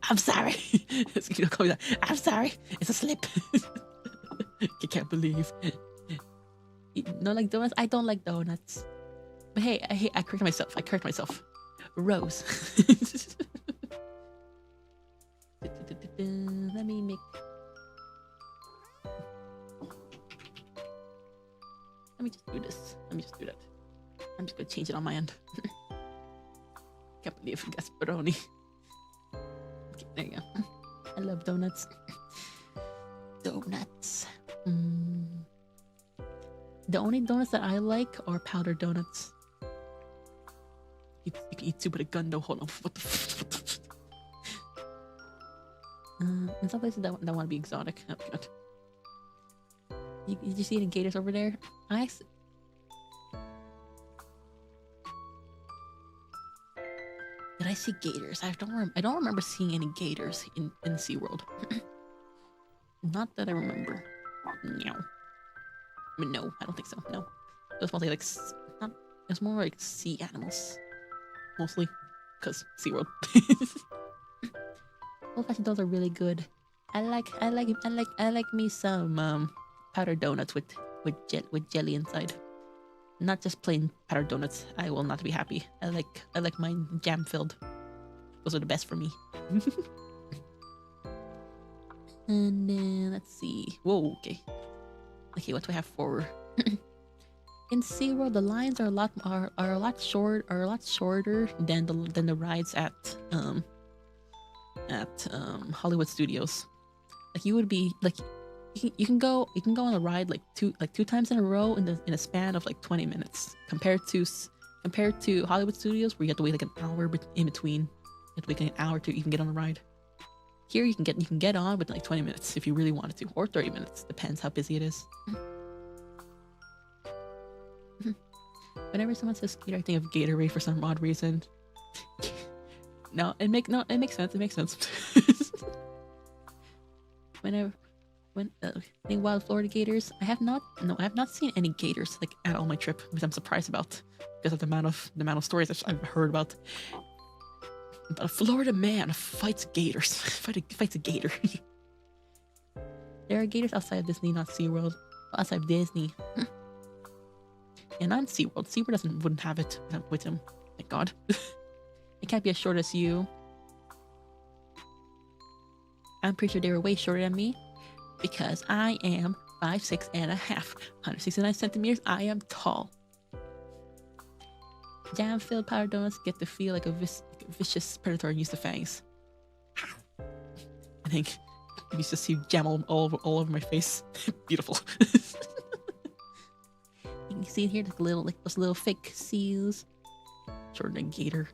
I'm sorry. I'm sorry. It's a slip. I can't believe. No, like donuts. I don't like donuts. But hey, I correct myself. Rose. Let me make. Let me just do this. Let me just do that. I'm just gonna change it on my end. Can't believe Gasparoni. Okay, there you go. I love donuts. Donuts. The only donuts that I like are powdered donuts. You can eat soup with a gun though. Hold on. What the in some places that want to be exotic. Oh my god. Did you see any gators over there? Did I see gators? I don't remember seeing any gators in SeaWorld. Not that I remember. No. I mean, no, I don't think so. No. It was mostly like it was more like sea animals. Mostly. Because SeaWorld. Old-fashioned dolls are really good. I like me some powdered donuts with jelly inside. Not just plain powdered donuts. I will not be happy. I like mine jam filled. Those are the best for me. And then let's see. Whoa, okay. Okay, what do I have for? In SeaWorld, the lines are a lot shorter than the rides at Hollywood Studios. Like you would be like you can go on a ride like two times in a row in a span of like 20 minutes compared to Hollywood Studios where you have to wait like an hour in between. You have to wait like an hour to even get on a ride. Here you can get on within like 20 minutes if you really wanted to, or 30 minutes, depends how busy it is. Whenever someone says skater, I think of Gatorade for some odd reason. It makes sense. It makes sense. Any wild Florida gators? I have not seen any gators like at all my trip, which I'm surprised about because of the amount of stories that I've heard about. But a Florida man fights gators. fights a gator. There are gators outside of Disney, not SeaWorld. Outside of Disney. And not SeaWorld. SeaWorld wouldn't have it with him. Thank God. It can't be as short as you. I'm pretty sure they were way shorter than me. Because I am 5'6" and a half. 169 centimeters. I am tall. Jam-filled powdered donuts get to feel like a vicious predator and use the fangs. I think you used to see jam all over my face. Beautiful. You can see in here those little fake seals. Shorter than gator.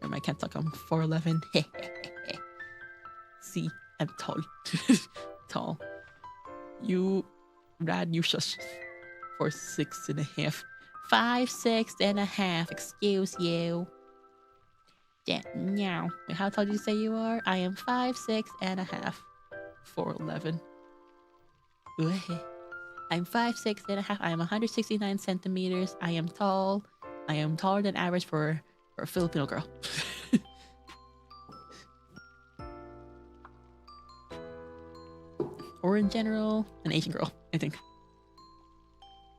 I can't talk. I'm 4'11". See, I'm tall. Tall. You shush. 4'6" and a half. 5'6" and a half. Excuse you. Yeah, meow. How tall did you say you are? I am 5'6" and a half. 4'11". I'm 5'6" and a half. I am 169 centimeters. I am tall. I am taller than average for a Filipino girl. Or in general, an Asian girl, I think.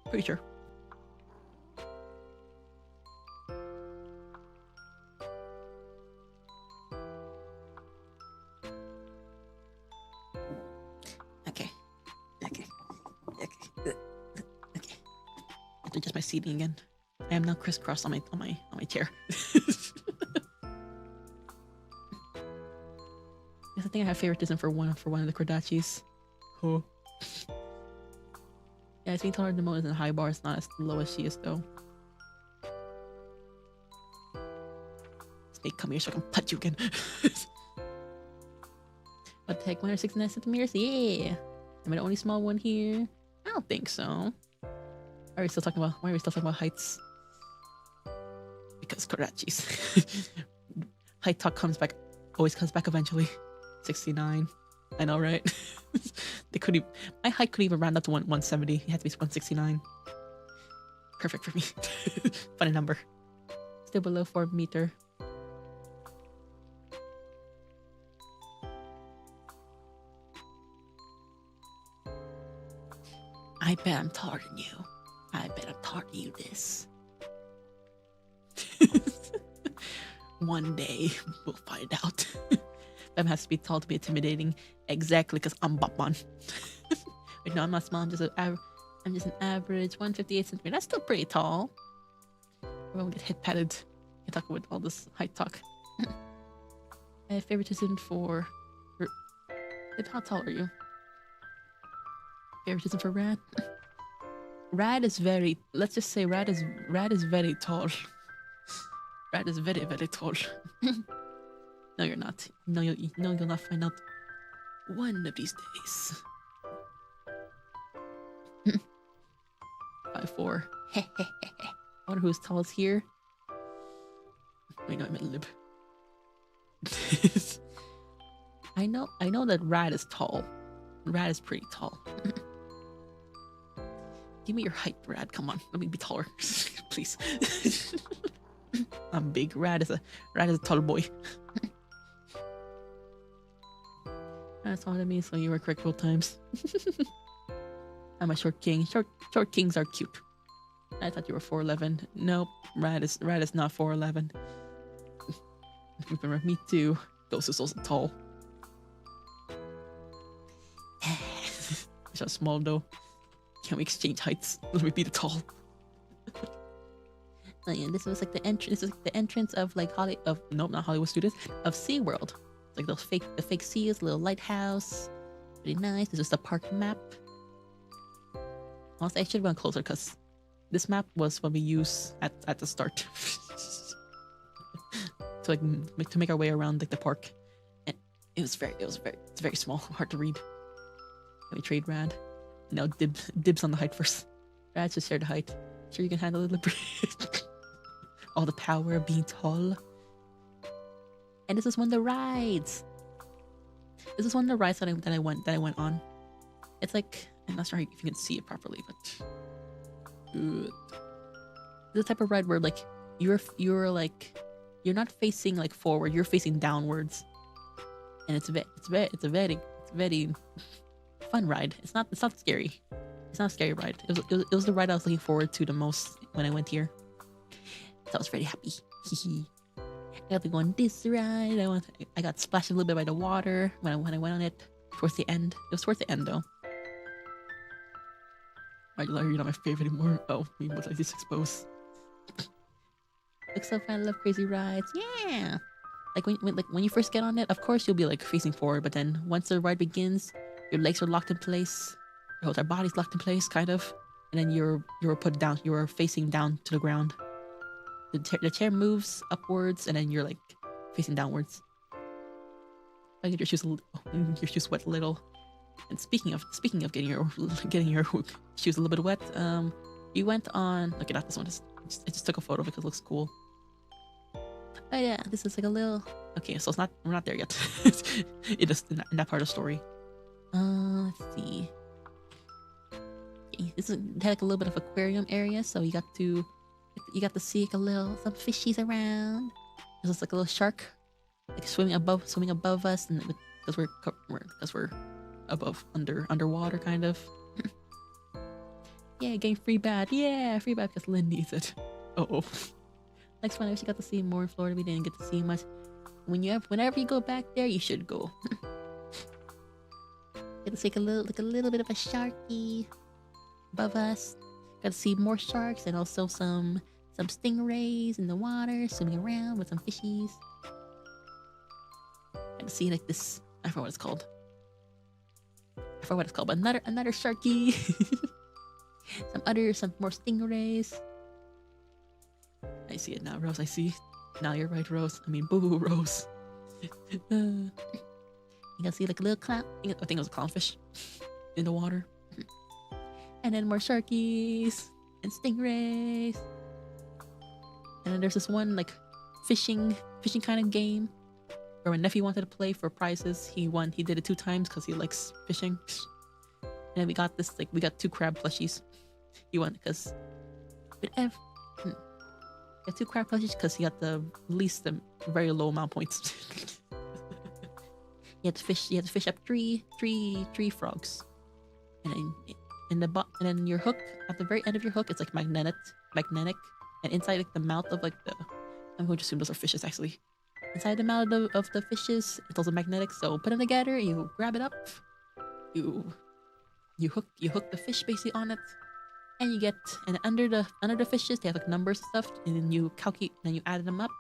Pretty sure. adjust my seating again. I am now crisscrossed on my chair. I think I have favoritism for one of the Kardachis. Oh. Yeah, I think taller than Mo is in high bar. It's not as low as she is though. Snake, come here so I can punch you again. What the heck? 169 centimeters? Yeah. Am I the only small one here? I don't think so. Why are we still talking about heights? Because Karachis. Height talk always comes back eventually. 69. I know, right? My height could even round up to 170. It had to be 169. Perfect for me. Funny number. Still below 4 meter. I bet I'm taller than you. I bet I'm taught you this. One day we'll find out. Them has to be tall to be intimidating. Exactly, because I'm Batman. Wait, no, I'm not small. I'm just an average 158 centimeters. That's still pretty tall. I won't get hit patted. I talk with all this height talk. I have favoritism for. How tall are you? Favoritism for Rad. Rad is very. Let's just say Rad is very tall. Rad is very, very tall. No, you're not. No, you'll not find out one of these days. 5'4". I wonder who's tall is here. Wait, no, I meant lib. I know that Rad is tall. Rad is pretty tall. Give me your height, Rad. Come on, let me be taller, please. I'm big. Rad is a tall boy. That's all that means. So you were correct both times. I'm a short king. Short kings are cute. I thought you were 4'11". Nope, Rad is not 4'11". Me too. Ghost is also tall. Just small though. Can we exchange heights? Let me be the tall. Oh yeah, this was like the entrance. This is like the entrance of like not Hollywood Studios, of SeaWorld. It's like those the fake seas, little lighthouse. Pretty nice. This is the park map. Honestly, I should have gone closer because this map was what we use at the start. to make our way around like the park. And it's very small, hard to read. Let me trade Rad. Now dibs on the height first. Rad just share the height. Sure you can handle it, all the power of being tall. And this is one of the rides. This is one of the rides that I went on. It's like, I'm not sure if you can see it properly, but this is the type of ride where like you're not facing like forward, you're facing downwards. And it's a very fun ride. It's not scary. It's not a scary ride. It was the ride I was looking forward to the most when I went here. So I was very happy. I got to go on this ride. I got splashed a little bit by the water when I went on it towards the end. It was towards the end though. Alright, you're not my favorite anymore. Oh, we both like this exposed. Looks so fun. I love crazy rides. Yeah. Like when you first get on it, of course you'll be like facing forward, but then once the ride begins, your legs are locked in place. Your whole body's locked in place, kind of, and then you're put down. You're facing down to the ground. The chair moves upwards, and then you're like facing downwards. I get your shoes wet a little. And speaking of getting your shoes a little bit wet, you went on. Okay, not this one. I just took a photo because it looks cool. Oh yeah, this is like a little. Okay, so we're not there yet. It is in that part of the story. Let's see. Okay, this had like a little bit of aquarium area, so you got to see like some fishies around. There's like a little shark, like swimming above us, and because we're underwater kind of. Yeah, getting free bath. Yeah, free bath because Lynn needs it. Oh. Next one, I wish you got to see more in Florida. We didn't get to see much. Whenever you go back there, you should go. It's like a little bit of a sharky above us. Got to see more sharks and also some stingrays in the water swimming around with some fishies. Got to see like this. I forgot what it's called. But another sharky. some more stingrays. I see it now, Rose. I see. Now you're right, Rose. I mean, boo, Rose. You can see like a little clown. I think it was a clownfish in the water. And then more sharkies and stingrays. And then there's this one like fishing kind of game where my nephew wanted to play for prizes. He won. He did it 2 times because he likes fishing. And then we got 2 crab plushies. He won because got 2 crab plushies because he got the very low amount of points. You had to fish up three frogs, and then your hook at the very end of your hook, it's like magnetic, and inside like the mouth of like I'm going to assume those are fishes actually. Inside the mouth of the fishes, it's also magnetic. So put them together, you grab it up, you hook the fish basically on it, and you get under the fishes they have like numbers and stuff, and then you calculate, then you add them up,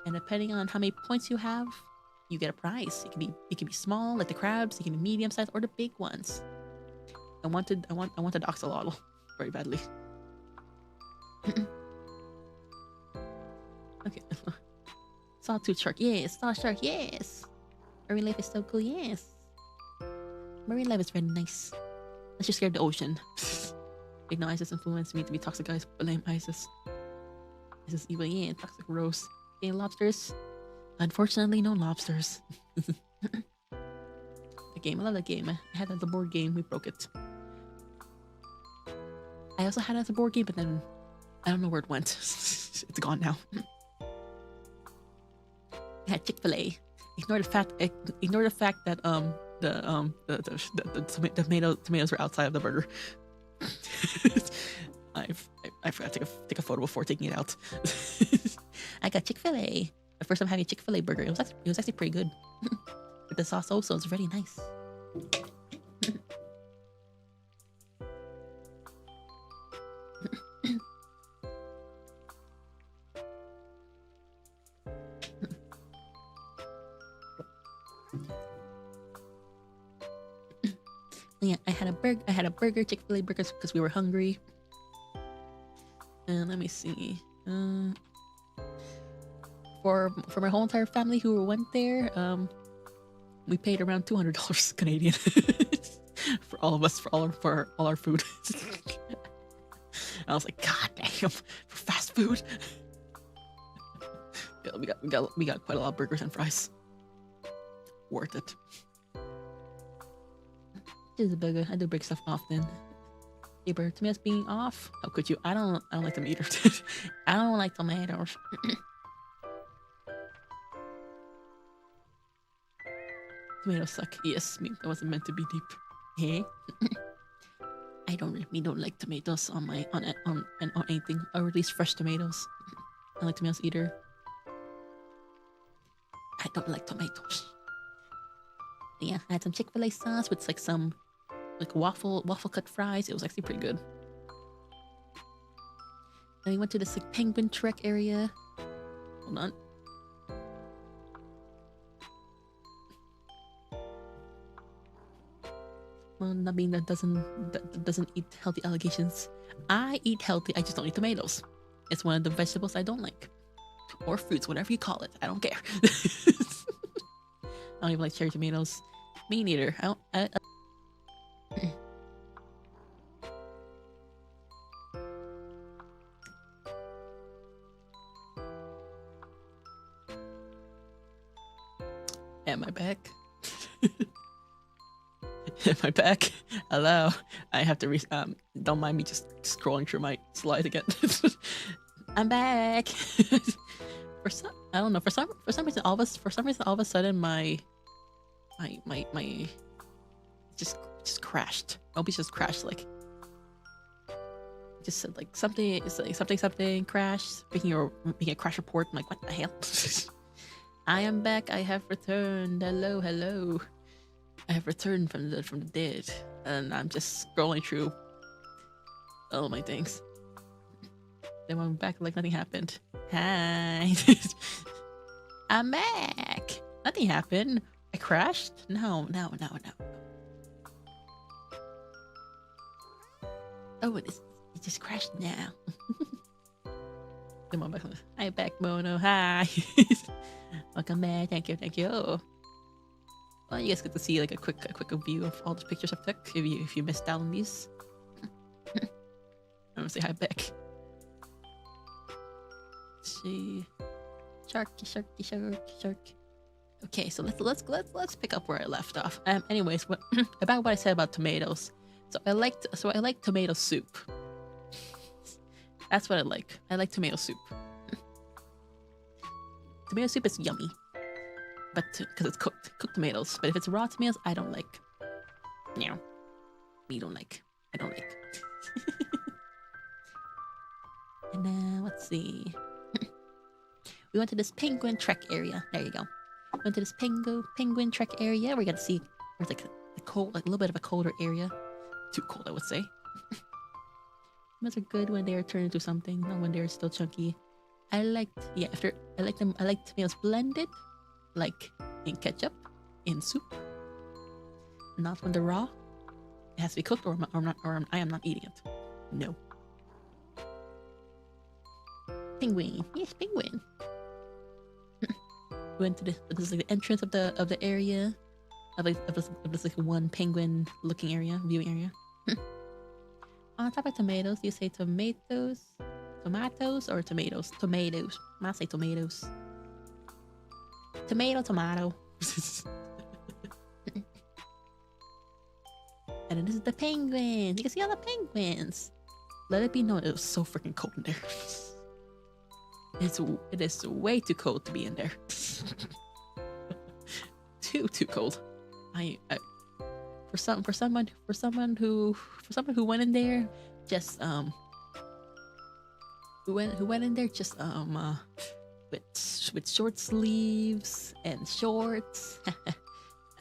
and depending on how many points you have, you get a prize. It can be small like the crabs, it can be medium sized or the big ones. I wanted the axolotl very badly. Okay. Sawtooth shark, yes. Saw shark, yes. Marine life is so cool, yes. Marine life is very nice. Let's just scared the ocean. Big no, ISIS influenced me to be toxic guys. Blame ISIS. ISIS evil, yeah. Toxic Rose. Okay, lobsters. Unfortunately, no lobsters. The game, I love that game. I had that as a board game. We broke it. I also had it as a board game, but then I don't know where it went. It's gone now. I had Chick-fil-A. Ignore the fact that the tomatoes were outside of the burger. I forgot to take a photo before taking it out. I got Chick-fil-A. The first time having a Chick-fil-A burger. It was actually pretty good. With the sauce also, it's really nice. Yeah, I had a burger, Chick-fil-A burgers because we were hungry. And let me see. For my whole entire family who went there, we paid around $200 Canadian for all of us for all our food. I was like, God damn, for fast food. Yeah, we got quite a lot of burgers and fries. Worth it. This is a burger. I do break stuff often. Paper tomatoes being off. How could you? I don't like tomatoes. I don't like tomatoes. Tomatoes suck. Yes, that wasn't meant to be deep. Hey. I don't like tomatoes on anything, or at least fresh tomatoes. I like tomatoes either. I don't like tomatoes. Yeah, I had some Chick-fil-A sauce with like some waffle cut fries. It was actually pretty good. Then we went to this like penguin trek area. Hold on. Well, not being that doesn't eat healthy allegations. I eat healthy. I just don't eat tomatoes. It's one of the vegetables I don't like, or fruits, whatever you call it. I don't care. I don't even like cherry tomatoes. Me neither. Am I back? Am I back? Hello. I have to don't mind me just scrolling through my slides again. I'm back. For some reason all of a sudden my just crashed. Nobody just crashed, like just said like something. It's like something crashed, making a crash report. I'm like, what the hell? I am back. I have returned. Hello. I have returned from the dead, and I'm just scrolling through Oh my things. Then I'm back like nothing happened. Hi. I'm back. Nothing happened. I crashed? No. Oh, it just crashed now. Come on back. Hi back, Mouno. Hi. Welcome back. Thank you. Well, you guys get to see like a quick view of all the pictures I took if you missed out on these. I'm gonna say hi back. Let's see. Shark. Okay, so let's pick up where I left off. Anyways, about what I said about tomatoes. So I like tomato soup. That's what I like. I like tomato soup. Tomato soup is yummy, but because it's cooked tomatoes. But if it's raw tomatoes, I don't like. No, we don't like. I don't like. And let's see. We went to this penguin trek area. There you go. Went to this penguin trek area. We got to see there's like a little bit of a colder area. Too cold, I would say. Those are good when they are turned into something, not when they're still chunky. I like tomatoes blended, like in ketchup, in soup. Not when they're raw. It has to be cooked, or I am not eating it. No. Penguin, yes, penguin. We went to this is like the entrance of the area, of this like one penguin looking area, viewing area. On top of tomatoes, you say tomatoes, or tomatoes? Tomatoes. I might say tomatoes. Tomato. And then this is the penguins. You can see all the penguins. Let it be known, it was so freaking cold in there. It is way too cold to be in there. too cold. For someone who went in there just with short sleeves and shorts.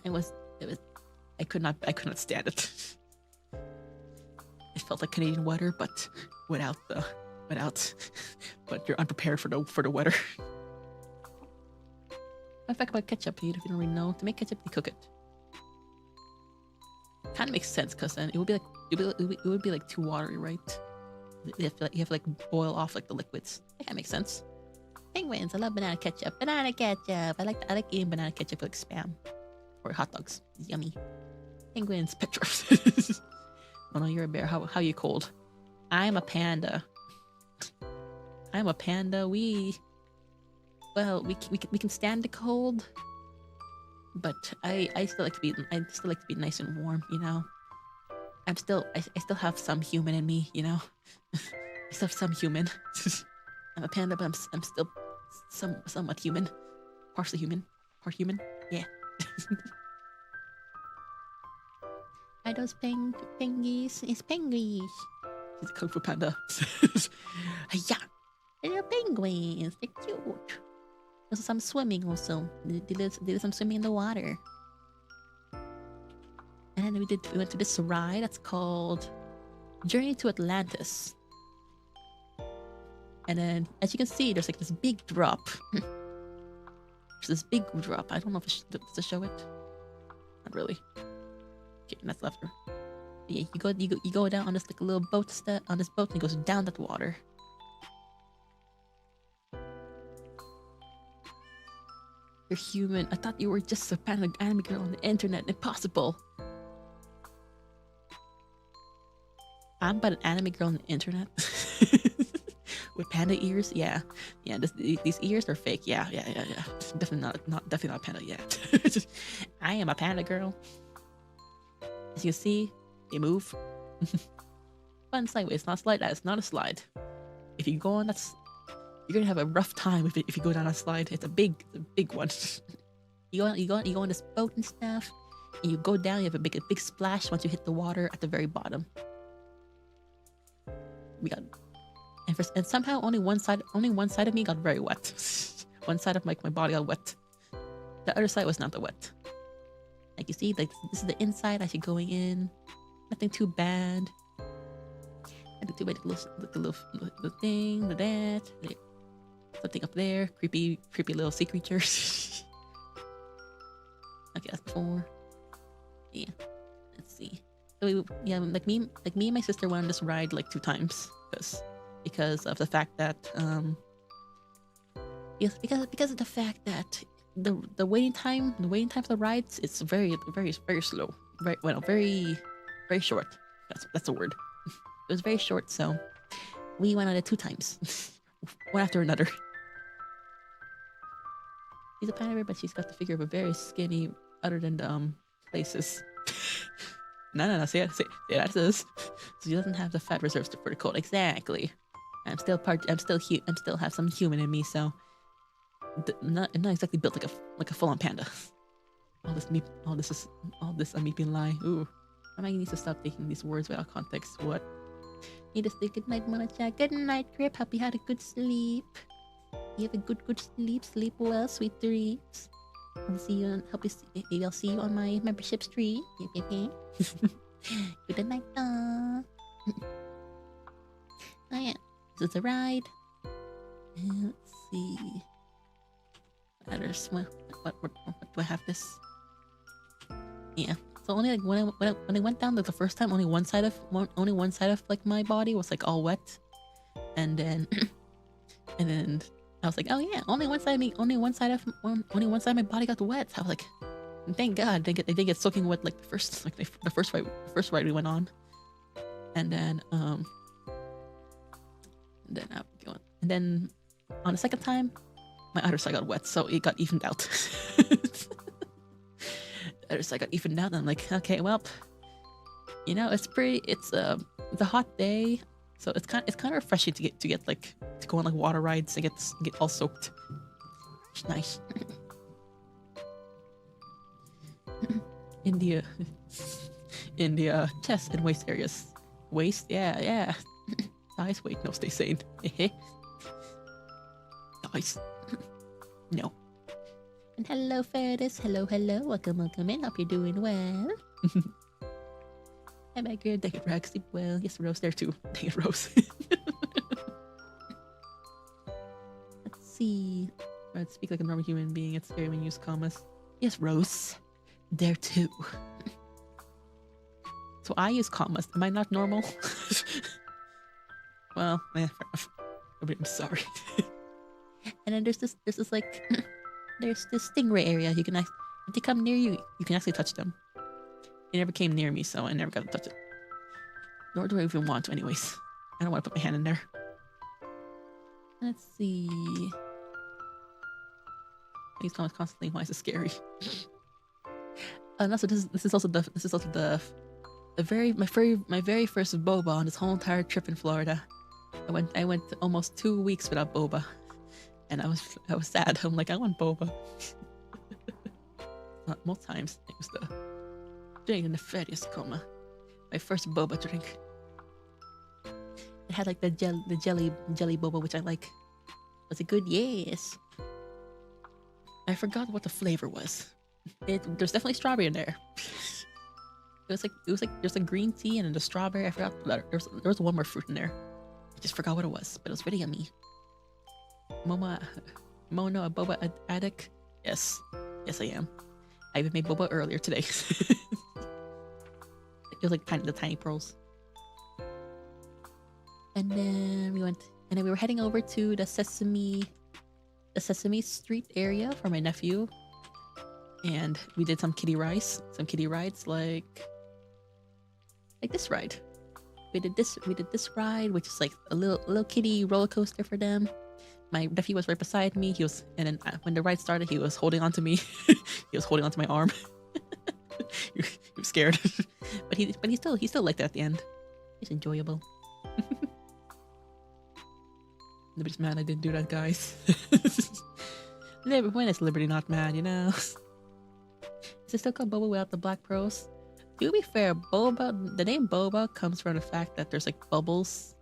I could not stand it. It felt like Canadian weather, but but you're unprepared for the weather. Fun fact about ketchup, if you don't really know, to make ketchup you cook it. Kind of makes sense because then it would be like too watery, right? You have to like boil off like the liquids. That makes sense. Penguins, I love banana ketchup. Banana ketchup. I like eating banana ketchup like spam or hot dogs. It's yummy. Penguins, pictures. Oh no, you're a bear. How you cold? I'm a panda. We can stand the cold, but I still like to be nice and warm, you know. I still have some human in me, you know. I still have some human. I'm a panda, but I'm still somewhat human, partially human, part human. Yeah. Are those pengies? It's penguins. He's a kung fu panda. Yeah. They're penguins. They're cute. There's some swimming also. They did some swimming in the water. And then we went to this ride that's called Journey to Atlantis. And then, as you can see, there's like this big drop. There's this big drop. I don't know if it's to show it. Not really. Okay, that's left. Yeah, you go down on this like a little boat on this boat, and it goes down that water. You're human. I thought you were just a panda anime girl on the internet. Impossible. I'm but an anime girl on the internet. With panda ears. Yeah. These ears are fake. Yeah. Definitely not panda. Yeah. I am a panda girl. As you can see, they move. Fun sideways. It's not a slide. That is not a slide. If you go on, you're gonna have a rough time if you go down a slide. It's a big one. You go on this boat and stuff, and you go down. You have a big splash once you hit the water at the very bottom. And somehow only one side of me got very wet. One side of my body got wet. The other side was not that wet. Like you see, like this is the inside as you're going in. Nothing too bad. And the two little thing, the that, something up there, creepy little sea creature. Okay, that's before. Yeah, let's see. So like me and my sister went on this ride like 2 times because of the fact that yes, because of the fact that the waiting time for the rides is very slow, very short. That's the word. It was very short, so we went on it 2 times, one after another. She's a panda bear, but she's got the figure of a very skinny, other than the places. No. See, that's this. So she doesn't have the fat reserves for the coat. Exactly. I'm still have some human in me, so I'm not exactly built like a full-on panda. All this I'm me being lie. Ooh, I might need to stop taking these words without context. What? Need to say good night, Monacha. Good night, Grip. Hope you had a good sleep. You have a good sleep. Sleep well, sweet dreams. I'll see you. Maybe I'll see you on my membership stream. Good night. Oh yeah, this is a ride. Let's see. What do I have this? Yeah. So only like when I went down like the first time, only one side of like my body was like all wet, and then I was like, oh yeah, only one side of my body got wet. So I was like, thank God, they get soaking wet like the first ride we went on, and then on the second time, my other side got wet, so it got evened out. The other side got evened out, and I'm like, okay, well, it's a hot day, so it's kind of refreshing to go on like water rides and get all soaked. It's nice. in the chest and waist areas. Waist, yeah. Size, wait, no, stay sane. Nice. No. And hello, Ferris. Hello. Welcome in. Hope you're doing well. Hi, my girl. Dang it, Rag. Sleep well. Yes, Rose there too. Dang it, Rose. Let's see. I'd speak like a normal human being. It's scary when you use commas. Yes, Rose. There too. So I use commas. Am I not normal? Well, fair enough. I'm sorry. And then there's this like there's this stingray area. You can if they come near you, you can actually touch them. They never came near me, so I never got to touch it. Nor do I even want to, anyways. I don't want to put my hand in there. Let's see. These comments constantly. Why is it scary? And also, this is also the my very first boba on this whole entire trip in Florida. I went almost 2 weeks without boba, and I was sad. I'm like, I want boba. Most times it was the drink in the ferias coma. My first boba drink. It had like the jelly boba, which I like. Was it good? Yes. I forgot what the flavor was. There's definitely strawberry in there. It was like there's a green tea and then the strawberry. I forgot. There was one more fruit in there. I just forgot what it was, but it was really yummy. Mouno, a boba addict? Yes, I am. I even made boba earlier today. It was like the tiny pearls. And then we were heading over to the Sesame Street area for my nephew, and we did some kiddie rides like this ride. We did this ride, which is like a little kiddie roller coaster for them. My nephew was right beside me. And then when the ride started, he was holding on to me. He was holding onto my arm. He was scared, but he still liked it at the end. It's enjoyable. Nobody's mad I didn't do that, guys. When is Liberty not mad, you know? Is it still called boba without the black pearls? To be fair, the name boba comes from the fact that there's like bubbles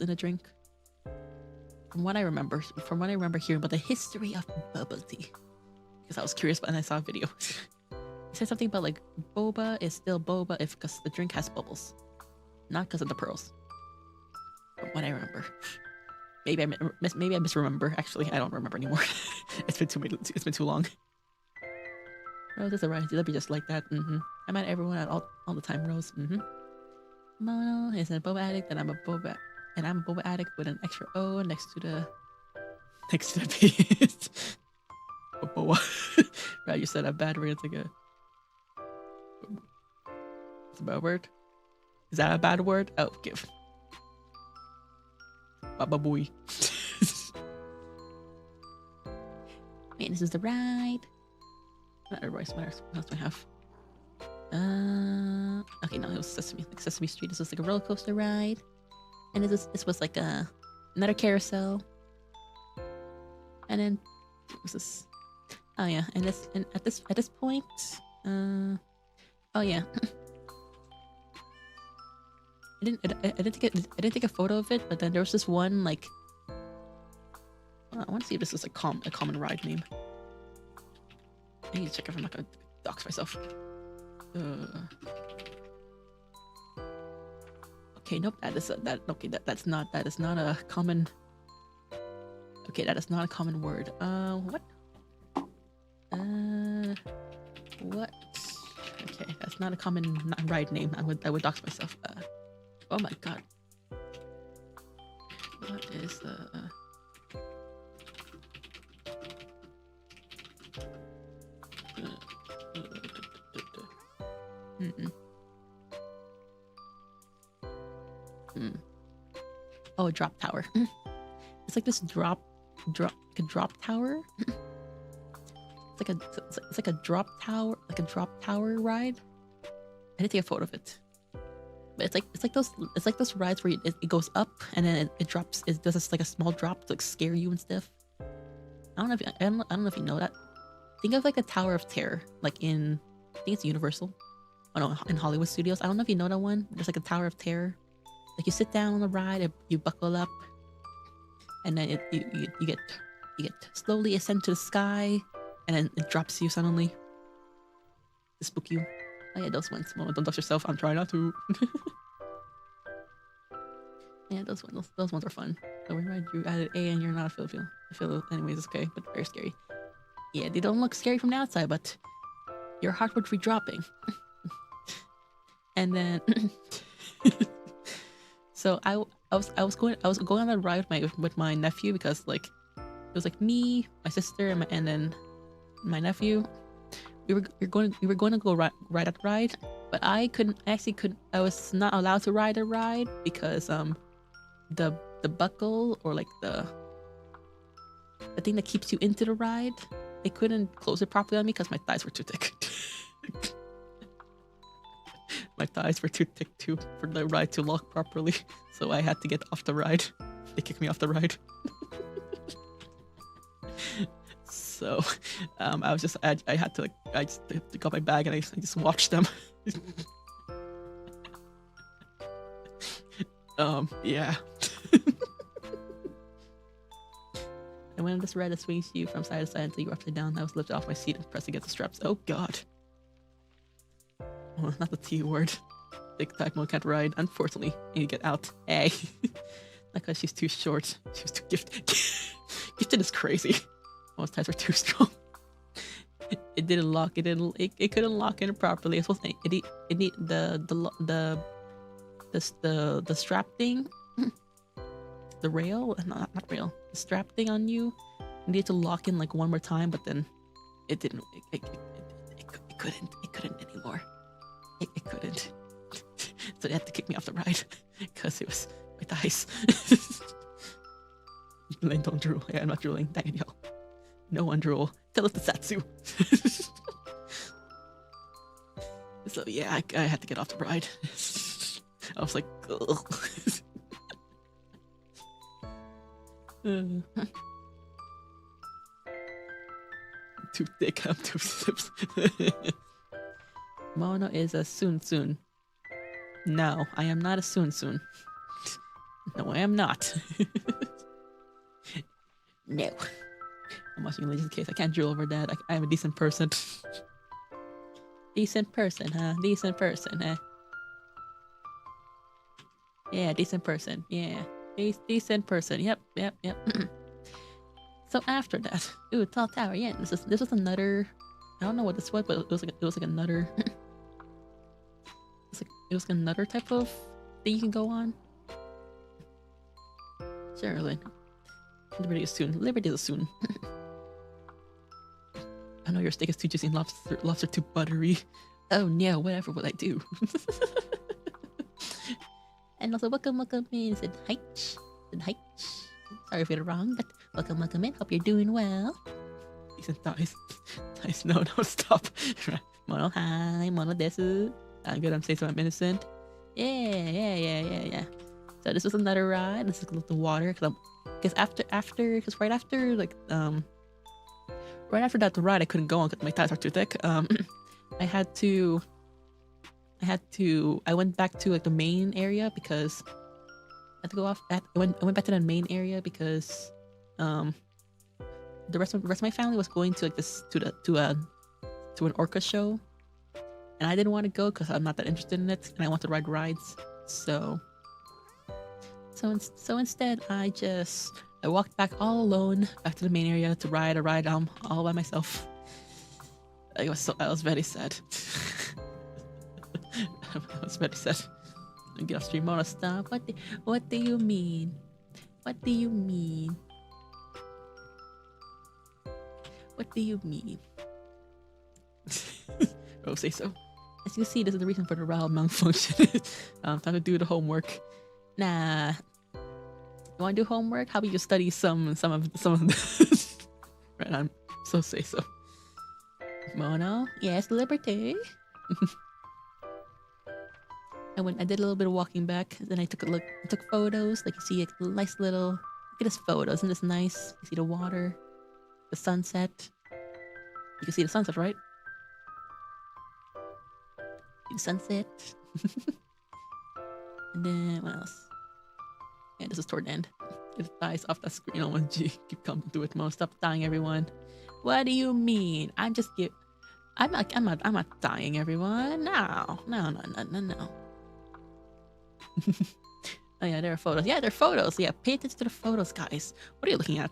in the drink. From what I remember hearing about the history of bubble tea, because I was curious, and I saw a video. It said something about like boba is still boba because the drink has bubbles, not because of the pearls. what I remember. Maybe I misremember. Actually, I don't remember anymore. It's been too long. Rose is a rise. It'll be just like that. I met everyone at all the time. Rose. Mouno is a boba addict, and I'm a boba addict with an extra O next to the P. Boba. Right, you said a bad word. It's like it's a bad word. Is that a bad word? Oh, give. Baba boy. Man, this is the ride. Not everybody's what else do I have? Okay, no, it was Sesame, like Sesame Street. This was like a roller coaster ride, and this was like another carousel. And then what was this? Oh yeah, and at this point, oh yeah. I didn't take a photo of it, but then there was this one like I want to see if this is a common ride name. I need to check if I'm not gonna dox myself. Okay, nope. That is not a common. Okay, that is not a common word. What? What? Okay, that's not a common ride name. I would dox myself. Oh my god. What is the? Oh, a drop tower. It's like this drop tower. It's like a drop tower ride. I didn't take a photo of it, but it's like those rides where it goes up and then it drops. It does this like a small drop to like scare you and stuff. I don't know if you know that. Think of like the Tower of Terror, like I think it's Universal. Oh no, in Hollywood Studios. I don't know if you know that one. There's like a Tower of Terror. Like you sit down on the ride, you buckle up, and then you get slowly ascend to the sky, and then it drops you suddenly to spook you. Oh yeah, those ones. Well, don't touch yourself. I'm trying not to. Yeah, those ones are fun. So when you added A and you're not a Filipino. Anyways, it's okay, but very scary. Yeah, they don't look scary from the outside, but your heart would be dropping. And then, so I was going on a ride with my nephew because like it was like me, my sister, and then my nephew. We were going to go ride that ride, but I was not allowed to ride a ride because the buckle or like the thing that keeps you into the ride, they couldn't close it properly on me because my thighs were too thick. My thighs were too thick for the ride to lock properly, so I had to get off the ride. They kicked me off the ride. So I just got my bag and I just watched them. Yeah. And when this ride swings you from side to side until you're upside down, I was lifted off my seat and pressed against the straps. Oh god. Oh, not the T word. Big Tacmo can't ride. Unfortunately, I need to get out. Hey. Not because she's too short. She was too gifted. Gifted is crazy. Most ties were too strong. It didn't lock. It couldn't lock in properly. It's supposed to. It need the strap thing. The rail, not rail. The strap thing on you. You needed to lock in like one more time, but then it didn't. It couldn't. It couldn't anymore. It couldn't. So they had to kick me off the ride because it was my thighs. Lane, don't drool. Yeah, I'm not drooling. Daniel. No one drool. Tell us the Satsu. So yeah, I had to get off the ride. I was like, ugh. Too thick. I'm too sips. Mouno is a soon. No, I am not a soon. No, I am not. No. I'm watching Legion's case. I can't drool over that. I am a decent person. Decent person, huh? Decent person, huh? Yeah, decent person. Yeah. Decent person. Yep. So after that, ooh, tall tower. Yeah, this was another. I don't know what this was, but it was like another. It was like another type of thing you can go on. Sure, then. Liberty is soon. Liberty is soon. I know your steak is too juicy and lobster too buttery. Oh no, whatever will I do? And also, welcome in. Said hi. Sorry if you're wrong, but welcome in. Hope you're doing well. Decent thighs. Nice. No, stop. Mono, hi. Mono desu. I'm good. I'm safe, so I'm innocent. Yeah. So this was another ride. This is the water, because right after that ride I couldn't go on because my thighs are too thick. I went back to like the main area because I had to go off. I went back to the main area because the rest of my family was going to like this to an orca show, and I didn't want to go because I'm not that interested in it, and I want to ride rides. So instead, I walked back all alone back to the main area to ride a ride all by myself. I was very sad. I was very sad. Get off stream, Mona, stop. What do you mean? What do you mean? What do you mean? Oh, say so. As you can see, this is the reason for the RAL malfunction. Time to do the homework. Nah. You want to do homework? How about you study some of this? Right on. So say so. Mono, yes, liberty. I did a little bit of walking back. Then I took a look. I took photos. Like you see, a nice little. Look at this photo. Isn't this nice? You see the water, the sunset. You can see the sunset, right? See the sunset. And then what else? Yeah, this is toward the end. It dies off the screen. Oh, gee, keep coming to it, Mo. Stop dying, everyone. What do you mean? I'm not dying, everyone. No. Oh yeah, there are photos. Yeah, there are photos. Yeah, pay attention to the photos, guys. What are you looking at?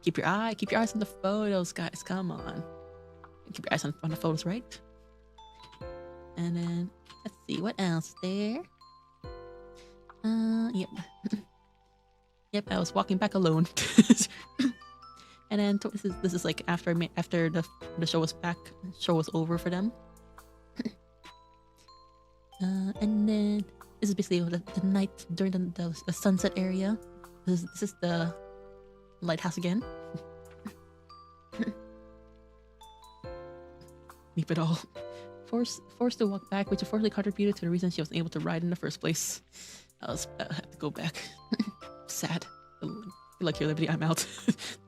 Keep your eyes on the photos, guys. Come on. Keep your eyes on the photos, right? And then let's see what else there. Yep. Yep, I was walking back alone. And then this is like after the show was over for them. And then this is basically the night during the sunset area. This is the lighthouse again. Meep it all. Forced to walk back, which unfortunately contributed to the reason she wasn't able to ride in the first place. I have to go back. Sad. Like your liberty, I'm out.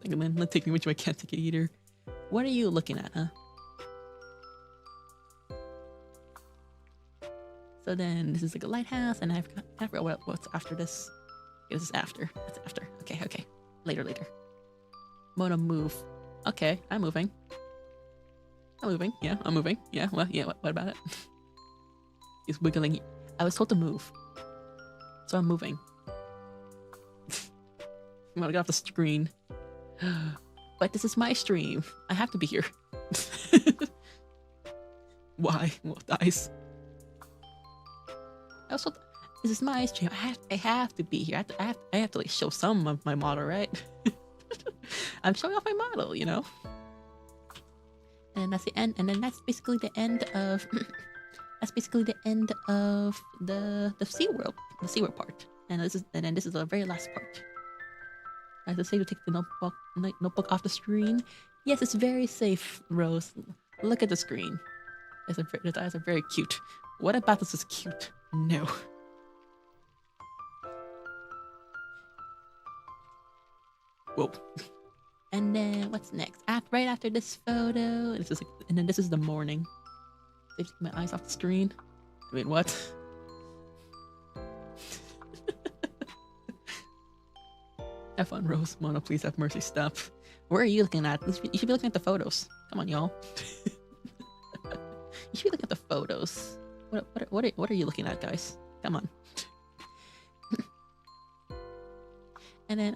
Let's take me with you. I can't take it either. What are you looking at, huh? So then this is like a lighthouse, and I forgot what's after this. Okay, this is after. That's after. Okay. Later. Mona, move. Okay, I'm moving. Yeah, I'm moving. Yeah, well, yeah, what about it? He's wiggling. I was told to move. So I'm moving. I'm gonna get off the screen. But this is my stream. I have to be here. Why? Well, dice. Also, this is my stream. I have to be here. I have to like show some of my model, right? I'm showing off my model, you know. And that's the end. And then that's basically the end of. That's basically the end of the SeaWorld part. And this is the very last part. I have to say to take the notebook off the screen. Yes, it's very safe, Rose. Look at the screen. The eyes are very cute. What about this is cute? No. Whoa. And then what's next? Right after this photo, and then this is the morning. Take my eyes off the screen. Wait, what? Have fun, Rose. Mono, please have mercy. Stop. Where are you looking at? You should be looking at the photos. Come on, y'all. You should be looking at the photos. What are you looking at, guys? Come on. And then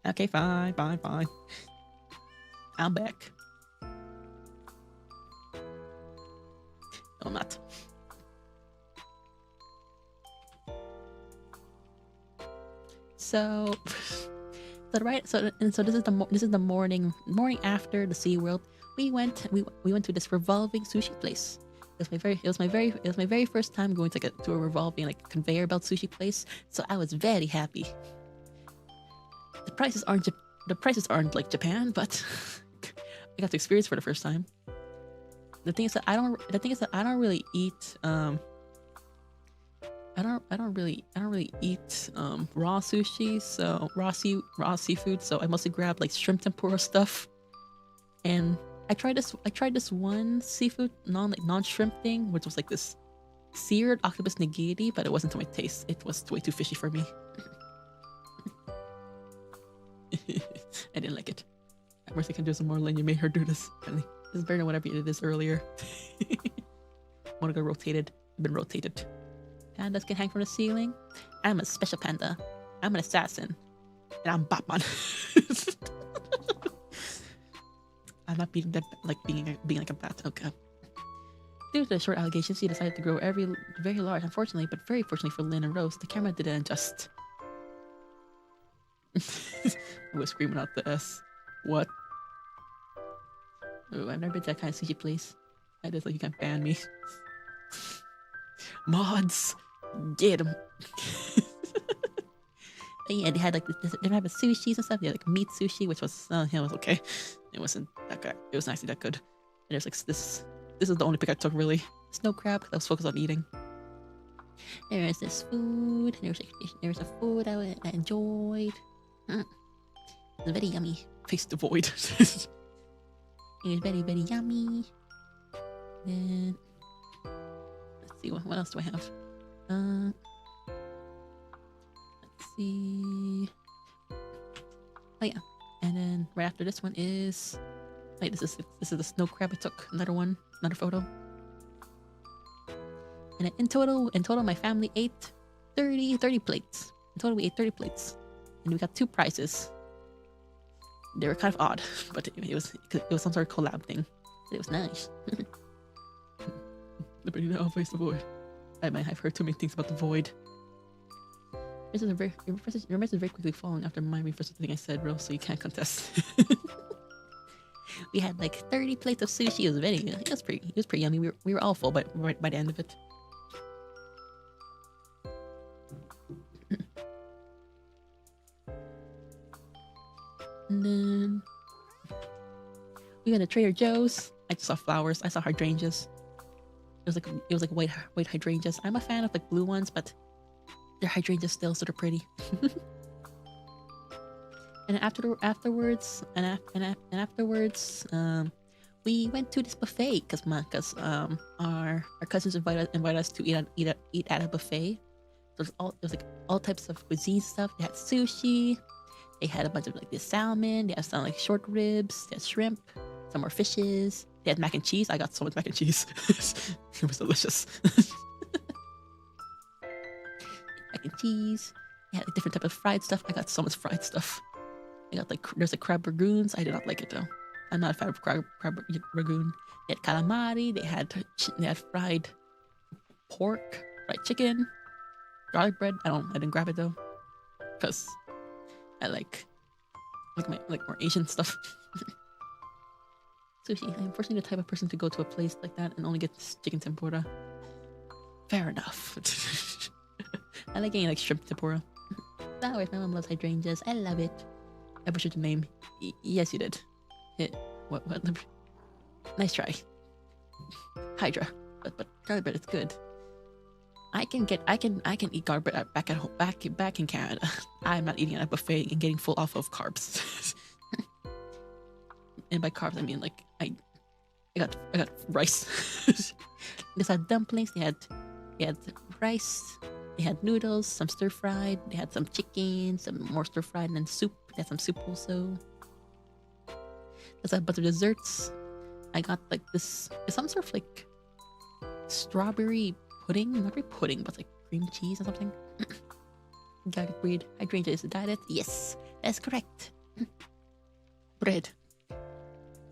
okay, fine. I'm back. No, I'm not. So, so this is the morning after the SeaWorld. We went to this revolving sushi place. It was my very first time going to a revolving like conveyor belt sushi place. So I was very happy. The prices aren't like Japan, but I got to experience for the first time. The thing is that I don't really eat I don't really eat raw sushi, so raw seafood. So I mostly grab like shrimp tempura stuff, and I tried this one seafood non shrimp thing, which was like this seared octopus nigiri, but it wasn't to my taste. It was way too fishy for me. I didn't like it. At first I can do some more Lin. You made her do this. Finally, this is better than what I did this earlier. Wanna go rotated? I've been rotated. Pandas can hang from the ceiling. I'm a special panda. I'm an assassin. And I'm Batman. I'm not being like a bat. Okay. Due to the short allegations, he decided to grow very large. Unfortunately, but very fortunately for Lynn and Rose, the camera didn't adjust. I was screaming out the S. What? Oh, I've never been to that kind of sushi place. I just like you can't ban me. Mods, get them. Yeah, they had like they have sushis and stuff. They had like meat sushi, which was it was okay. It wasn't that good. It was actually that good. And there's like this. This is the only pick I took really. Snow crab, because I was focused on eating. There is this food. There's a food I enjoyed. It was very yummy. Face the void. It was very, very yummy. Then let's see what else do I have. Let's see. Oh yeah, and then right after this one is. Wait, this is the snow crab I took. Another photo. And in total, my family ate 30 plates. In total, we ate 30 plates, and we got 2 prizes. They were kind of odd, but it was some sort of collab thing. It was nice. Nobody now face the void. I might have heard too many things about the void. Your message is very quickly falling after my refers to the thing I said, Rose, so you can't contest. We had like 30 plates of sushi. It was pretty yummy. We were all full by the end of it. And then we went to Trader Joe's. I just saw flowers. I saw hydrangeas. It was like white hydrangeas. I'm a fan of like blue ones, but they're hydrangeas still, so they're pretty. And afterwards, we went to this buffet because our cousins invited us to eat at a buffet. So it was like all types of cuisine stuff. They had sushi. They had a bunch of like this salmon. They had some like short ribs. They had shrimp. Some more fishes. They had mac and cheese. I got so much mac and cheese. It was delicious. Mac and cheese. They had a different type of fried stuff. I got so much fried stuff. I got like there's like crab ragoons. I did not like it though. I'm not a fan of crab ragoon. They had calamari. They had fried pork, fried chicken, garlic bread. I didn't grab it though, because I like more Asian stuff. Sushi. I'm unfortunately the type of person to go to a place like that and only get chicken tempura. Fair enough. I like getting like shrimp tempura. Flowers. My mom loves hydrangeas. I love it. I butchered the name. Yes, you did. What? Nice try. Hydra. But garlic bread is good. I can eat garlic bread back in Canada. I'm not eating at a buffet and getting full off of carbs. And by carbs I mean like I got rice. They had dumplings. They had rice. They had noodles, some stir fried. They had some chicken, some more stir fried, and then soup. They had some soup also. There's a bunch of desserts. I got like some sort of like strawberry pudding. Not really pudding, but like cream cheese or something. Garlic bread. Hydrangea is a diet. Yes, that's correct. Bread.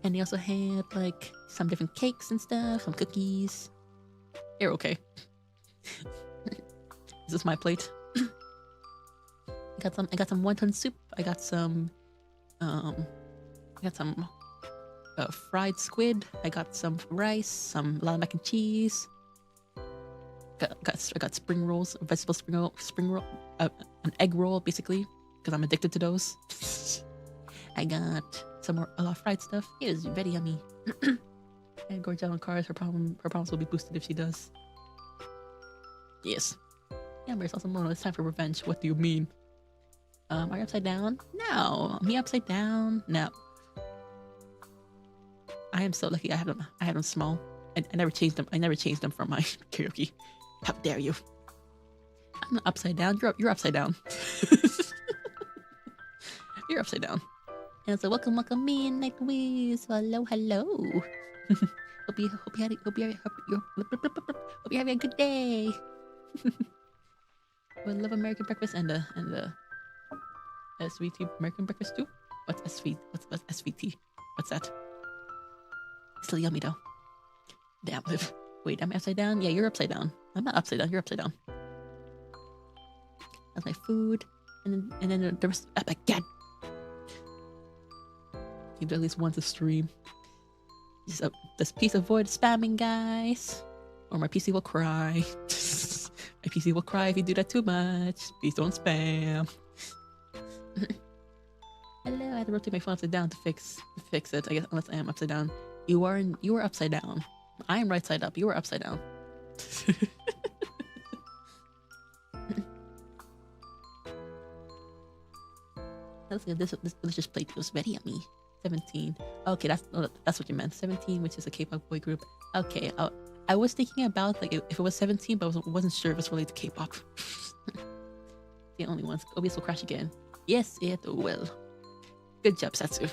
And they also had like some different cakes and stuff, some cookies. You're okay. This is my plate. I got some wonton soup. I got some fried squid. I got some rice, a lot of mac and cheese. I got spring rolls, vegetable spring roll, an egg roll basically, because I'm addicted to those. I got a lot of fried stuff. It is very yummy. And gorge out on cars. Her problems will be boosted if she does. Yes. Yeah, but it's also Mouno. It's time for revenge. What do you mean? Are you upside down? No. Me upside down? No. I am so lucky. I have them small. I never changed them. I never changed them from my karaoke. How dare you? I'm not upside down. You're upside down. You're upside down. And so welcome me and Night Wiz. Hello. hope you having a good day. I love American breakfast and the SVT American breakfast too. What's SVT? What's that? Still yummy though. Damn, Liv. Wait, am I upside down? Yeah, you're upside down. I'm not upside down. You're upside down. That's my food, and then the rest. Oh my god. You do at least once a stream. Does PC avoid spamming, guys? Or my PC will cry. My PC will cry if you do that too much. Please don't spam. Hello, I had to rotate my phone upside down to fix it. I guess unless I am upside down. You were upside down. I am right side up. You were upside down. Let's get this delicious plate. It was very yummy. 17. Okay, that's what you meant. 17, which is a K-pop boy group. Okay, I was thinking about like if it was 17, but I wasn't sure if it's related to K-pop. The only ones. OBS will crash again. Yes, it will. Good job, Satsu.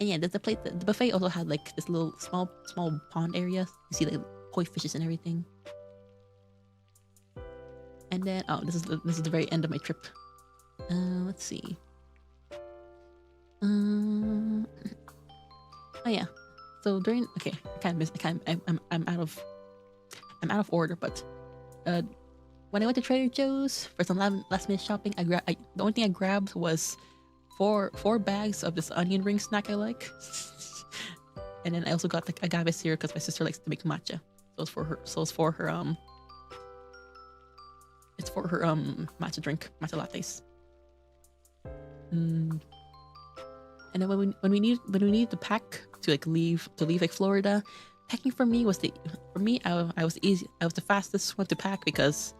And yeah, the buffet also had like this little small pond area. You see like koi fishes and everything. And then this is the very end of my trip. Let's see. Oh yeah. So during I'm out of order, but when I went to Trader Joe's for some last minute shopping, the only thing I grabbed was four bags of this onion ring snack I like. And then I also got the agave syrup because my sister likes to make matcha. So it's for her matcha drink, matcha lattes. And then when we needed to pack to leave Florida, packing for me was I was the fastest one to pack because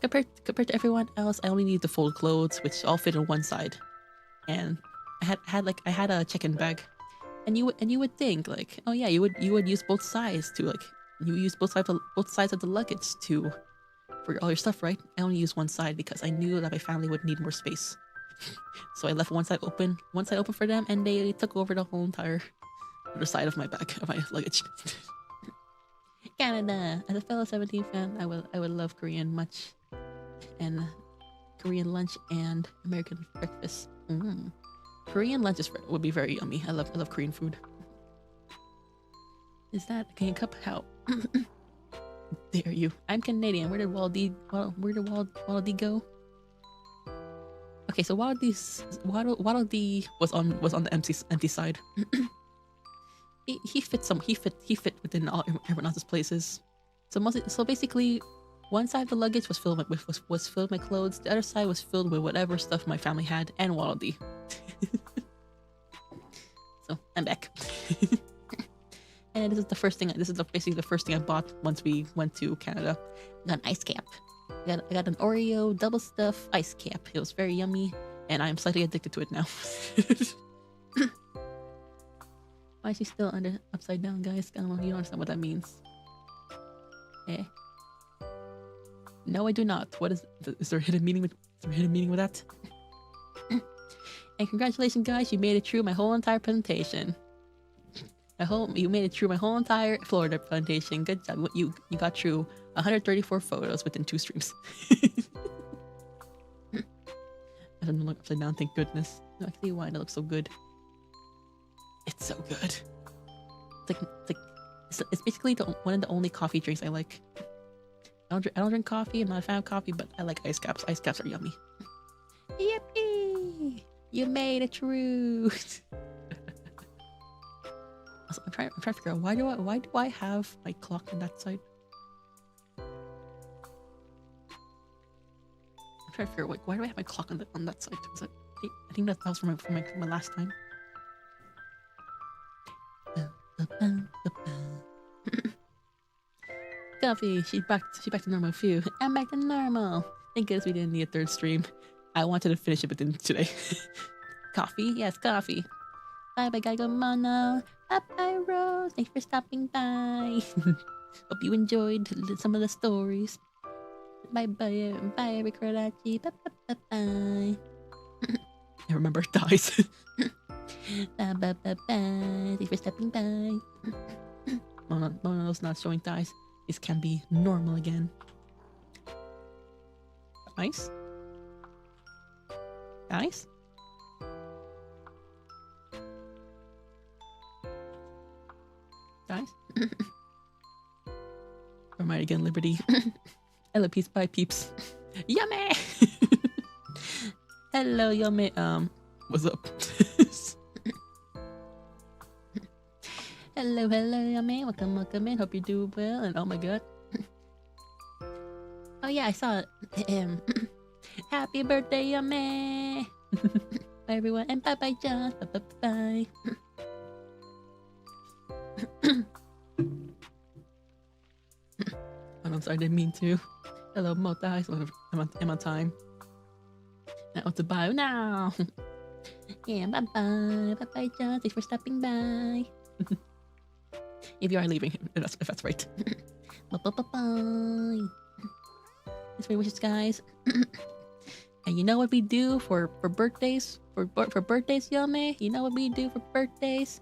compared to everyone else, I only needed to fold clothes, which all fit on one side. And I had a check-in bag, and you would think like, oh yeah, you would use both sides to you use both sides of the luggage for all your stuff, right? I only used one side because I knew that my family would need more space. So I left one side open for them, and they took over the whole entire other side of my bag of my luggage. Canada, as a fellow 17 fan, I would love Korean much, and Korean lunch and American breakfast. Korean lunch would be very yummy. I love Korean food. Is that a Canadian cup? How dare you? I'm Canadian. Where did Waldy go? Okay, so Waddle Dee was on the empty side. he fit within everyone else's places. So basically, one side of the luggage was filled with my clothes. The other side was filled with whatever stuff my family had and Waddle Dee. So I'm back. And this is basically the first thing I bought once we went to Canada. I got an ice cap. I got an Oreo double stuff ice cap. It was very yummy, and I'm slightly addicted to it now. Why is she still upside down, guys? I don't know. You don't understand what that means. Eh? No, I do not. What is there a hidden meaning with that? And congratulations, guys! You made it through my whole entire presentation. You made it through my whole entire Florida presentation. Good job. You got through 134 photos within 2 streams. I don't look upside down, thank goodness. No, I can see why it looks so good. It's so good. It's basically one of the only coffee drinks I like. I don't drink coffee. I'm not a fan of coffee, but I like ice caps. Ice caps are yummy. Yippee! You made it true. I'm trying to figure out why do I have my clock on that side? I'm trying to figure out why do I have my clock on that side? I think that was from my last time. Coffee, she's back to normal. Phew. I'm back to normal. Thank goodness we didn't need a 3rd stream. I wanted to finish it within today. Coffee? Yes, coffee. Bye bye, Geigo Mono. Bye bye, Rose. Thanks for stopping by. Hope you enjoyed some of the stories. Bye bye, bye, Riccardaci. Bye bye bye bye. I remember it dies. Bye bye bye bye. Thanks for stopping by. Mono's not showing thighs. This can be normal again. Nice. Nice. Nice. Remind again, Liberty. Hello, peeps. Bye, peeps. Yummy. Hello, yummy. What's up? Hello, yummy. Welcome in. Hope you do well. And oh my god. Oh yeah, I saw it. Happy birthday, yummy. Bye everyone, and bye bye, John. Bye bye bye. Oh, I'm sorry, I didn't mean to. Hello, Motai. I'm on time. Now to bye now. Yeah, bye bye. Bye bye, John. Thanks for stopping by. If you are leaving, if that's right. Bye bye bye bye. Thanks for your wishes, guys. And you know what we do for birthdays? For birthdays, Yome? You know what we do for birthdays?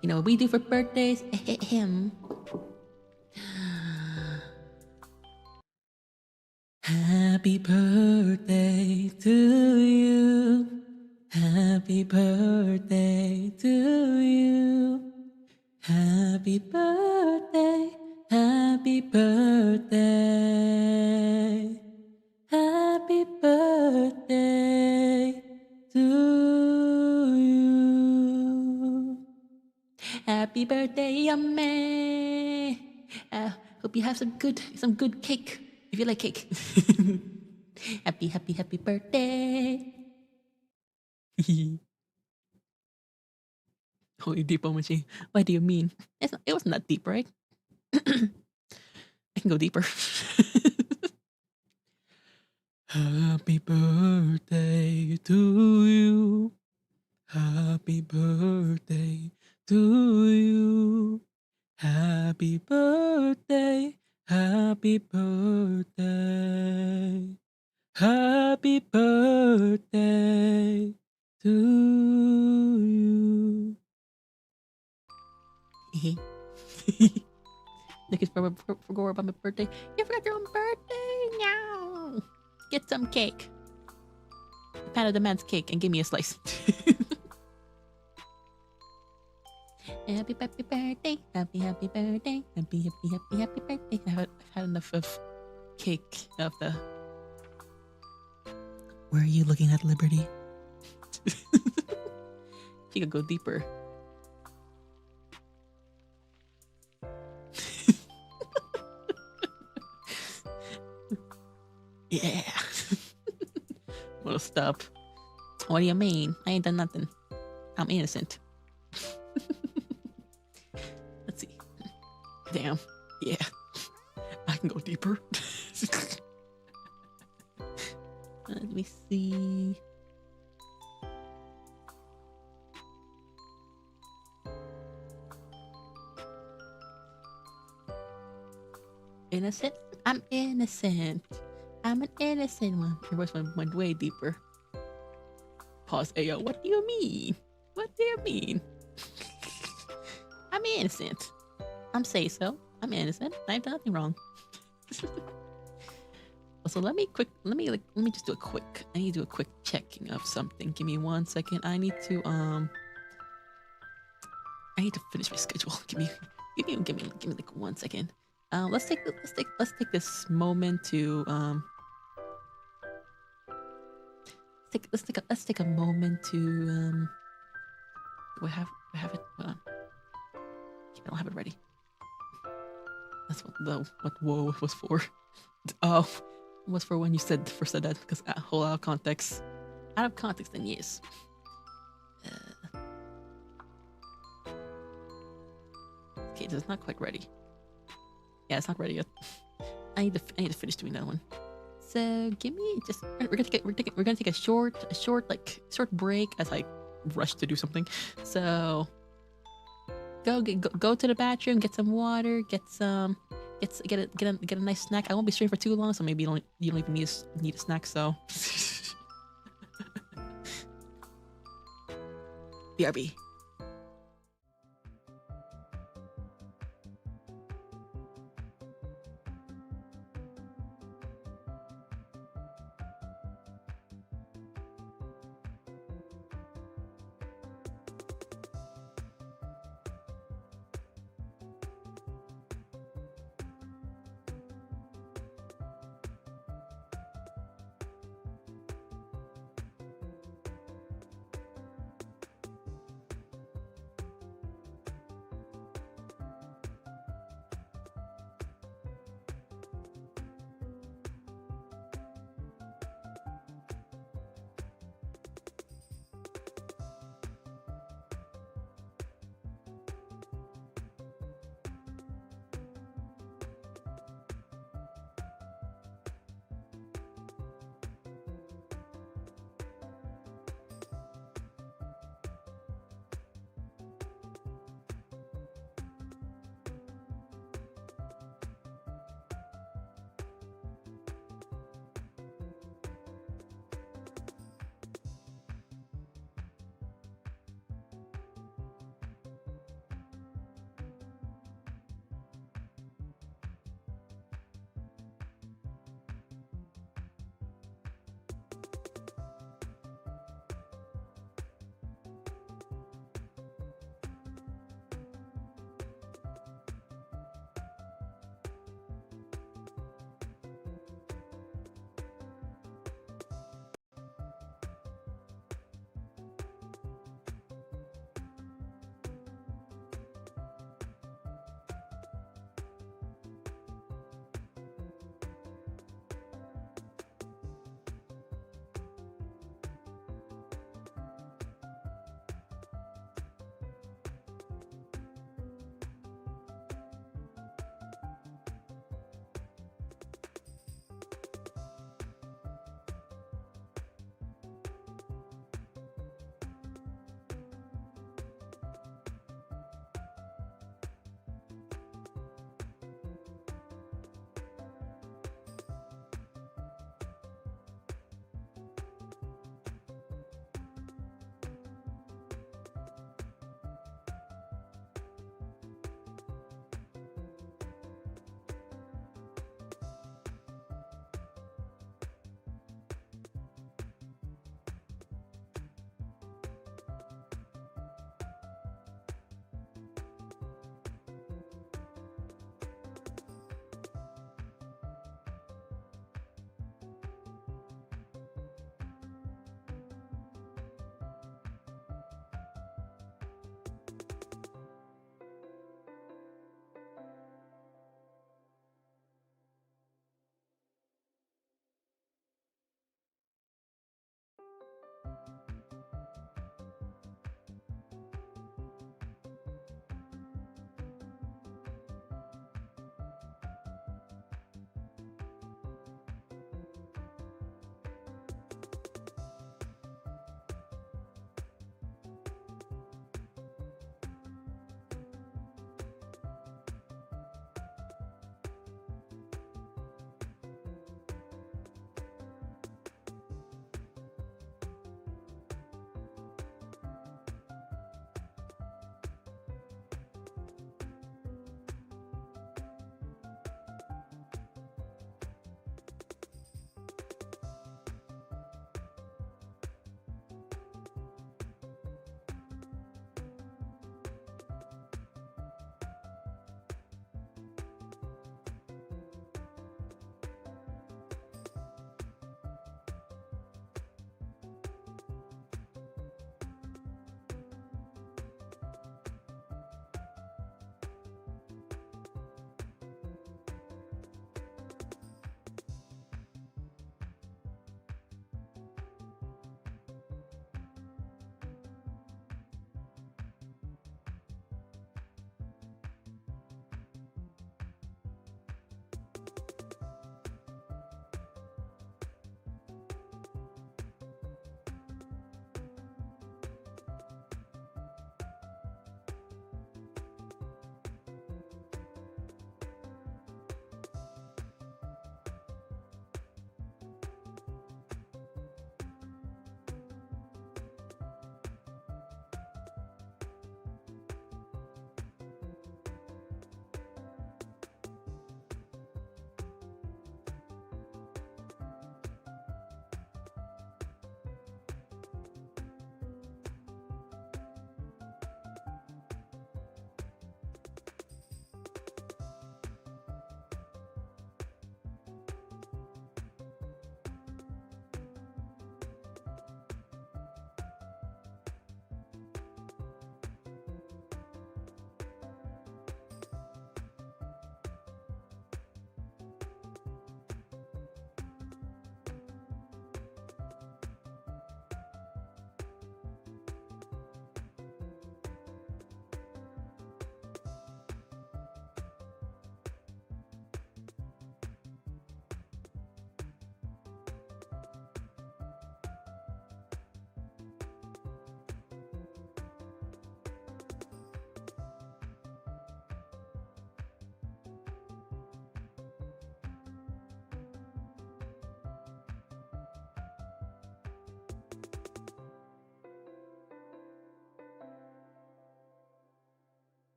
You know what we do for birthdays? Happy birthday to you. Happy birthday to you. Happy birthday. Happy birthday. Happy birthday to you. Happy birthday, yummy. Hope you have some good cake. If you like cake. Happy birthday. Holy deep emoji. What do you mean? It wasn't that deep, right? I can go deeper. Happy birthday to you. Happy birthday to you. Happy birthday. Happy birthday. Happy birthday to you. Nick is forgot about my birthday. You forgot your own birthday? No. Get some cake. Panda demands cake and give me a slice. Happy birthday. Happy birthday. Happy birthday. I've had enough of cake of the... Where are you looking at, Liberty? She could go deeper. Yeah. Well, stop. What do you mean? I ain't done nothing. I'm innocent. Let's see. Damn. Yeah. I can go deeper. Let me see. Innocent? I'm innocent. I'm an innocent one. Your voice went way deeper. Pause. Ayo, what do you mean? What do you mean? I'm innocent. I'm say so. I'm innocent. I've done nothing wrong. So let me just do a quick. I need to do a quick checking of something. Give me 1 second. I need to finish my schedule. Give me like 1 second. Let's take this moment to let's take a moment to do I have it? Hold on. I don't have it ready. That's what whoa was for. Oh, it was for when you first said that, because a whole out of context. Out of context, then yes. Okay, it's not quite ready. Yeah, it's not ready yet. I need to finish doing that one. So give me just we're gonna take a short break as I rush to do something. So go to the bathroom, get some water, get a nice snack. I won't be streaming for too long, so maybe you don't even need a snack. So BRB.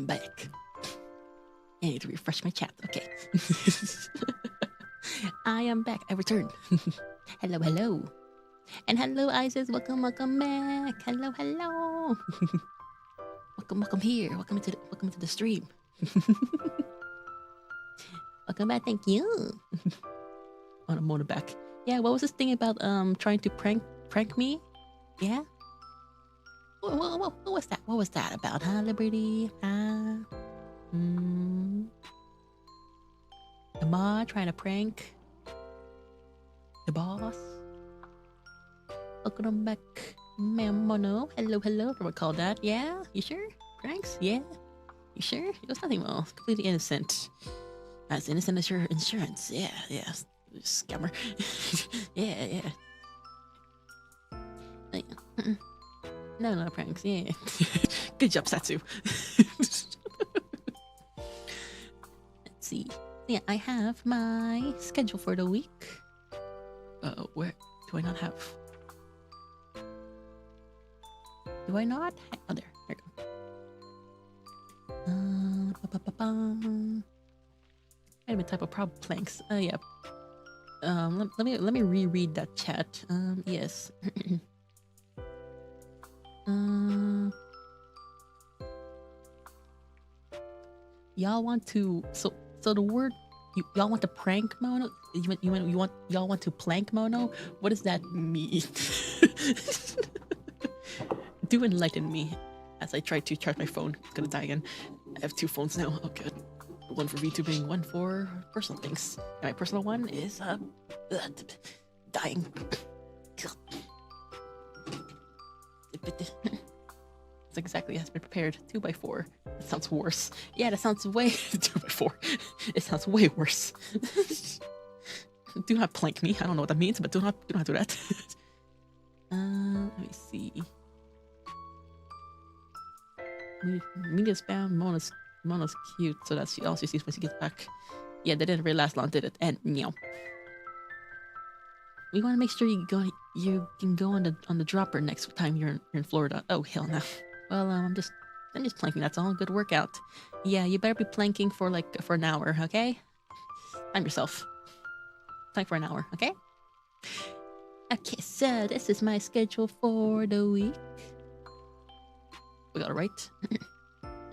I'm back. I need to refresh my chat. Okay. I am back. I returned. Hello, hello. And hello, Isis. Welcome, welcome back. Hello, hello. welcome here. Welcome into the stream. Welcome back. Thank you. On a Mouno back. Yeah, what was this thing about trying to prank me? Yeah. What was that? What was that about, huh, Liberty? Am I trying to prank the boss? Welcome back, ma'am Mouno. Hello, hello. Do I call that? Yeah? You sure? Pranks? Yeah? You sure? It was nothing more. Completely innocent. As innocent as your insurance. Yeah, yeah. Scammer. yeah. No pranks. Yeah. Good job, Satsu. Let's see. Yeah, I have my schedule for the week. Where do I not have? Do I not? Oh, there we go. Might have been type of prob planks. Yeah. Let me reread that chat. Yes. Y'all want to so the word y'all want to prank Mouno? Y'all want to plank Mouno? What does that mean? Do enlighten me as I try to charge my phone. It's gonna die again. I have 2 phones now. Oh good. One for VTubing, one for personal things. And my personal one is dying. It's exactly has been prepared. 2x4. That sounds worse. Yeah, that sounds way 2x4. It sounds way worse. Do not plank me. I don't know what that means, but do not do that. Let me see. Media spam. Mouno's cute, so that's she also sees when she gets back. Yeah, that didn't really last long, did it? And meow. We want to make sure you can go on the dropper next time you're in Florida. Oh hell no. Well, I'm just planking. That's all. Good workout. Yeah, you better be planking for an hour, okay? Time yourself. Plank for an hour, okay? Okay, so this is my schedule for the week. We got it right.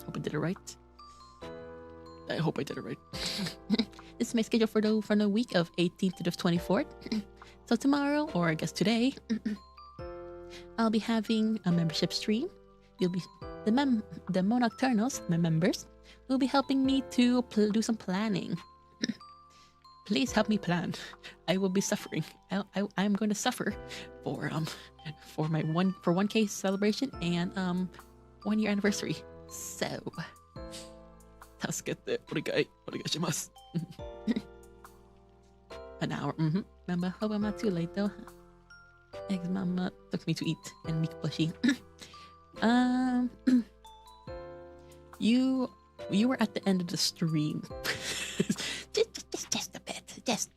Hope I did it right. I hope I did it right. This is my schedule for the week of 18th to the 24th. So tomorrow, or I guess today, I'll be having a membership stream. You'll be the nocturnals, my members, will be helping me to do some planning. Please help me plan. I will be suffering. I'm going to suffer for my 1K celebration and 1 year anniversary. So, 助けてお願いします. An hour. Remember, hope I'm not too late though. Eggs mama took me to eat and make plushie. You were at the end of the stream. just a bit. Just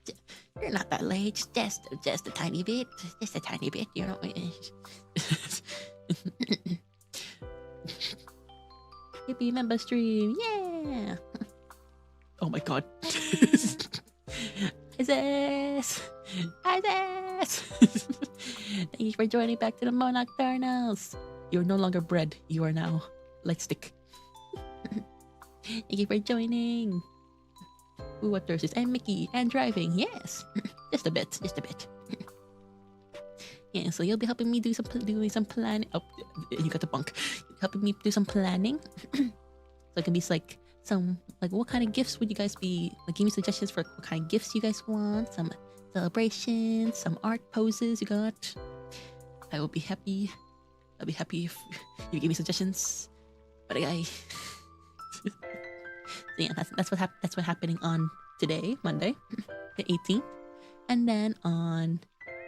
you're not that late. Just a tiny bit. Just a tiny bit. You know. Yippee member stream. Yeah. Oh my god. Isis! Thank you for joining back to the Mouno Nocturnals. You're no longer bread. You are now light stick. Thank you for joining. Ooh, what Thursdays? And Mickey. And driving. Yes. Just a bit. Yeah, so you'll be helping me doing some planning. Oh, you got the bunk. Helping me do some planning. So it can be what kind of gifts would you guys be? Give me suggestions for what kind of gifts you guys want. Some celebrations, some art poses you got. I will be happy. I'll be happy if you give me suggestions. But so yeah, that's what's happening on today, Monday, the 18th, and then on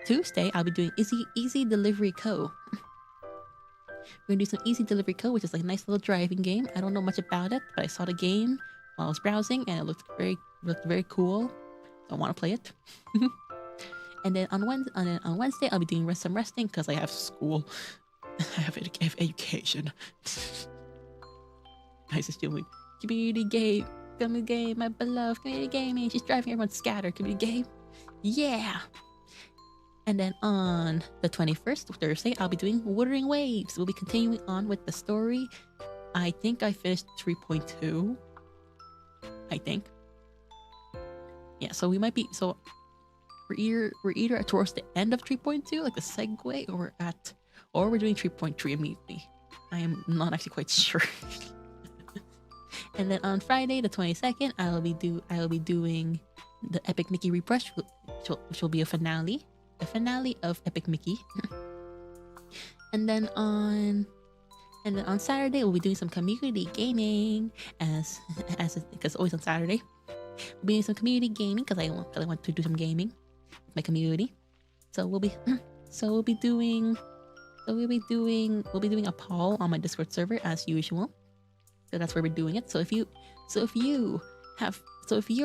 Tuesday I'll be doing Easy Delivery Co. We're gonna do some Easy Delivery Co, which is like a nice little driving game. I don't know much about it, but I saw the game while I was browsing, and it looked very cool. So I want to play it. And then on Wednesday I'll be doing some resting because I have school. I have education. Nice is doing community game. Community game, my beloved community gaming. She's driving everyone scattered. Community game. Yeah. And then on the 21st, Thursday, I'll be doing Wuthering Waves. We'll be continuing on with the story. I think I finished 3.2. I think. Yeah, so we might be, so we're either towards the end of 3.2, like the segue, or we're doing 3.3 immediately. I am not actually quite sure. And then on Friday, the 22nd, I'll be doing the Epic Mickey Refresh, which will be a finale. The finale of Epic Mickey. and then on Saturday, we'll be doing some community gaming because always on Saturday. We'll be doing some community gaming because I want to do some gaming with my community. So we'll be doing a poll on my Discord server as usual. So that's where we're doing it. So if you're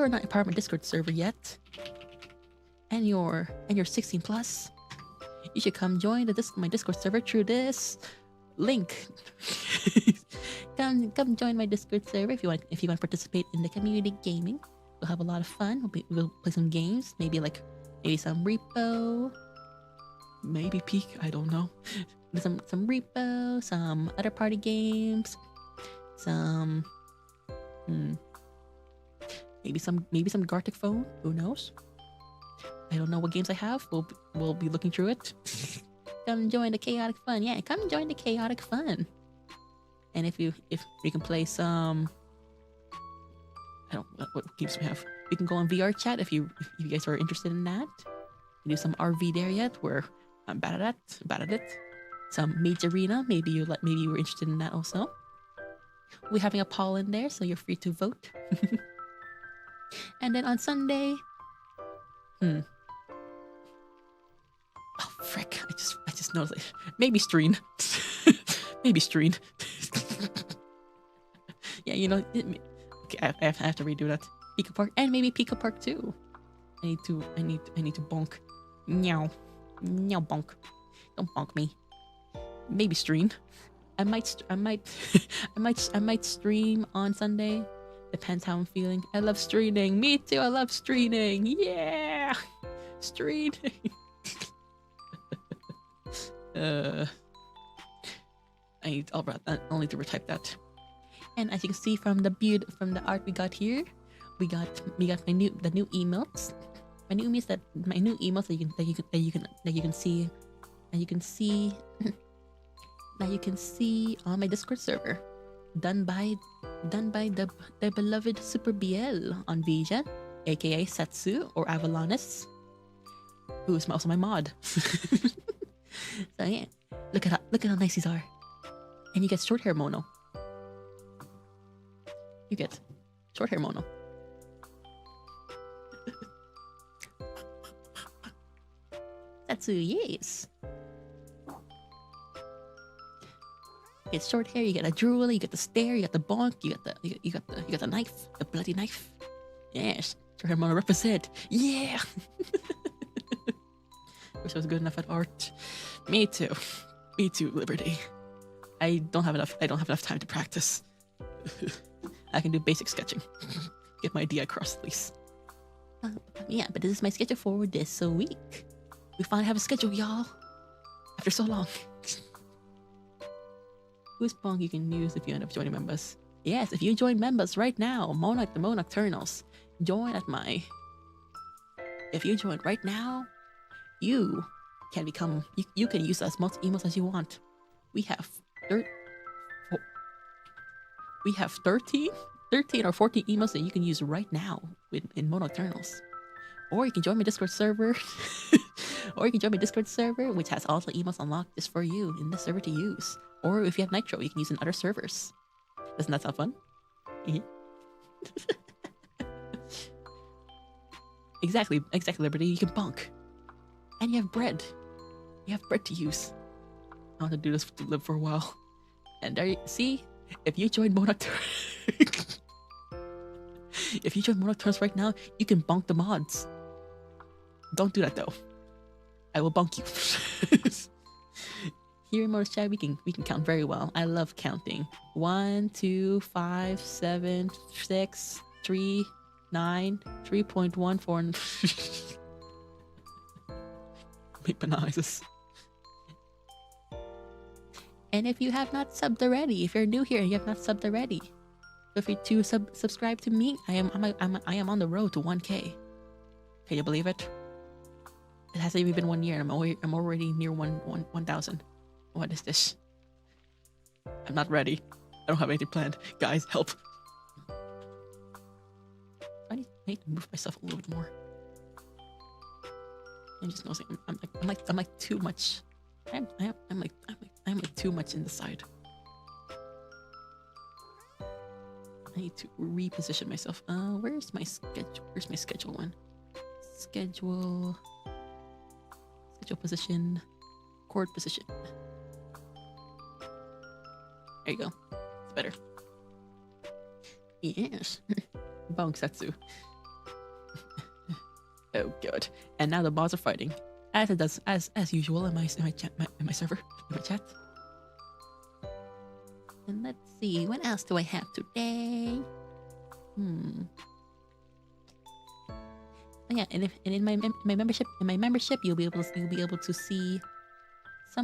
not a part of my Discord server yet, and you're 16 plus, you should come join my Discord server through this link. come join my Discord server if you want to participate in the community gaming. We'll have a lot of fun. We'll play some games, maybe some repo, maybe peak, I don't know. Some repo, some other party games, some maybe some Gartic phone, who knows? I don't know what games I have. We'll be looking through it. Come join the chaotic fun. Yeah, come join the chaotic fun. And if you can play some, I don't know what games we have. We can go on VR chat if you guys are interested in that. We do some RV there yet, where I'm bad at it. Some Mage Arena, maybe you were interested in that also. We're having a poll in there, so you're free to vote. And then on Sunday, oh frick! I just noticed it. Maybe Stream. Maybe Stream. Yeah, okay, I have to redo that. Pika Park and maybe Pika Park 2. I need to bonk. Meow bonk. Don't bonk me. Maybe Stream. I might stream on Sunday. Depends how I'm feeling. I love streaming. Me too. I love streaming. Yeah, streaming. I'll need to retype that. And as you can see from the art we got here, we got the new emotes. My new emotes that you can see on my Discord server, done by the beloved Super BL on Vision, aka Setsu or Avalonis, who is also my mod. So yeah, look at how nice these are, and you get short hair Mono. You get short hair Mono. Setsu, yes. You get short hair, you get a drool, you get the stare, you get the bonk, you got the knife, the bloody knife. Yes, short hair Mono represent. Yeah. Wish I was good enough at art. Me too, Liberty. I don't have enough time to practice. I can do basic sketching. Get my idea across at least. Yeah, but this is my schedule for this week. We finally have a schedule, y'all. After so long. Who's Pong you can use if you end up joining members? Yes, if you join members right now, the Nocturnals, join at my... If you join right now, you can become... You can use as much emails as you want. We have 13 or 14 emails that you can use right now in Mouno Nocturnals. Or you can join my Discord server. Which has all the emails unlocked just for you in the server to use. Or if you have Nitro, you can use in other servers. Doesn't that sound fun? Exactly, Liberty. You can bunk. And you have bread. You have bread to use. I want to do this to live for a while. And there you see, if you join Mouno Nocturnals right now, you can bunk the mods. Don't do that though. I will bunk you. Here in Moto's chat, we can count very well. I love counting. 1, 2, 5, 7, 6, 3, 9, 3.14. Weaponizes. And if you have not subbed already, if you're new here and you have not subbed already, feel free to subscribe to me. I am on the road to 1K. Can you believe it? It hasn't even been 1 year and I'm already near 1,000. What is this? I'm not ready. I don't have anything planned. Guys, help. I need to move myself a little bit more. I'm just noticing I'm like too much. I'm like too much in the side. I need to reposition myself. Where's my schedule? Where's my schedule one? Schedule position, chord position. There you go. It's better. Yes. Bongsatsu. Oh good. And now the bots are fighting, as it does as usual in my chat, in my server, in my chat. And let's see, what else do I have today? Oh yeah, and in my membership, you'll be able to see you'll be able to see how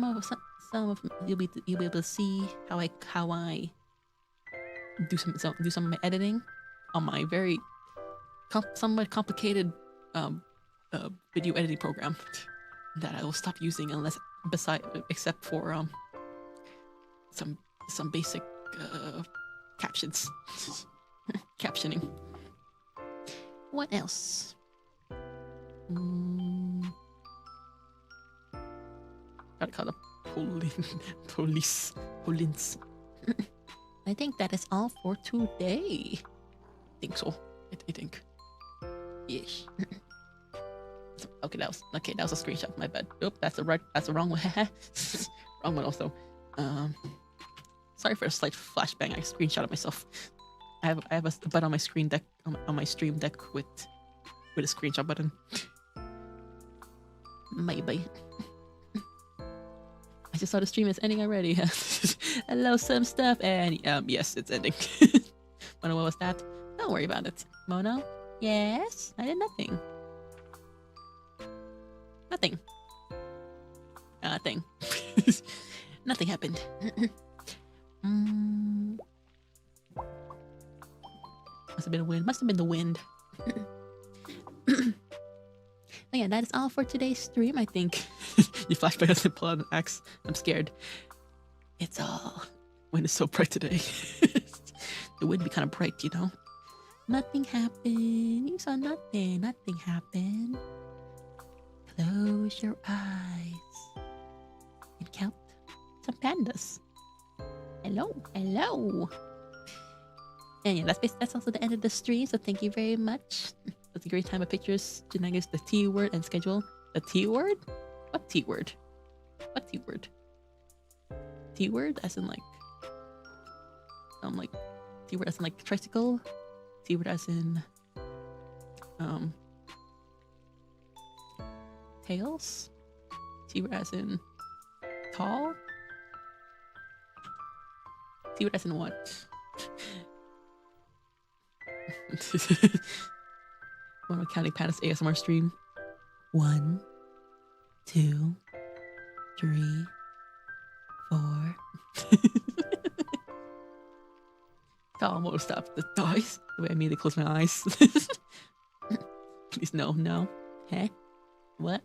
I do some of my editing on my very somewhat complicated video editing program that I will stop using except for some basic captions. Captioning. What else? Gotta call the police. I think that is all for today. I think so. I think. Yes. Okay, that was a screenshot. My bad. Oop, that's the wrong one. Wrong one also. Sorry for a slight flashbang. I screenshotted myself. I have a button on my screen deck on my stream deck with a screenshot button. Maybe. I just saw the stream is ending already. Hello, some stuff, and yes, it's ending. Mono, what was that? Don't worry about it. Mono? Yes? I did nothing. Nothing. Nothing happened. Must have been a wind. Must have been the wind. But yeah, that is all for today's stream, I think. You flash by us and pull out an axe. I'm scared. It's all... Wind is so bright today. The wind be kind of bright, you know? Nothing happened. You saw nothing. Nothing happened. Close your eyes. And count some pandas. Hello. And yeah, that's also the end of the stream, so thank you very much. That's a great time of pictures, shenanigans, the T word, and schedule. The T word? What T word? What T word? T word as in like T word as in like tricycle? T word as in tails? T word as in tall? T word as in what? Mono Counting Pandas ASMR stream. 1, 2, 3, 4. Tell Mono stop the dice. The way I immediately close my eyes. Please no. Hey? What?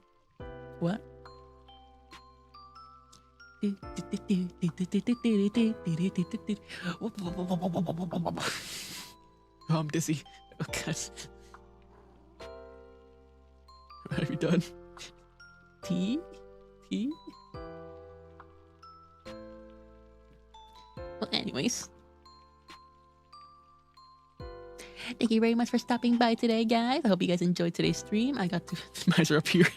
Oh, I'm dizzy. Oh god. What have you done? Tea? Well, anyways. Thank you very much for stopping by today, guys. I hope you guys enjoyed today's stream. Mine are up here.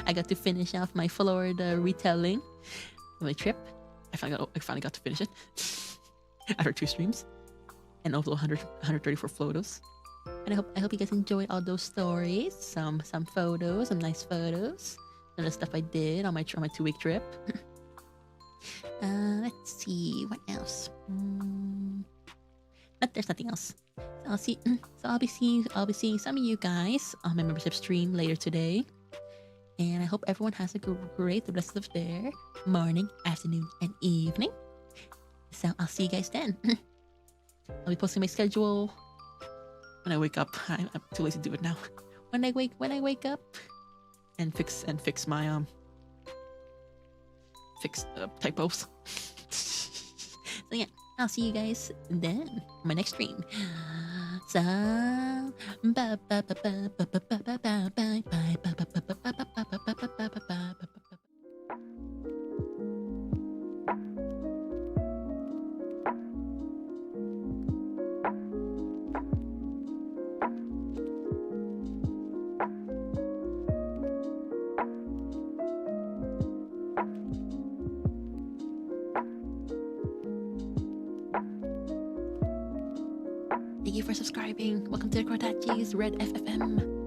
I got to finish off my Florida retelling of my trip. I finally got to finish it after 2 streams. And also 134 photos. And I hope you guys enjoyed all those stories. Some photos, some nice photos, and the stuff I did on my 2-week trip. Let's see what else. But there's nothing else. So I'll be seeing some of you guys on my membership stream later today. And I hope everyone has a great rest of their morning, afternoon, and evening. So I'll see you guys then. I'll be posting my schedule when I wake up. I'm too lazy to do it now. When I wake up and fix my typos. So yeah, I'll see you guys then on my next stream. So bye. Thank you for subscribing. Welcome to the Cordachi's Red FFM.